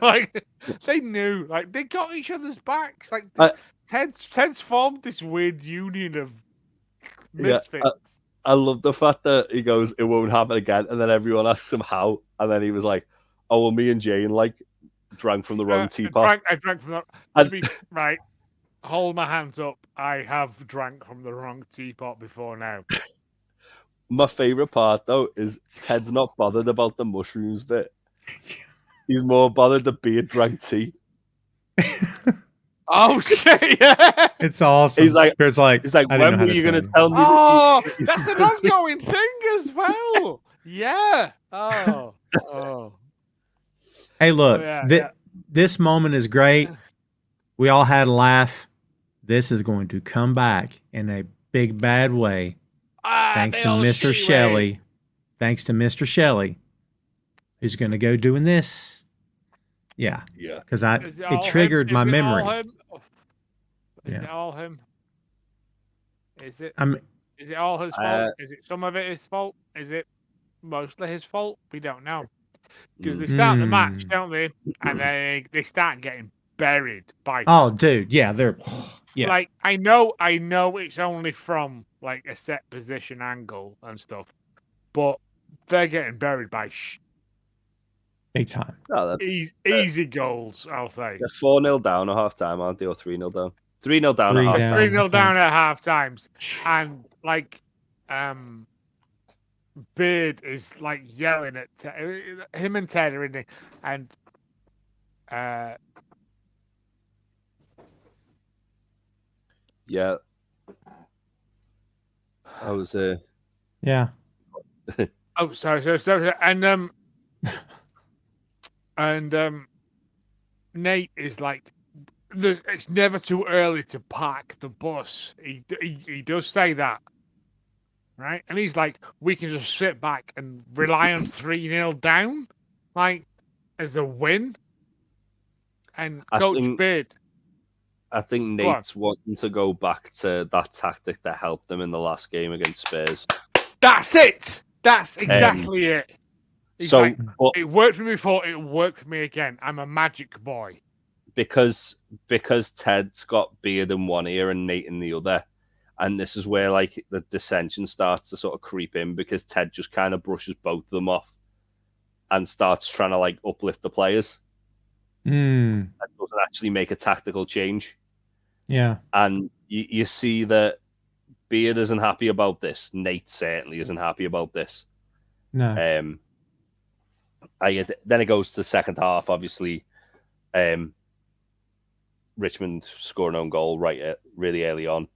like they knew, like they got each other's backs. Like Ted's formed this weird union of misfits. Yeah, I love the fact that he goes, it won't happen again, and then everyone asks him how, and then he was like, oh well, me and Jane like drank from the wrong teapot. I drank from the right. Hold my hands up. I have drank from the wrong teapot before now. My favorite part though is Ted's not bothered about the mushrooms bit. He's more bothered that Beard drank tea. Oh shit! Yeah, it's awesome. He's like, when were you going to tell me? Oh, that's an ongoing thing as well. Yeah. Oh. Hey, look, this moment is great. We all had a laugh. This is going to come back in a big bad way. Thanks to Mr. Shelley. Thanks to Mr. Shelley. Who's going to go doing this? Yeah. Because it triggered my memory. Is it all him? Is it all his fault? Is it some of it his fault? Is it mostly his fault? We don't know. Because they start the match, don't they? And then they start getting buried by. Oh, dude, yeah, they're like I know it's only from like a set position angle and stuff, but they're getting buried by. Big time. Oh, easy goals, I'll say. They're 4-0 down at half time, aren't they? Or 3-0 down? 3-0 down at half time. 3-0 down at half times. And like Beard is like yelling at him and Ted are in the and yeah. I was yeah. Oh, sorry. And Nate is like, it's never too early to park the bus. He does say that, right? And he's like, we can just sit back and rely on 3-0 down, like as a win. And Coach Beard, I think Nate's wanting to go back to that tactic that helped them in the last game against Spurs. That's it. That's exactly it. He's like, it worked for me before, it worked for me again. I'm a magic boy. Because Ted's got Beard in one ear and Nate in the other. And this is where like the dissension starts to sort of creep in because Ted just kind of brushes both of them off and starts trying to like uplift the players. And doesn't actually make a tactical change. Yeah. And you see that Beard isn't happy about this. Nate certainly isn't happy about this. No. Then it goes to the second half, obviously. Richmond score an own goal really early on.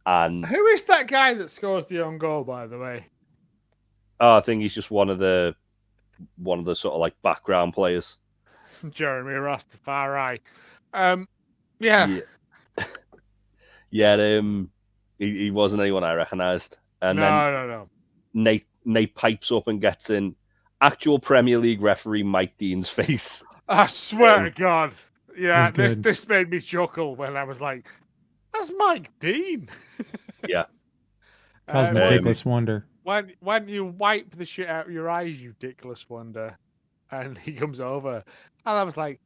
And who is that guy that scores the own goal, by the way? I think he's just one of the sort of like background players. Jeremy Rastafari. Yeah. Yeah, he wasn't anyone I recognised. And No. Nate pipes up and gets in actual Premier League referee Mike Dean's face. I swear to God. Yeah, good. this made me chuckle when I was like, that's Mike Dean. Yeah. Calls me Dickless Wonder. When you wipe the shit out of your eyes, you Dickless Wonder. And he comes over. And I was like,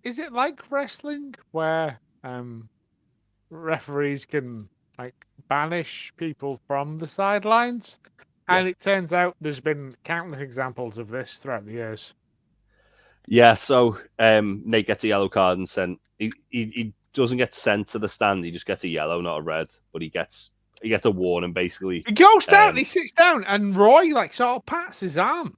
is it like wrestling where referees can like banish people from the sidelines? And it turns out there's been countless examples of this throughout the years. Yeah, so Nate gets a yellow card and sent. He doesn't get sent to the stand. He just gets a yellow, not a red. But he gets a warning basically. He goes down. He sits down, and Roy like sort of pats his arm.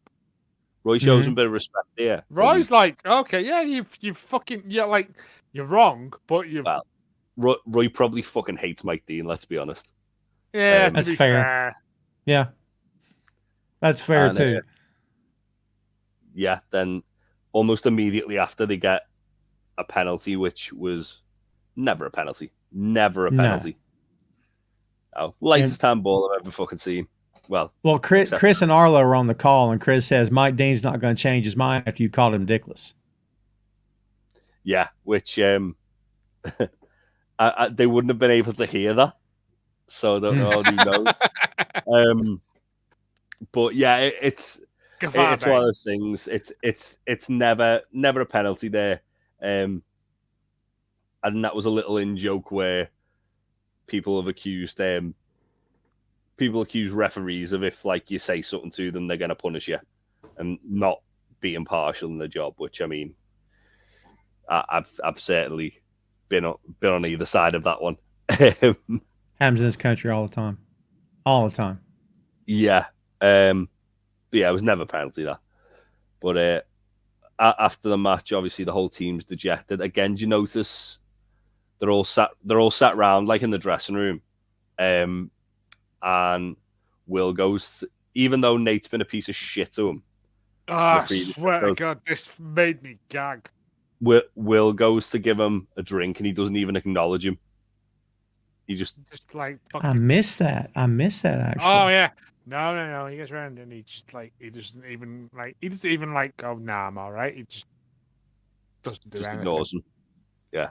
Roy shows him a bit of respect here. Roy's like, okay, yeah, you fucking, like, you're wrong, but you. Well, Roy probably fucking hates Mike Dean. Let's be honest. Yeah, that's fair. Yeah, that's fair too. Yeah, then almost immediately after they get a penalty, which was never a penalty. Never a penalty. Oh, lightest handball I've ever fucking seen. Well, Chris and Arlo are on the call, and Chris says Mike Dean's not going to change his mind after you called him Dickless. Yeah, which they wouldn't have been able to hear that, so I don't know how you know. But yeah, it's one of those things. It's never a penalty there, and that was a little in joke where people have accused referees of, if like you say something to them, they're going to punish you, and not be impartial in the job. Which, I mean, I've certainly been on either side of that one. Happens in this country all the time. Yeah. Yeah, it was never a penalty, that. But after the match, obviously the whole team's dejected. Again, do you notice they're all sat round like in the dressing room, and Will goes, even though Nate's been a piece of shit to him. I swear to God, this made me gag. Will goes to give him a drink, and he doesn't even acknowledge him. He just like. I miss that actually. Oh yeah. No. He goes around and he doesn't even go, nah, I'm all right. He just doesn't do anything. Ignores him. Yeah.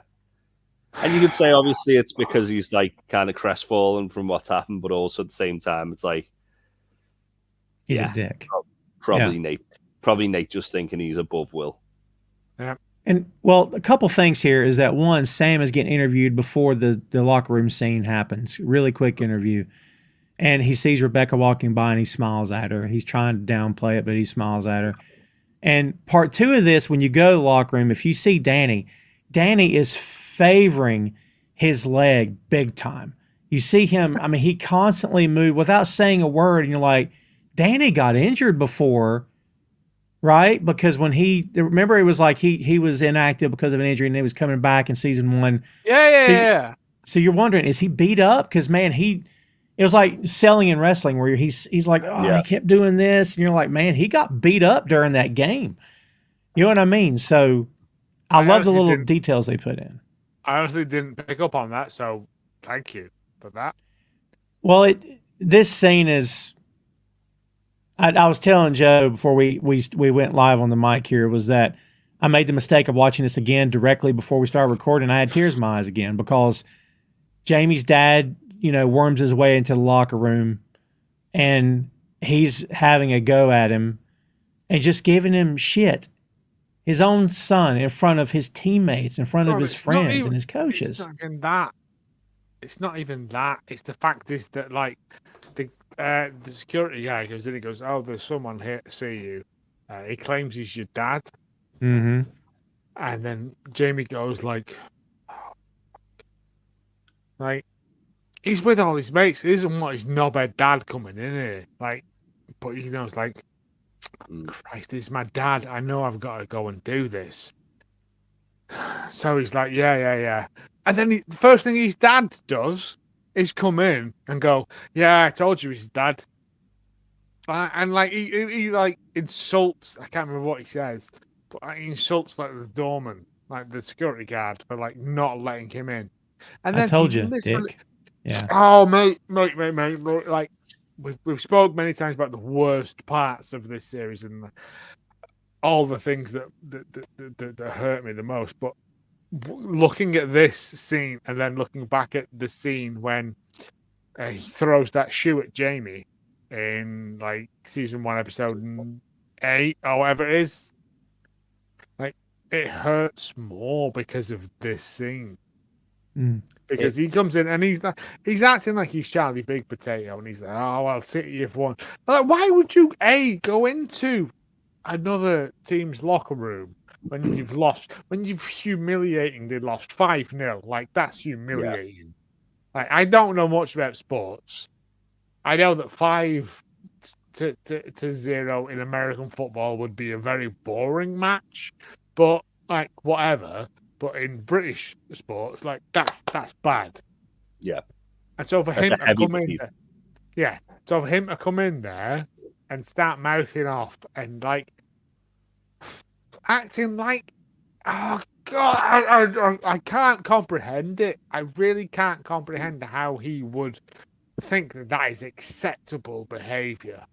And you could say obviously it's because he's like kind of crestfallen from what's happened, but also at the same time it's like he's a dick. Probably Nate just thinking he's above Will. Yeah. And well, a couple things here is that one, Sam is getting interviewed before the locker room scene happens. Really quick interview. And he sees Rebecca walking by and he smiles at her. He's trying to downplay it, but he smiles at her. And part two of this, when you go to the locker room, if you see Danny is favoring his leg big time. You see him, I mean, he constantly moved without saying a word. And you're like, Danny got injured before, right? Because when remember it was like he was inactive because of an injury and he was coming back in season 1. Yeah. So you're wondering, is he beat up? Because, man, it was like selling in wrestling where he's like, he kept doing this. And you're like, man, he got beat up during that game. You know what I mean? So I love the little details they put in. I honestly didn't pick up on that, so thank you for that. Well, this scene is, I was telling Joe before we went live on the mic here, was that I made the mistake of watching this again directly before we started recording. I had tears in my eyes again because Jamie's dad, worms his way into the locker room and he's having a go at him and just giving him shit. His own son in front of his teammates, in front of his friends and his coaches. It's not even that. It's the fact is that, like, the security guy goes in and goes, oh, there's someone here to see you. He claims he's your dad. Mm-hmm. And then Jamie goes like, he's with all his mates. He doesn't want his knobhead dad coming in here. Like, but it's like, Christ, this is my dad. I know I've got to go and do this. So he's like, yeah. And then the first thing his dad does is come in and go, yeah, I told you he's dad. And like he like insults, I can't remember what he says, but he insults like the doorman, like the security guard, for like not letting him in. And I then he told you, literally, Dick. Yeah. oh mate, like we've spoke many times about the worst parts of this series and all the things that hurt me the most. But looking at this scene and then looking back at the scene when he throws that shoe at Jamie in like season 1, episode 8 or whatever it is, like it hurts more because of this scene. Because he comes in and he's acting like he's Charlie Big Potato, and he's like, "Oh, I'll sit you've won." But like, why would you go into another team's locker room when you've lost, when you've humiliatingly lost 5-0? Like that's humiliating. Yeah. Like I don't know much about sports. I know that 5-0 in American football would be a very boring match, but like whatever. But in British sports, like that's bad. Yeah. And so for him to come in, so for him to come in there and start mouthing off and like acting like, oh God, I can't comprehend it. I really can't comprehend how he would think that is acceptable behavior.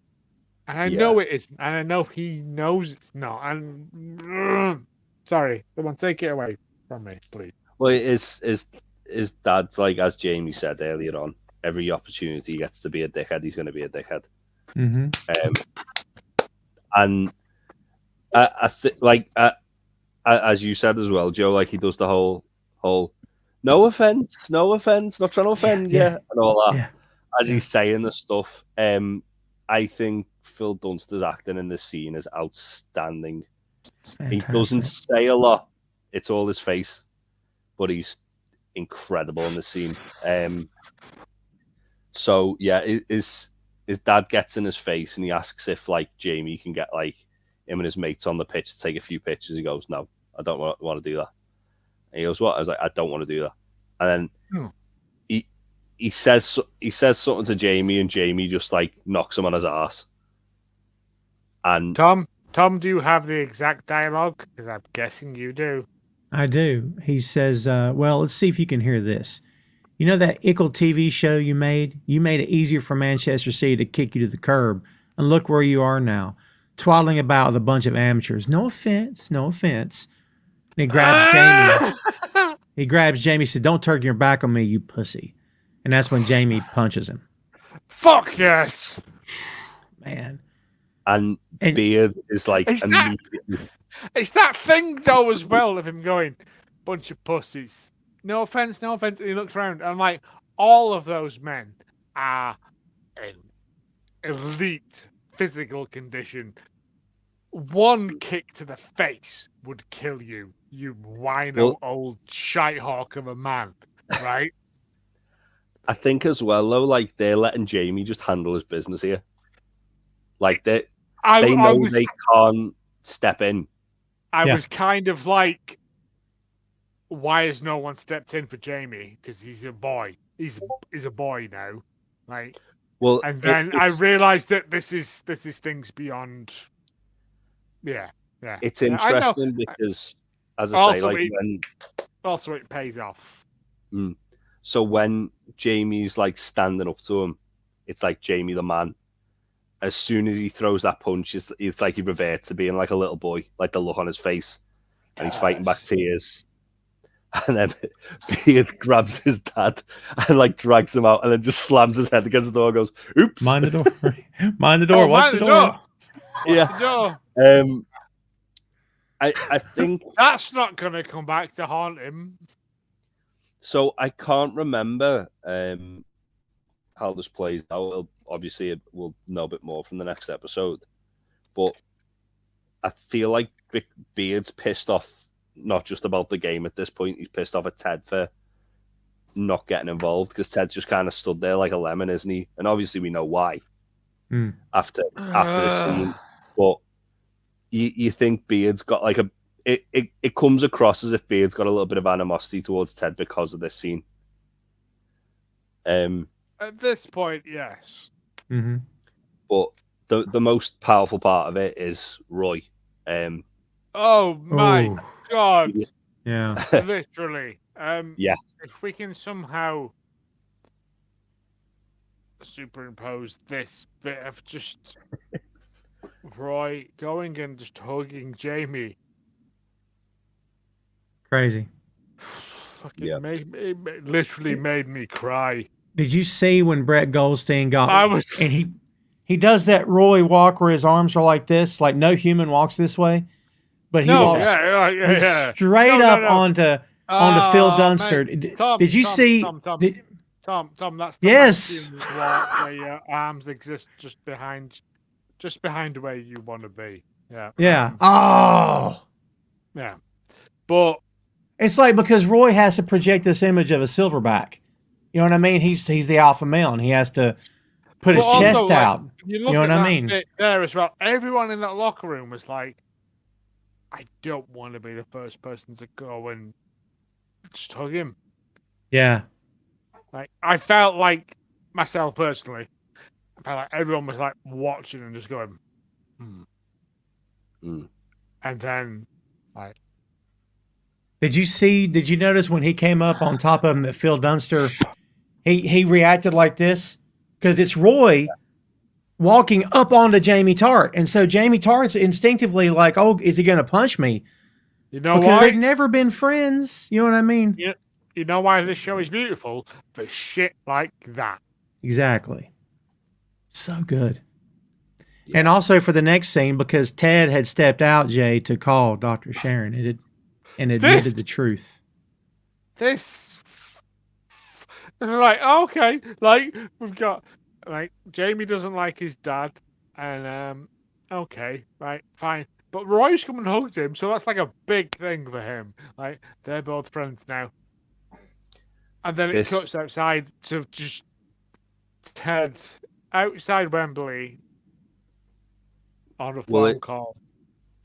And I know it isn't, and I know he knows it's not. And sorry, come on, take it away from me, please. Well, his dad's like, as Jamie said earlier on, every opportunity he gets to be a dickhead, he's going to be a dickhead. Mm-hmm. And I think, like, as you said as well, Joe, like he does the whole no offense, not trying to offend you, and all that. Yeah. As he's saying the stuff, I think Phil Dunster's acting in this scene is outstanding. Fantastic. He doesn't say a lot. It's all his face, but he's incredible in the scene. So yeah, his dad gets in his face and he asks if like Jamie can get like him and his mates on the pitch to take a few pictures. He goes, "No, I don't want to do that." And he goes, "What?" I was like, "I don't want to do that." And then he says something to Jamie, and Jamie just like knocks him on his ass. And Tom, do you have the exact dialogue? Because I'm guessing you do. I do. He says, well, let's see if you can hear this. You know that Ickle TV show you made? You made it easier for Manchester City to kick you to the curb. And look where you are now, twaddling about with a bunch of amateurs. No offense. And he grabs Jamie. He grabs Jamie and said, "Don't turn your back on me, you pussy." And that's when Jamie punches him. Fuck yes. Man. And Beard is like immediately. It's that thing though as well of him going, "Bunch of pussies." No offense. And he looks around and I'm like, all of those men are in elite physical condition. One kick to the face would kill you, you wino old shitehawk of a man, right? I think as well though, like they're letting Jamie just handle his business here. Like they know they can't step in. I was kind of like, why has no one stepped in for Jamie? Because he's a boy. He's a boy now, right? Well, and then I realized that this is things beyond. Yeah. It's interesting because, as I say, like also it pays off. So when Jamie's like standing up to him, it's like Jamie the man. As soon as he throws that punch, it's like he reverts to being like a little boy, like the look on his face, and he's fighting back tears. And then Beard grabs his dad and like drags him out, and then just slams his head against the door and goes, "Oops, mind the door, mind the door, watch the door." Yeah. I think that's not going to come back to haunt him. So I can't remember how this plays out. Obviously, we'll know a bit more from the next episode. But I feel like Beard's pissed off, not just about the game at this point. He's pissed off at Ted for not getting involved because Ted's just kind of stood there like a lemon, isn't he? And obviously we know why after this scene. But you think Beard's got like it comes across as if Beard's got a little bit of animosity towards Ted because of this scene. At this point, yes. Mm-hmm. But the most powerful part of it is Roy. Oh my Oh, God! yeah. Literally. Yeah. If we can somehow superimpose this bit of just Roy going and just hugging Jamie. Crazy. Fucking literally made me cry. Did you see when Brett Goldstein got I was and he does that Roy walk where his arms are like this, like no human walks this way, but he walks straight up onto Phil Dunster. Tom, did you see? Tom, that's the yes. walk where your arms exist just behind where you want to be. Yeah. Yeah. Yeah. But it's like because Roy has to project this image of a silverback. You know what I mean? He's the alpha male, and he has to put his chest out. You know what I mean? Bit there as well. Everyone in that locker room was like, "I don't want to be the first person to go and just hug him." Yeah. Like I felt like myself personally. I felt like everyone was like watching and just going, and then like. Did you notice when he came up on top of him that Phil Dunster, he reacted like this? Because it's Roy walking up onto Jamie Tart. And so Jamie Tart's instinctively like, oh, is he going to punch me? You know because why? they've never been friends. You know what I mean? Yeah. You know why this show is beautiful? For shit like that. Exactly. So good. Yeah. And also for the next scene, because Ted had stepped out, Jay, to call Dr. Sharon. And admitted the truth. This like okay, like we've got like Jamie doesn't like his dad, and okay, right, fine. But Roy's come and hugged him, so that's like a big thing for him. Like they're both friends now. And then it cuts outside to just Ted outside Wembley on a phone call.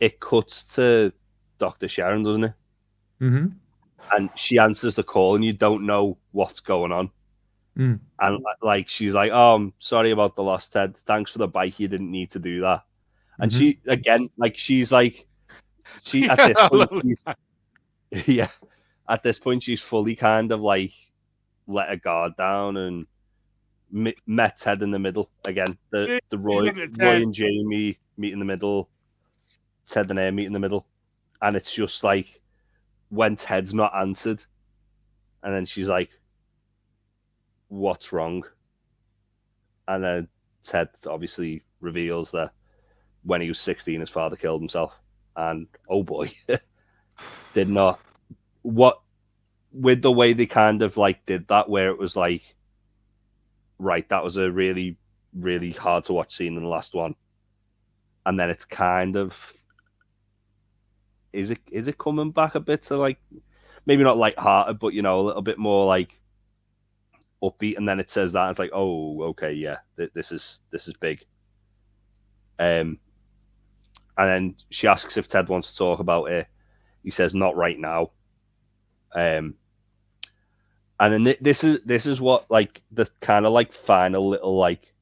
It cuts to Dr. Sharon, doesn't it? Mm-hmm. And she answers the call, and you don't know what's going on. And like she's like, "Oh, I'm sorry about the loss, Ted. Thanks for the bike. You didn't need to do that." And she again, like she's like, at this point, at this point, she's fully kind of like let her guard down and met Ted in the middle again. The Roy and Jamie meet in the middle. Ted and her meet in the middle, and it's just like. When Ted's not answered, and then she's like, "What's wrong?" And then Ted obviously reveals that when he was 16, his father killed himself. And oh boy, did not what with the way they kind of like did that, where it was like, right, that was a really, really hard to watch scene in the last one, and then it's kind of. Is it coming back a bit to like maybe not lighthearted, but you know, a little bit more like upbeat, and then it says that it's like, oh, okay, yeah, this is big. And then she asks if Ted wants to talk about it. He says not right now. And then this is what like the kind of like final little like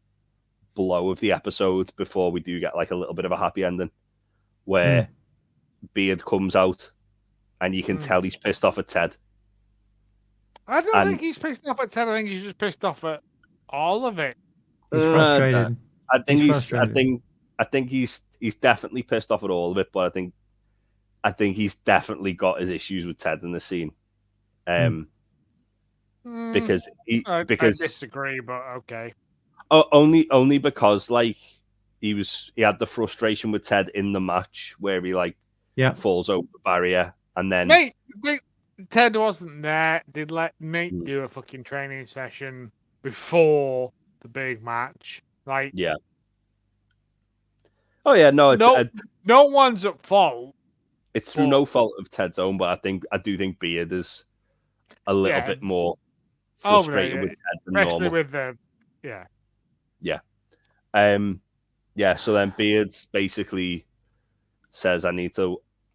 blow of the episode before we do get like a little bit of a happy ending, where. Beard comes out, and you can tell he's pissed off at Ted. I don't think he's pissed off at Ted. I think he's just pissed off at all of it. He's frustrated. I think he's definitely pissed off at all of it, but I think he's definitely got his issues with Ted in the scene. Because I disagree, but okay. Only because like he had the frustration with Ted in the match where he like. Yeah, falls over the barrier, and then Mate, Ted wasn't there. Did let Nate do a fucking training session before the big match? Like, yeah. Oh yeah, no, no one's at fault. It's through no fault of Ted's own, but I do think Beard is a little bit more frustrated with Ted than especially normal. With the So then Beard's basically. Says I'm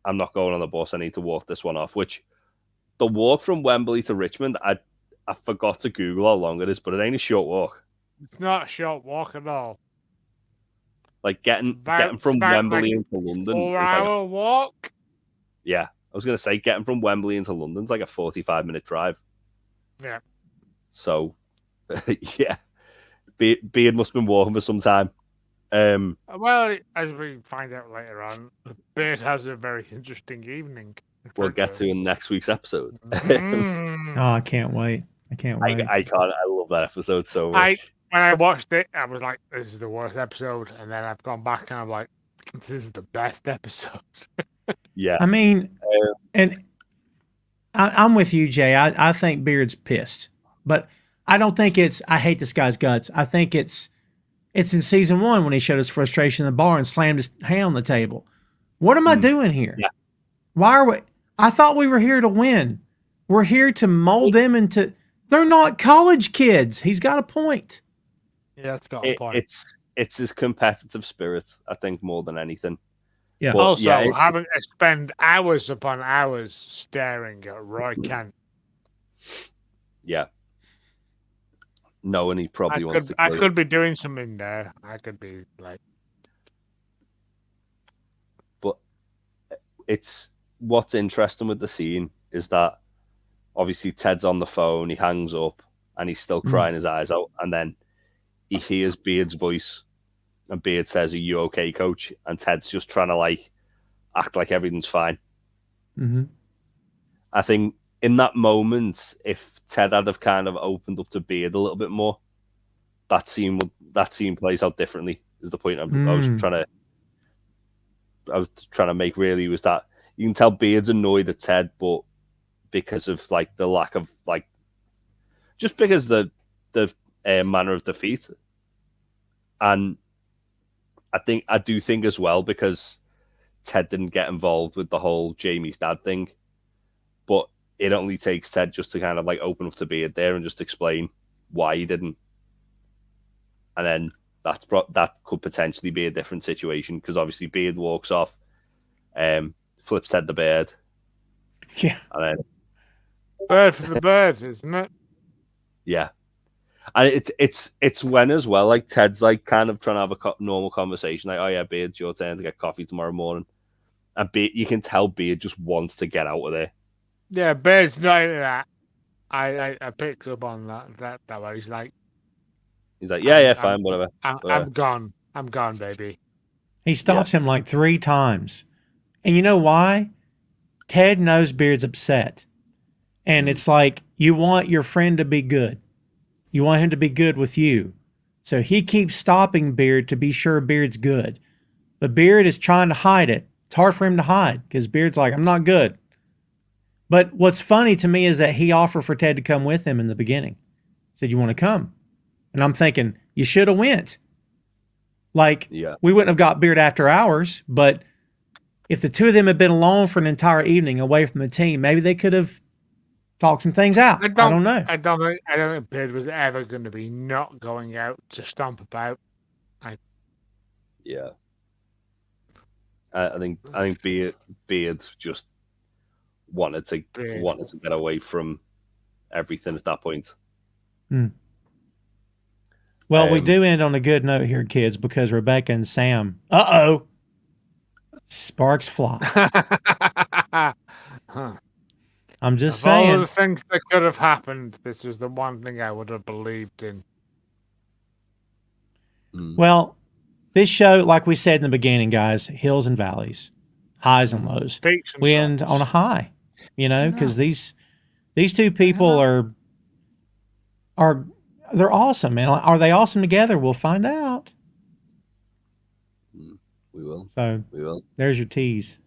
not going on the bus. I need to walk this one off. Which the walk from Wembley to Richmond, I forgot to Google how long it is, but it ain't a short walk. It's not a short walk at all. Like getting It's from about, Wembley like, into London is 4-hour walk. yeah. I was gonna say getting from Wembley into London is like a 45-minute drive. Yeah. So yeah, Beard must have been walking for some time. Well, as we find out later on, Beard has a very interesting evening. We'll get to in next week's episode. Mm. Oh, I can't wait. I can't wait. I can't. I love that episode so much. When I watched it, I was like, "This is the worst episode," and then I've gone back and I'm like, "This is the best episode." Yeah. I mean, and I'm with you, Jay. I think Beard's pissed, but I don't think it's I hate this guy's guts. I think it's in season 1 when he showed his frustration in the bar and slammed his hand on the table. What am I doing here? Yeah. Why are we? I thought we were here to win. We're here to mold them into. They're not college kids. He's got a point. Yeah, that's got a point. It's his competitive spirit, I think, more than anything. Yeah. But, Also, yeah, having to spend hours upon hours staring at Roy Kent. Yeah. Knowing he probably wants to. I could be doing something there. I could be like. But it's what's interesting with the scene is that obviously Ted's on the phone, he hangs up, and he's still crying his eyes out, and then he hears Beard's voice, and Beard says, "Are you okay, coach?" And Ted's just trying to like act like everything's fine. Mm-hmm. I think in that moment, if Ted had have kind of opened up to Beard a little bit more, that scene plays out differently. Is the point I was trying to make really, was that you can tell Beard's annoyed at Ted, but because of like the lack of like, just because the manner of defeat, and I do think as well because Ted didn't get involved with the whole Jamie's dad thing, but it only takes Ted just to kind of like open up to Beard there and just explain why he didn't, and then that could potentially be a different situation because obviously Beard walks off, flips Ted the bird, Yeah. and then Bird for the bird, isn't it? yeah. And it's when as well, like Ted's like kind of trying to have a normal conversation, like, "Oh yeah, Beard, it's your turn to get coffee tomorrow morning," and you can tell Beard just wants to get out of there. Yeah, Bird's not into that. I picked up on that way. He's like, Yeah, fine, whatever. I'm gone. I'm gone, baby. He stops him like 3 times. And you know why? Ted knows Beard's upset. And it's like, you want your friend to be good. You want him to be good with you. So he keeps stopping Beard to be sure Beard's good. But Beard is trying to hide it. It's hard for him to hide because Beard's like, "I'm not good." But what's funny to me is that he offered for Ted to come with him in the beginning. He said, "You want to come?" And I'm thinking, you should have went. Like, we wouldn't have got Beard after hours, but if the two of them had been alone for an entire evening away from the team, maybe they could have talked some things out. I don't know. I don't think Beard was ever going to be not going out to stomp about. Yeah. I think Beard just wanted to get away from everything at that point. Well, we do end on a good note here, kids, because Rebecca and Sam, sparks fly. I'm just saying. Of all the things that could have happened, this is the one thing I would have believed in. Well, this show, like we said in the beginning, guys, hills and valleys, highs and lows. We end on a high, because these two people they're awesome, and are they awesome together? We'll find out. We will. So we will. There's your tease.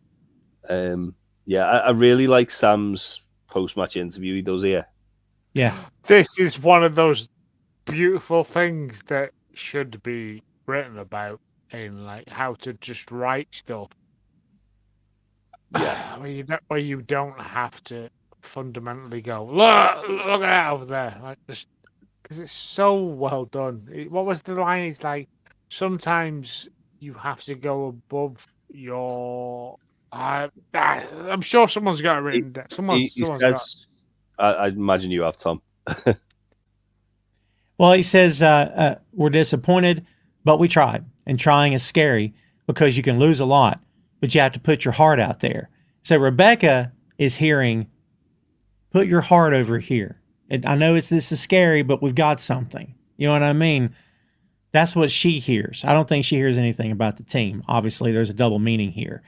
I really like Sam's post-match interview he does here. Yeah. This is one of those beautiful things that should be written about in like how to just write stuff. Yeah. where you don't have to fundamentally go, look at that over there. Like, just because it's so well done. What was the line? It's like, sometimes you have to go above your... I'm sure someone's got it written down. He says, I imagine you have, Tom. Well, he says, we're disappointed, but we tried. And trying is scary because you can lose a lot, but you have to put your heart out there. So Rebecca is hearing, put your heart over here. And I know this is scary, but we've got something. You know what I mean? That's what she hears. I don't think she hears anything about the team. Obviously, there's a double meaning here.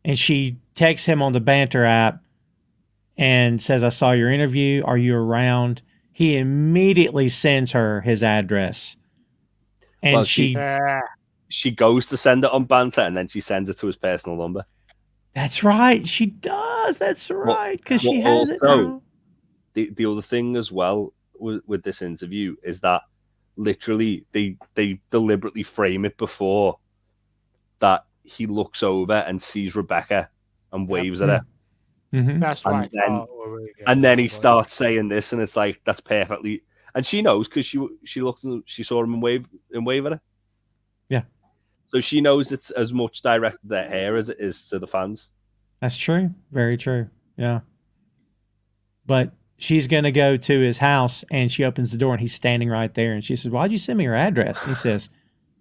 And she texts him on the Banter app and says, I saw your interview. Are you around? He immediately sends her his address. And Well, she goes to send it on Banter, and then she sends it to his personal number. That's right. She does. That's right. Because she has it now. The other thing as well with this interview is that literally they deliberately frame it before that he looks over and sees Rebecca and waves at her. Mm-hmm. That's right. And then he starts saying this, and it's like, that's perfectly. And she knows because she looks and she saw him and wave at her. Yeah. So she knows it's as much directed at her as it is to the fans. That's true. Very true. Yeah. But she's going to go to his house, and she opens the door, and he's standing right there. And she says, why'd you send me your address? And he says,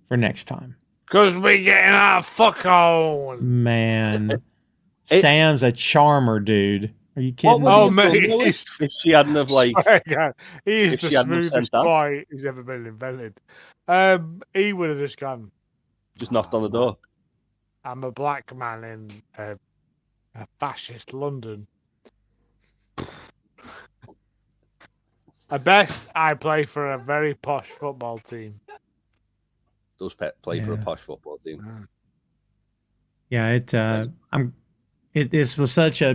for next time. Because we getting our fuck on. Man. Sam's a charmer, dude. Are you kidding me? Oh, mate. If she hadn't have, like... He's the smoothest boy who's ever been invented. He would have just gone... Just knocked on the door. I'm a black man in a fascist London. I bet I play for a very posh football team. Does play for a posh football team. Yeah, this was such a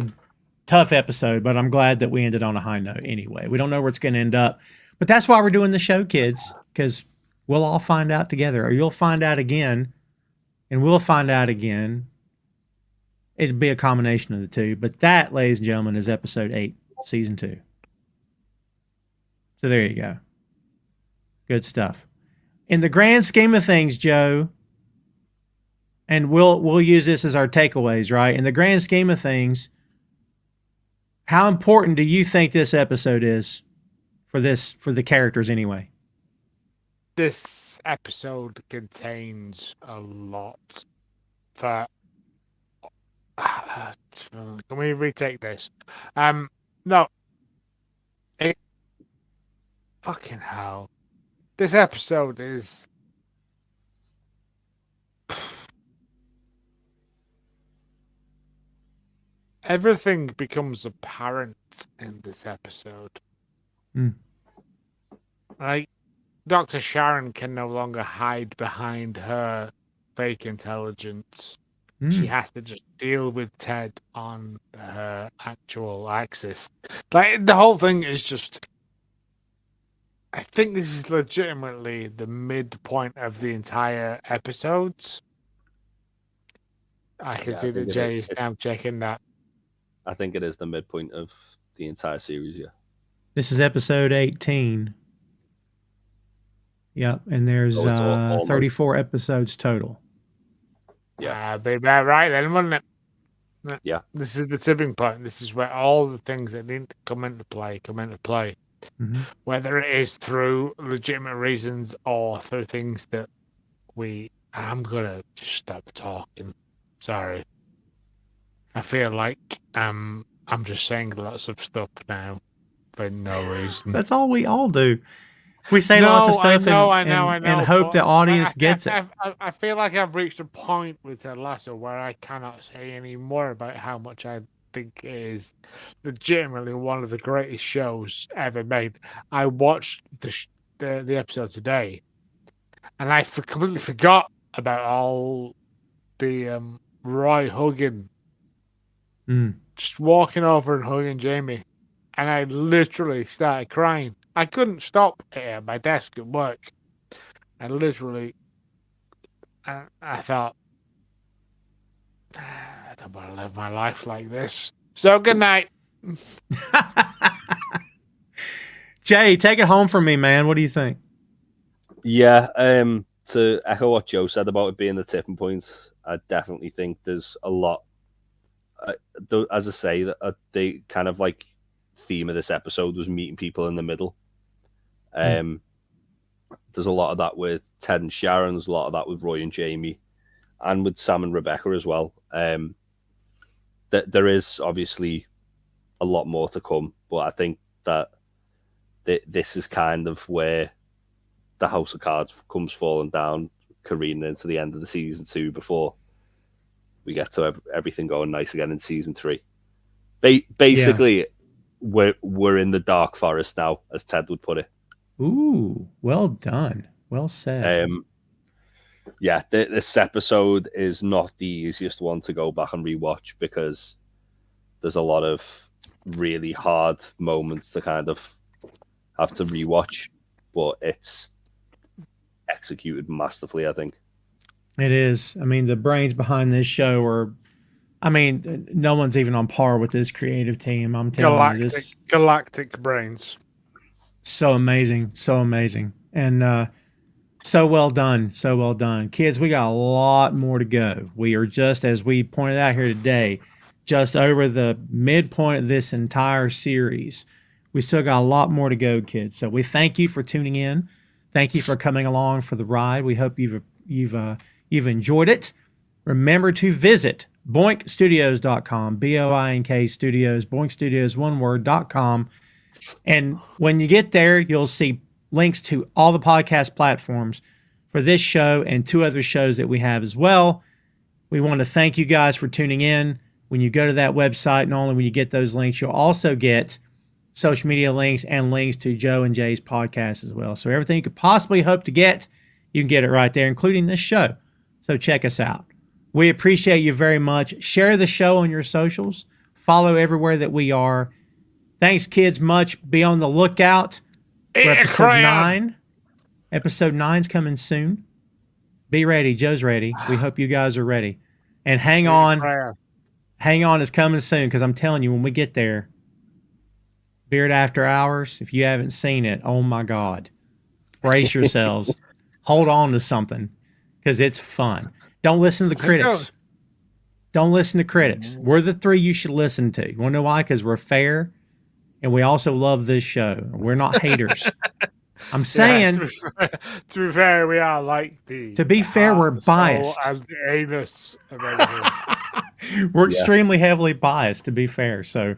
tough episode, but I'm glad that we ended on a high note anyway. We don't know where it's going to end up, but that's why we're doing the show, kids, because we'll all find out together, or you'll find out again, and we'll find out again. It'd be a combination of the two, but that, ladies and gentlemen, is episode 8, season 2. So there you go. Good stuff. In the grand scheme of things, Joe, and we'll use this as our takeaways, right? In the grand scheme of things, how important do you think this episode is for the characters anyway? This episode contains a lot. Can we retake this? No. Fucking hell. This episode is... Everything becomes apparent in this episode. Like, Dr. Sharon can no longer hide behind her fake intelligence. She has to just deal with Ted on her actual axis. Like, the whole thing is just... I think this is legitimately the midpoint of the entire episodes. I can see that Jay is now checking that. I think it is the midpoint of the entire series, yeah. This is episode 18. Yep, and there's 34 episodes total. Yeah, be about right then, wouldn't it? Yeah. This is the tipping point. This is where all the things that need to come into play. Mm-hmm. Whether it is through legitimate reasons or through things that I'm gonna just stop talking. Sorry. I feel like I'm just saying lots of stuff now for no reason. That's all we all do. We say lots of stuff and hope the audience gets it. I feel like I've reached a point with Ted Lasso where I cannot say any more about how much I think it is legitimately one of the greatest shows ever made. I watched the episode today, and I completely forgot about all the Roy hugging, just walking over and hugging Jamie, and I literally started crying. I couldn't stop at my desk at work. I literally, I thought, I don't want to live my life like this. So good night. Jay, take it home from me, man. What do you think? Yeah, to echo what Joe said about it being the tipping point, I definitely think there's a lot. As I say, that they kind of like theme of this episode was meeting people in the middle. There's a lot of that with Ted and Sharon. There's a lot of that with Roy and Jamie, and with Sam and Rebecca as well. There is obviously a lot more to come, but I think that this is kind of where the House of Cards comes falling down, careening into the end of the season 2 before we get to everything going nice again in season 3. Basically, we're in the dark forest now, as Ted would put it. Ooh, well done. Well said. This episode is not the easiest one to go back and rewatch because there's a lot of really hard moments to kind of have to rewatch, but it's executed masterfully, I think. It is. I mean, the brains behind this show are, I mean, no one's even on par with this creative team. I'm telling you, this galactic brains. So amazing, so amazing. And so well done, so well done. Kids, we got a lot more to go. We are just, as we pointed out here today, just over the midpoint of this entire series. We still got a lot more to go, kids. So we thank you for tuning in. Thank you for coming along for the ride. We hope you've enjoyed it. Remember to visit boinkstudios.com, BOINK Studios, boinkstudios, one word.com. And when you get there, you'll see links to all the podcast platforms for this show and 2 other shows that we have as well. We want to thank you guys for tuning in. When you go to that website, not only when you get those links, you'll also get social media links and links to Joe and Jay's podcast as well. So everything you could possibly hope to get, you can get it right there, including this show. So check us out. We appreciate you very much. Share the show on your socials. Follow everywhere that we are. Thanks, kids, much. Be on the lookout for episode 9. Episode 9's coming soon. Be ready. Joe's ready. We hope you guys are ready. And hang on. Hang on is coming soon, because I'm telling you, when we get there, Beard After Hours, if you haven't seen it, oh my God. Brace yourselves. Hold on to something, because it's fun. Don't listen to the critics. Don't listen to critics. We're the 3 you should listen to. You want to know why? Because we're fair, and we also love this show. We're not haters. I'm saying... to be fair, we are like the... To be fair, we're biased. As the anus of everything. We're extremely heavily biased, to be fair. So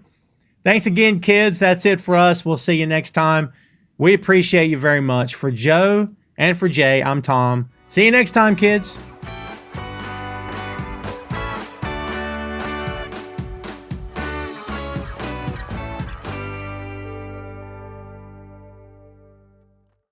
thanks again, kids. That's it for us. We'll see you next time. We appreciate you very much. For Joe and for Jay, I'm Tom. See you next time, kids.